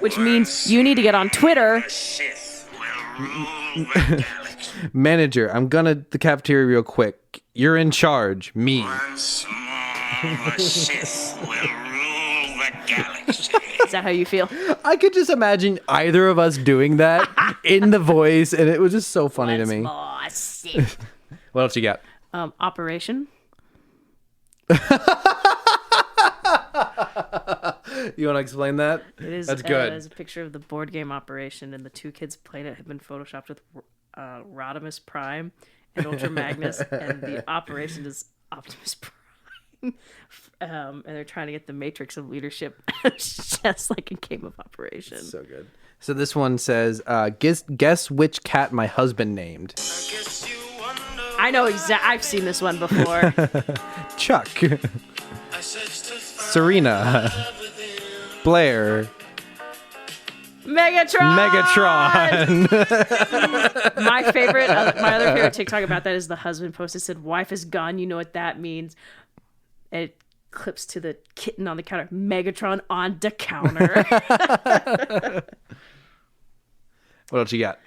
Which means you need to get on Twitter. Sith will rule the galaxy. Manager, I'm gonna the cafeteria real quick. You're in charge. Me. Once more, the Sith will rule the galaxy. Is that how you feel? I could just imagine either of us doing that in the voice, and it was just so funny to me. What else you got? Operation. You want to explain that? It is. That's good. It's a picture of the board game Operation, and the two kids playing it have been photoshopped with Rodimus Prime and Ultra Magnus, and the Operation is Optimus Prime. And they're trying to get the Matrix of leadership. It's just like a game of Operation. So good. So this one says, guess which cat my husband named. I know I've seen this one before. Chuck. Serena. Blair. Megatron. Megatron. My other favorite TikTok about that is the husband posted said, "Wife is gone. You know what that means." It clips to the kitten on the counter. Megatron on the counter. What else you got?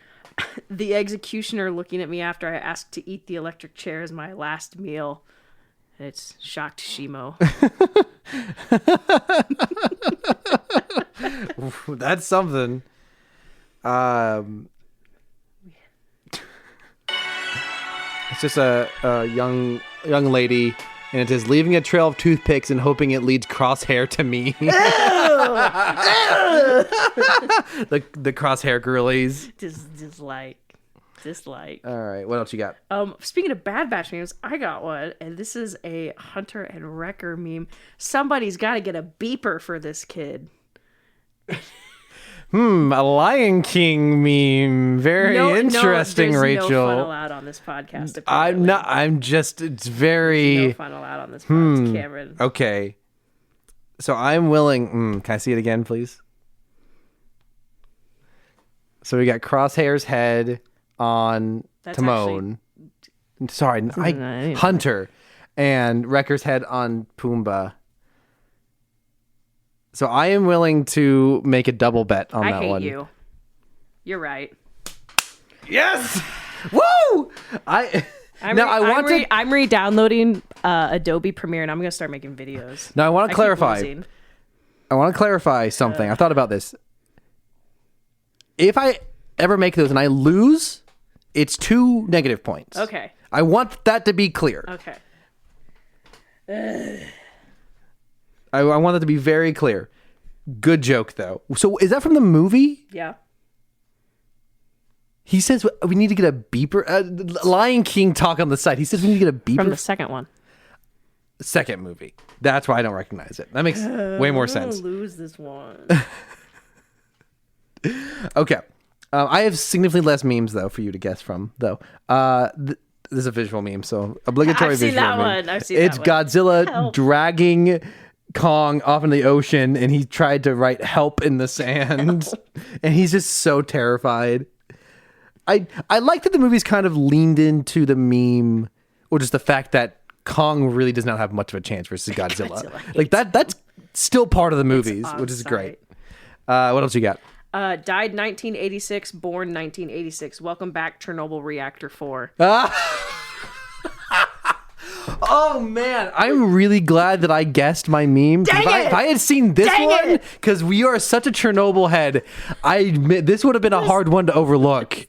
The executioner looking at me after I asked to eat the electric chair as my last meal. It's shocked Shimo. That's something. It's just a young lady, and it says leaving a trail of toothpicks and hoping it leads Crosshair to me. The crosshair girlies. Dislike. All right, what else you got? Speaking of Bad Batch memes, I got one, and this is a Hunter and Wrecker meme. Somebody's got to get a beeper for this kid. A Lion King meme. Very interesting, there's Rachel. No fun allowed on this podcast. Apparently. I'm not. I'm just. It's very. No fun allowed on this podcast, Cameron. Okay. So I'm willing. Can I see it again, please? So we got Crosshair's head on That's Timon. Sorry, Hunter, and Wrecker's head on Pumbaa. So I am willing to make a double bet on that I one. hate you. You're right. Yes! Woo! I'm re-downloading Adobe Premiere, and I'm going to start making videos. Now I want to clarify. losing. I want to clarify something. I thought about this. If I ever make those and I lose, it's 2 negative points. Okay. I want that to be clear. Okay. I want that to be very clear. Good joke, though. So is that from the movie? Yeah. He says we need to get a beeper. Lion King talk on the side. He says we need to get a beeper. From the second one. Second movie. That's why I don't recognize it. That makes way more sense. I'm gonna lose this one. Okay. I have significantly less memes, though, for you to guess from, though. This is a visual meme, so obligatory I've seen visual that meme. one. I've seen It's that one. Godzilla Help. dragging Kong off in the ocean, and he tried to write help in the sand, and he's just so terrified. I like that the movie's kind of leaned into the meme, or just the fact that Kong really does not have much of a chance versus Godzilla. Like that's still part of the movies, which is great. What else you got? Died 1986, born 1986. Welcome back, Chernobyl Reactor 4. Oh man, I'm really glad that I guessed my meme. If I had seen this one, because we are such a Chernobyl head, I admit this would have been a hard one to overlook.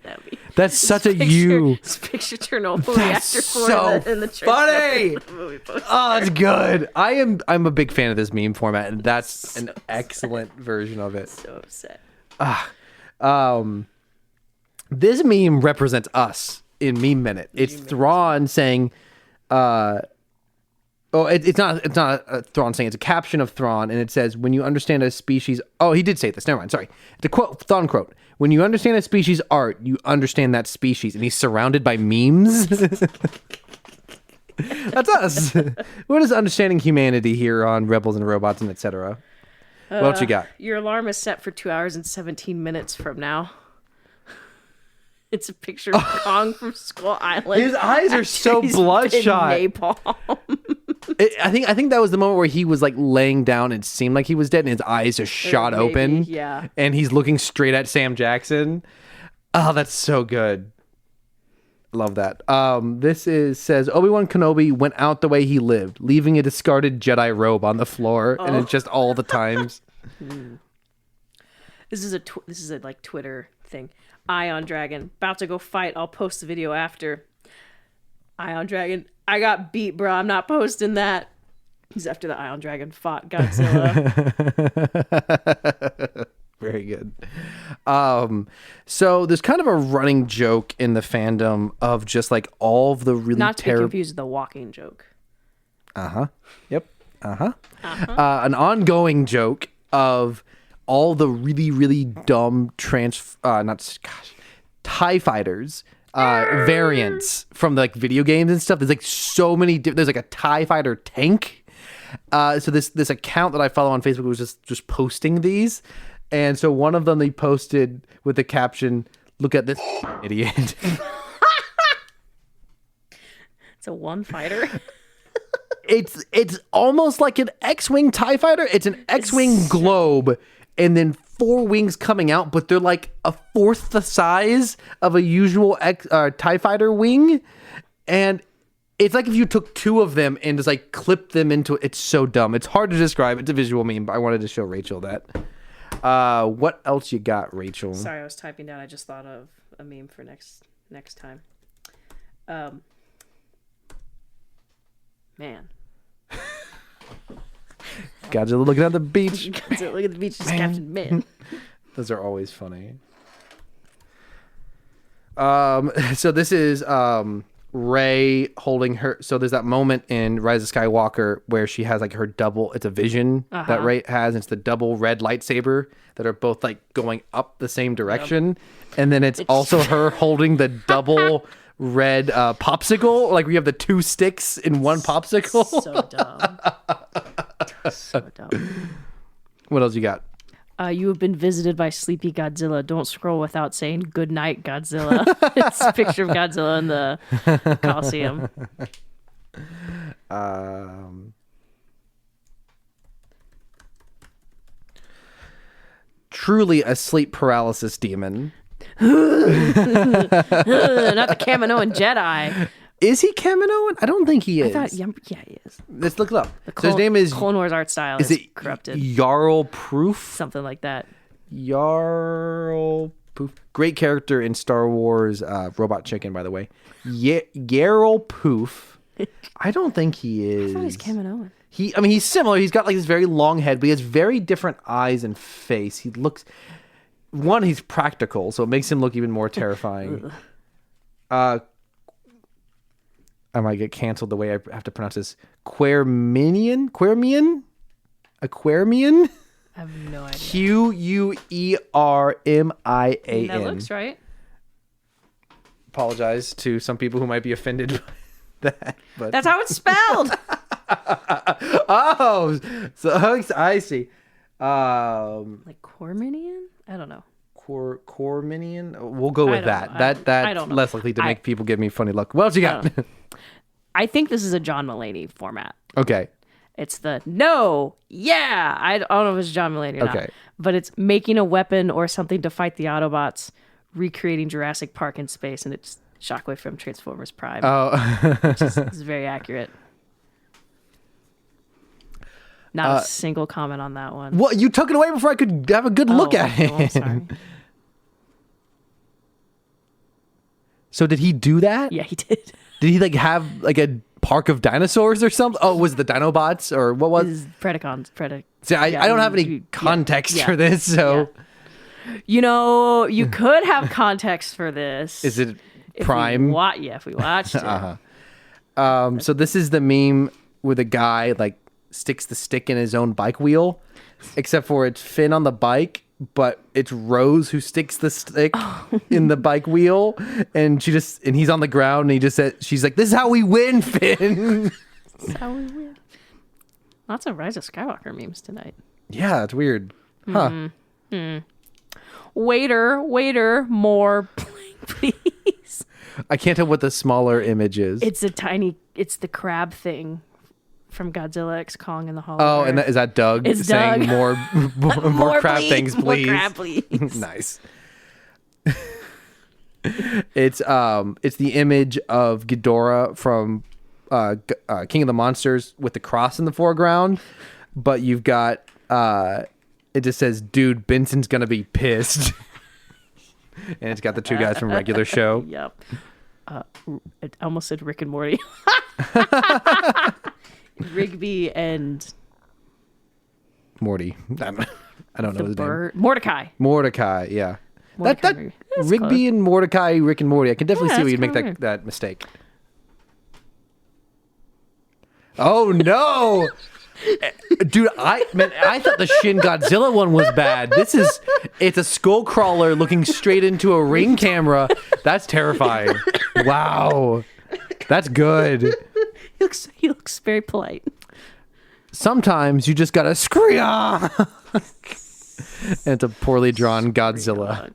That's such a you. Picture Chernobyl That's Reactor 4 so in the funny. movie poster. Oh, that's good. I'm a big fan of this meme format, and that's an excellent version of it. So upset. This meme represents us in Meme Minute. It's Thrawn saying, it's not Thrawn saying, it's a caption of Thrawn, and it says, when you understand a species, he did say this, never mind, sorry. The quote, Thrawn quote, when you understand a species' art, you understand that species, and he's surrounded by memes. That's us. What is understanding humanity here on Rebels and Robots and etc.? What else you got? Your alarm is set for 2 hours and 17 minutes from now. It's a picture of Kong from Skull Island. His eyes are so He's bloodshot. been napalm. I think that was the moment where he was like laying down and it seemed like he was dead and his eyes just shot Maybe, open. yeah. And he's looking straight at Sam Jackson. Oh, that's so good. Love that. Says Obi-Wan Kenobi went out the way he lived, leaving a discarded Jedi robe on the floor, and it's just all the times. This is a like Twitter thing. Ion Dragon, about to go fight. I'll post the video after. Ion Dragon, I got beat, bro. I'm not posting that. He's after the Ion Dragon fought Godzilla. Very good. So there's kind of a running joke in the fandom of just like all of the really Not to be confused with the walking joke. Yep. An ongoing joke of all the really, really dumb TIE fighters variants from like video games and stuff. There's like so many. There's like a TIE fighter tank. So this account that I follow on Facebook was just posting these. And so one of them they posted with the caption, "Look at this idiot." It's a one fighter. It's almost like an X-wing TIE fighter. It's an X-wing globe, and then 4 wings coming out, but they're like a fourth the size of a usual TIE fighter wing, and it's like if you took 2 of them and just like clipped them into it. It's so dumb. It's hard to describe. It's a visual meme, but I wanted to show Rachel that. What else you got, Rachel? Sorry, I was typing down. I just thought of a meme for next time. Man. Godzilla looking at the beach. Godzilla, look at the beach, just Captain Man. Those are always funny. So this is Rey holding her. So there's that moment in Rise of Skywalker where she has like her double. It's a vision that Rey has. And it's the double red lightsaber that are both like going up the same direction, and then it's also her holding the double red popsicle. Like we have the two sticks in one popsicle. So dumb. So dumb. What else you got? You have been visited by Sleepy Godzilla. Don't scroll without saying good night, Godzilla. It's a picture of Godzilla in the Coliseum. Truly a sleep paralysis demon. Not the Kaminoan Jedi. Is he Kaminoan? I don't think he is. Yeah, he is. Let's look it up. So his name is Clone Wars art style is it corrupted. Jarl Proof? Something like that. Jarl Poof. Great character in Star Wars Robot Chicken, by the way. Jarl Poof. I don't think he is. I thought he's Kaminoan. He's similar. He's got like this very long head, but he has very different eyes and face. He looks... One, he's practical, so it makes him look even more terrifying. I might get canceled the way I have to pronounce this. Aquarmian? Aquarmian? I have no idea. Queurmian. That looks right. Apologize to some people who might be offended by that. But That's how it's spelled. oh, so I see. Like Corminian? I don't know. Corminian? We'll go with that. I That's don't know. less likely to make people give me funny look. What else you got? I think this is a John Mulaney format. Okay. It's the no, yeah. I don't know if it's John Mulaney or Okay. not. But it's making a weapon or something to fight the Autobots, recreating Jurassic Park in space, and it's Shockwave from Transformers Prime. Oh. Which is very accurate. Not a single comment on that one. What? You took it away before I could have a good look at it. Oh, I'm sorry. So did he do that? Yeah, he did. Did he like have like a park of dinosaurs or something? Oh, was it the Dinobots or what was? This is Predacons. See, I don't have any context for this, so You know, you could have context for this. is it if Prime? If we watched it. So this is the meme where the guy like sticks the stick in his own bike wheel, except for it's Finn on the bike, but it's Rose who sticks the stick in the bike wheel, and he's on the ground, and he just said, she's like, "This is how we win, Finn." That's how we win. Lots of Rise of Skywalker memes tonight. Yeah, it's weird, huh? Waiter, more, please. I can't tell what the smaller image is. It's the crab thing from Godzilla X Kong in the Hall. Oh, and is that Doug It's saying Doug. more crab things, please? More crab, please. Nice. It's the image of Ghidorah from King of the Monsters with the cross in the foreground, but you've got it just says, "Dude, Benson's gonna be pissed," and it's got the two guys from Regular Show. Yep. I almost said Rick and Morty. Rigby and Morty. I don't know the his bird. Mordecai. Mordecai, yeah. Mordecai. That That's Rigby close. and Mordecai, Rick and Morty. I can definitely Yeah, see where that's you'd make kinda that mistake. Oh no, dude! I thought the Shin Godzilla one was bad. It's a skull crawler looking straight into a Ring camera. That's terrifying. Wow, that's good. He looks very polite. Sometimes you just gotta scream. And it's a poorly drawn Godzilla.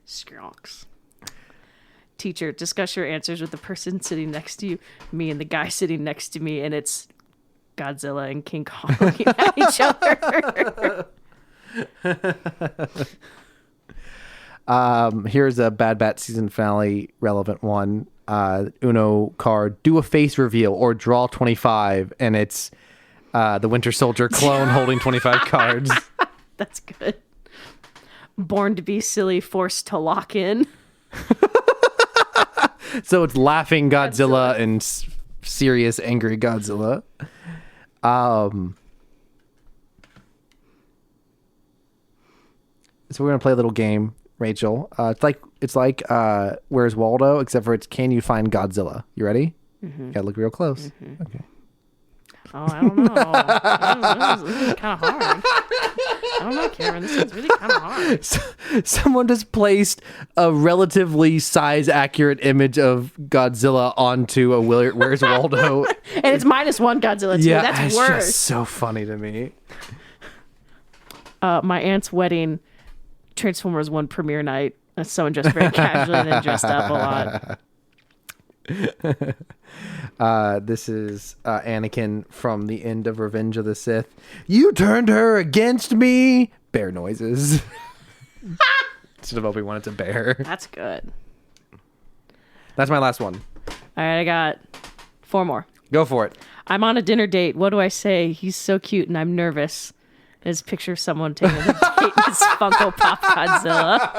Skronks. Teacher, discuss your answers with the person sitting next to you, me and the guy sitting next to me, and it's Godzilla and King Kong looking at each other. Here's a Bad Bat season finale relevant one. Uno card, do a face reveal or draw 25, and it's the Winter Soldier clone holding 25 cards. That's good. Born to be silly, forced to lock in. So it's laughing Godzilla and serious angry Godzilla. So we're gonna play a little game, Rachel. It's like Where's Waldo, except for it's Can You Find Godzilla? You ready? Mm-hmm. Gotta look real close. Mm-hmm. Okay. Oh, I don't know. This is kind of hard. I don't know, Karen. This is really kind of hard. Someone just placed a relatively size-accurate image of Godzilla onto a Where's Waldo. And it's -1 Godzilla, too. Yeah, That's it's worse. just so funny to me. My aunt's wedding, Transformers 1 premiere night. Someone dressed very casually and then dressed up a lot. This is Anakin from the end of Revenge of the Sith. You turned her against me. Bear noises. Instead of Obi-Wan, it's a bear. That's good. That's my last one. All right, I got 4 more. Go for it. I'm on a dinner date. What do I say? He's so cute and I'm nervous. There's a picture of someone taking a date in his Funko Pop Godzilla.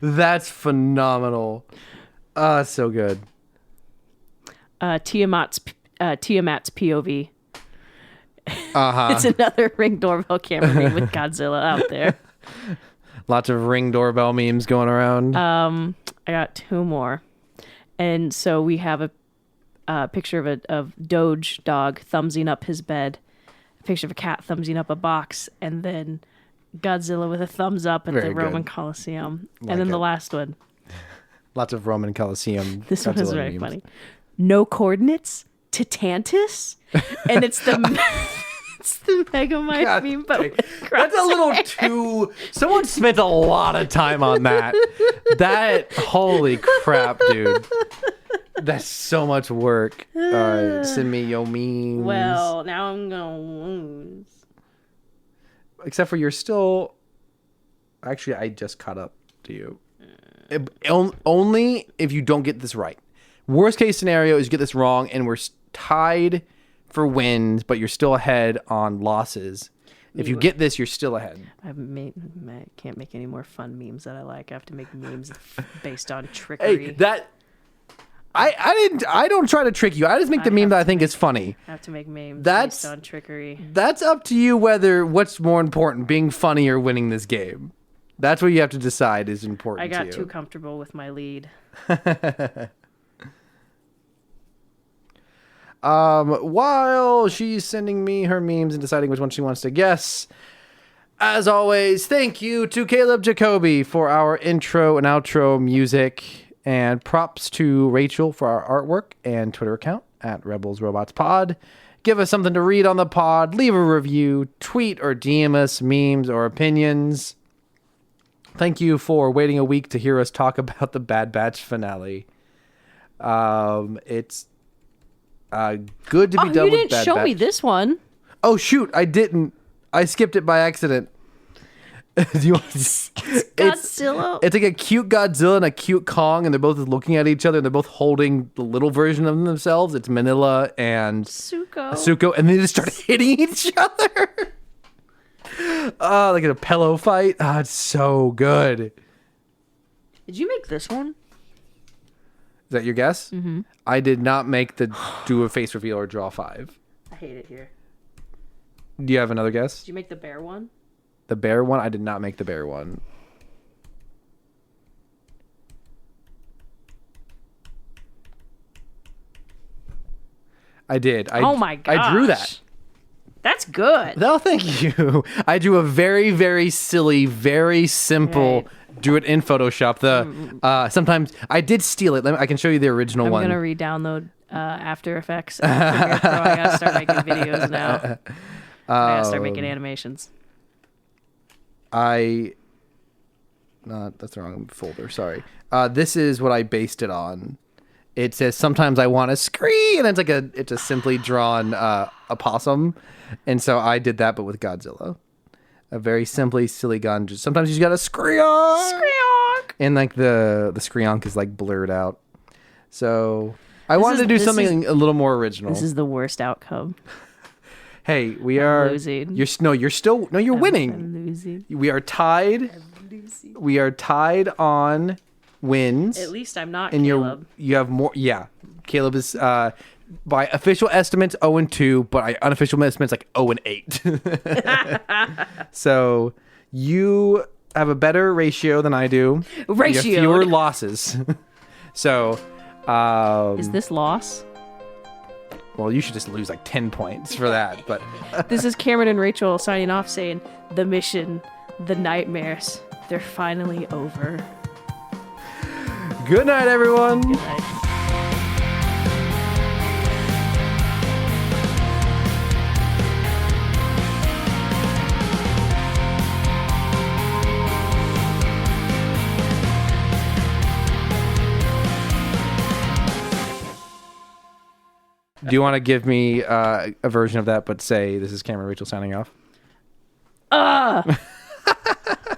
That's phenomenal. So good. Tiamat's POV. Uh-huh. It's another Ring doorbell camera meme with Godzilla out there. Lots of Ring doorbell memes going around. I got 2 more. And so we have a picture of Doge dog thumbsing up his bed, a picture of a cat thumbsing up a box, and then Godzilla with a thumbs up at the Roman Coliseum. And then the last one. Lots of Roman Coliseum. This one is very funny. No coordinates? Titantis? And it's the Megamind meme, but with that's a little too... Someone spent a lot of time on that. Holy crap, dude. That's so much work. All right, send me your memes. Well, now I'm going to lose. Except for you're still... Actually, I just caught up to you. Only if you don't get this right. Worst case scenario is you get this wrong and we're tied for wins, but you're still ahead on losses. If you get this, you're still ahead. I can't make any more fun memes that I like. I have to make memes based on trickery. Hey, I don't try to trick you. I just make the meme that I think is funny. I have to make memes based on trickery. That's up to you what's more important, being funny or winning this game. That's what you have to decide is important to you. I got too comfortable with my lead. While she's sending me her memes and deciding which one she wants to guess, as always, thank you to Caleb Jacoby for our intro and outro music, and props to Rachel for our artwork and Twitter account at Rebels Robots Pod. Give us something to read on the pod, leave a review, tweet or DM us memes or opinions. Thank you for waiting a week to hear us talk about the Bad Batch finale. It's good to be done with Bad Batch. You didn't show me this one. Oh, shoot. I didn't. I skipped it by accident. Do you want it's Godzilla. It's like a cute Godzilla and a cute Kong, and they're both looking at each other, and they're both holding the little version of themselves. It's Manila and Suko, and they just start hitting each other. Like in a pillow fight. It's so good. Did you make this one? Is that your guess? Mm-hmm. I did not make the do a face reveal or draw 5. I hate it here. Do you have another guess? Did you make the bear one? The bear one? I did not make the bear one. I did. Oh my gosh. I drew that. That's good. No, thank you. I drew a very, very silly, very simple. Right. Drew it in Photoshop. Sometimes I did steal it. I can show you the original one. I'm gonna re-download After Effects. Premiere Pro. I gotta start making videos now. I gotta start making animations. That's the wrong folder. Sorry. This is what I based it on. It says sometimes I want to scream, and it's a simply drawn opossum, and so I did that, but with Godzilla. A very simply silly gun. Just sometimes you just gotta screonk, and like the screonk is like blurred out. So I wanted to do something a little more original. This is the worst outcome. Hey, I'm losing. You're winning. I'm losing. We are tied. We are tied on wins. At least I'm not Caleb. You have more. Yeah. Caleb is By official estimates, 0-2, but by unofficial estimates, like 0-8. So you have a better ratio than I do. You have fewer losses. So, is this loss? well, you should just lose like 10 points for that. But This is Cameron and Rachel signing off saying, the mission, the nightmares, they're finally over. good night, everyone. Good night. Do you want to give me a version of that, but say this is Cameron Rachel signing off?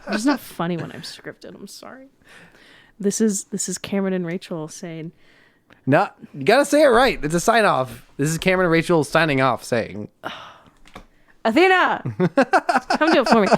It's not funny when I'm scripted. I'm sorry. This is Cameron and Rachel saying, No, you got to say it right. It's a sign off. This is Cameron and Rachel signing off saying, Athena, come do it for me.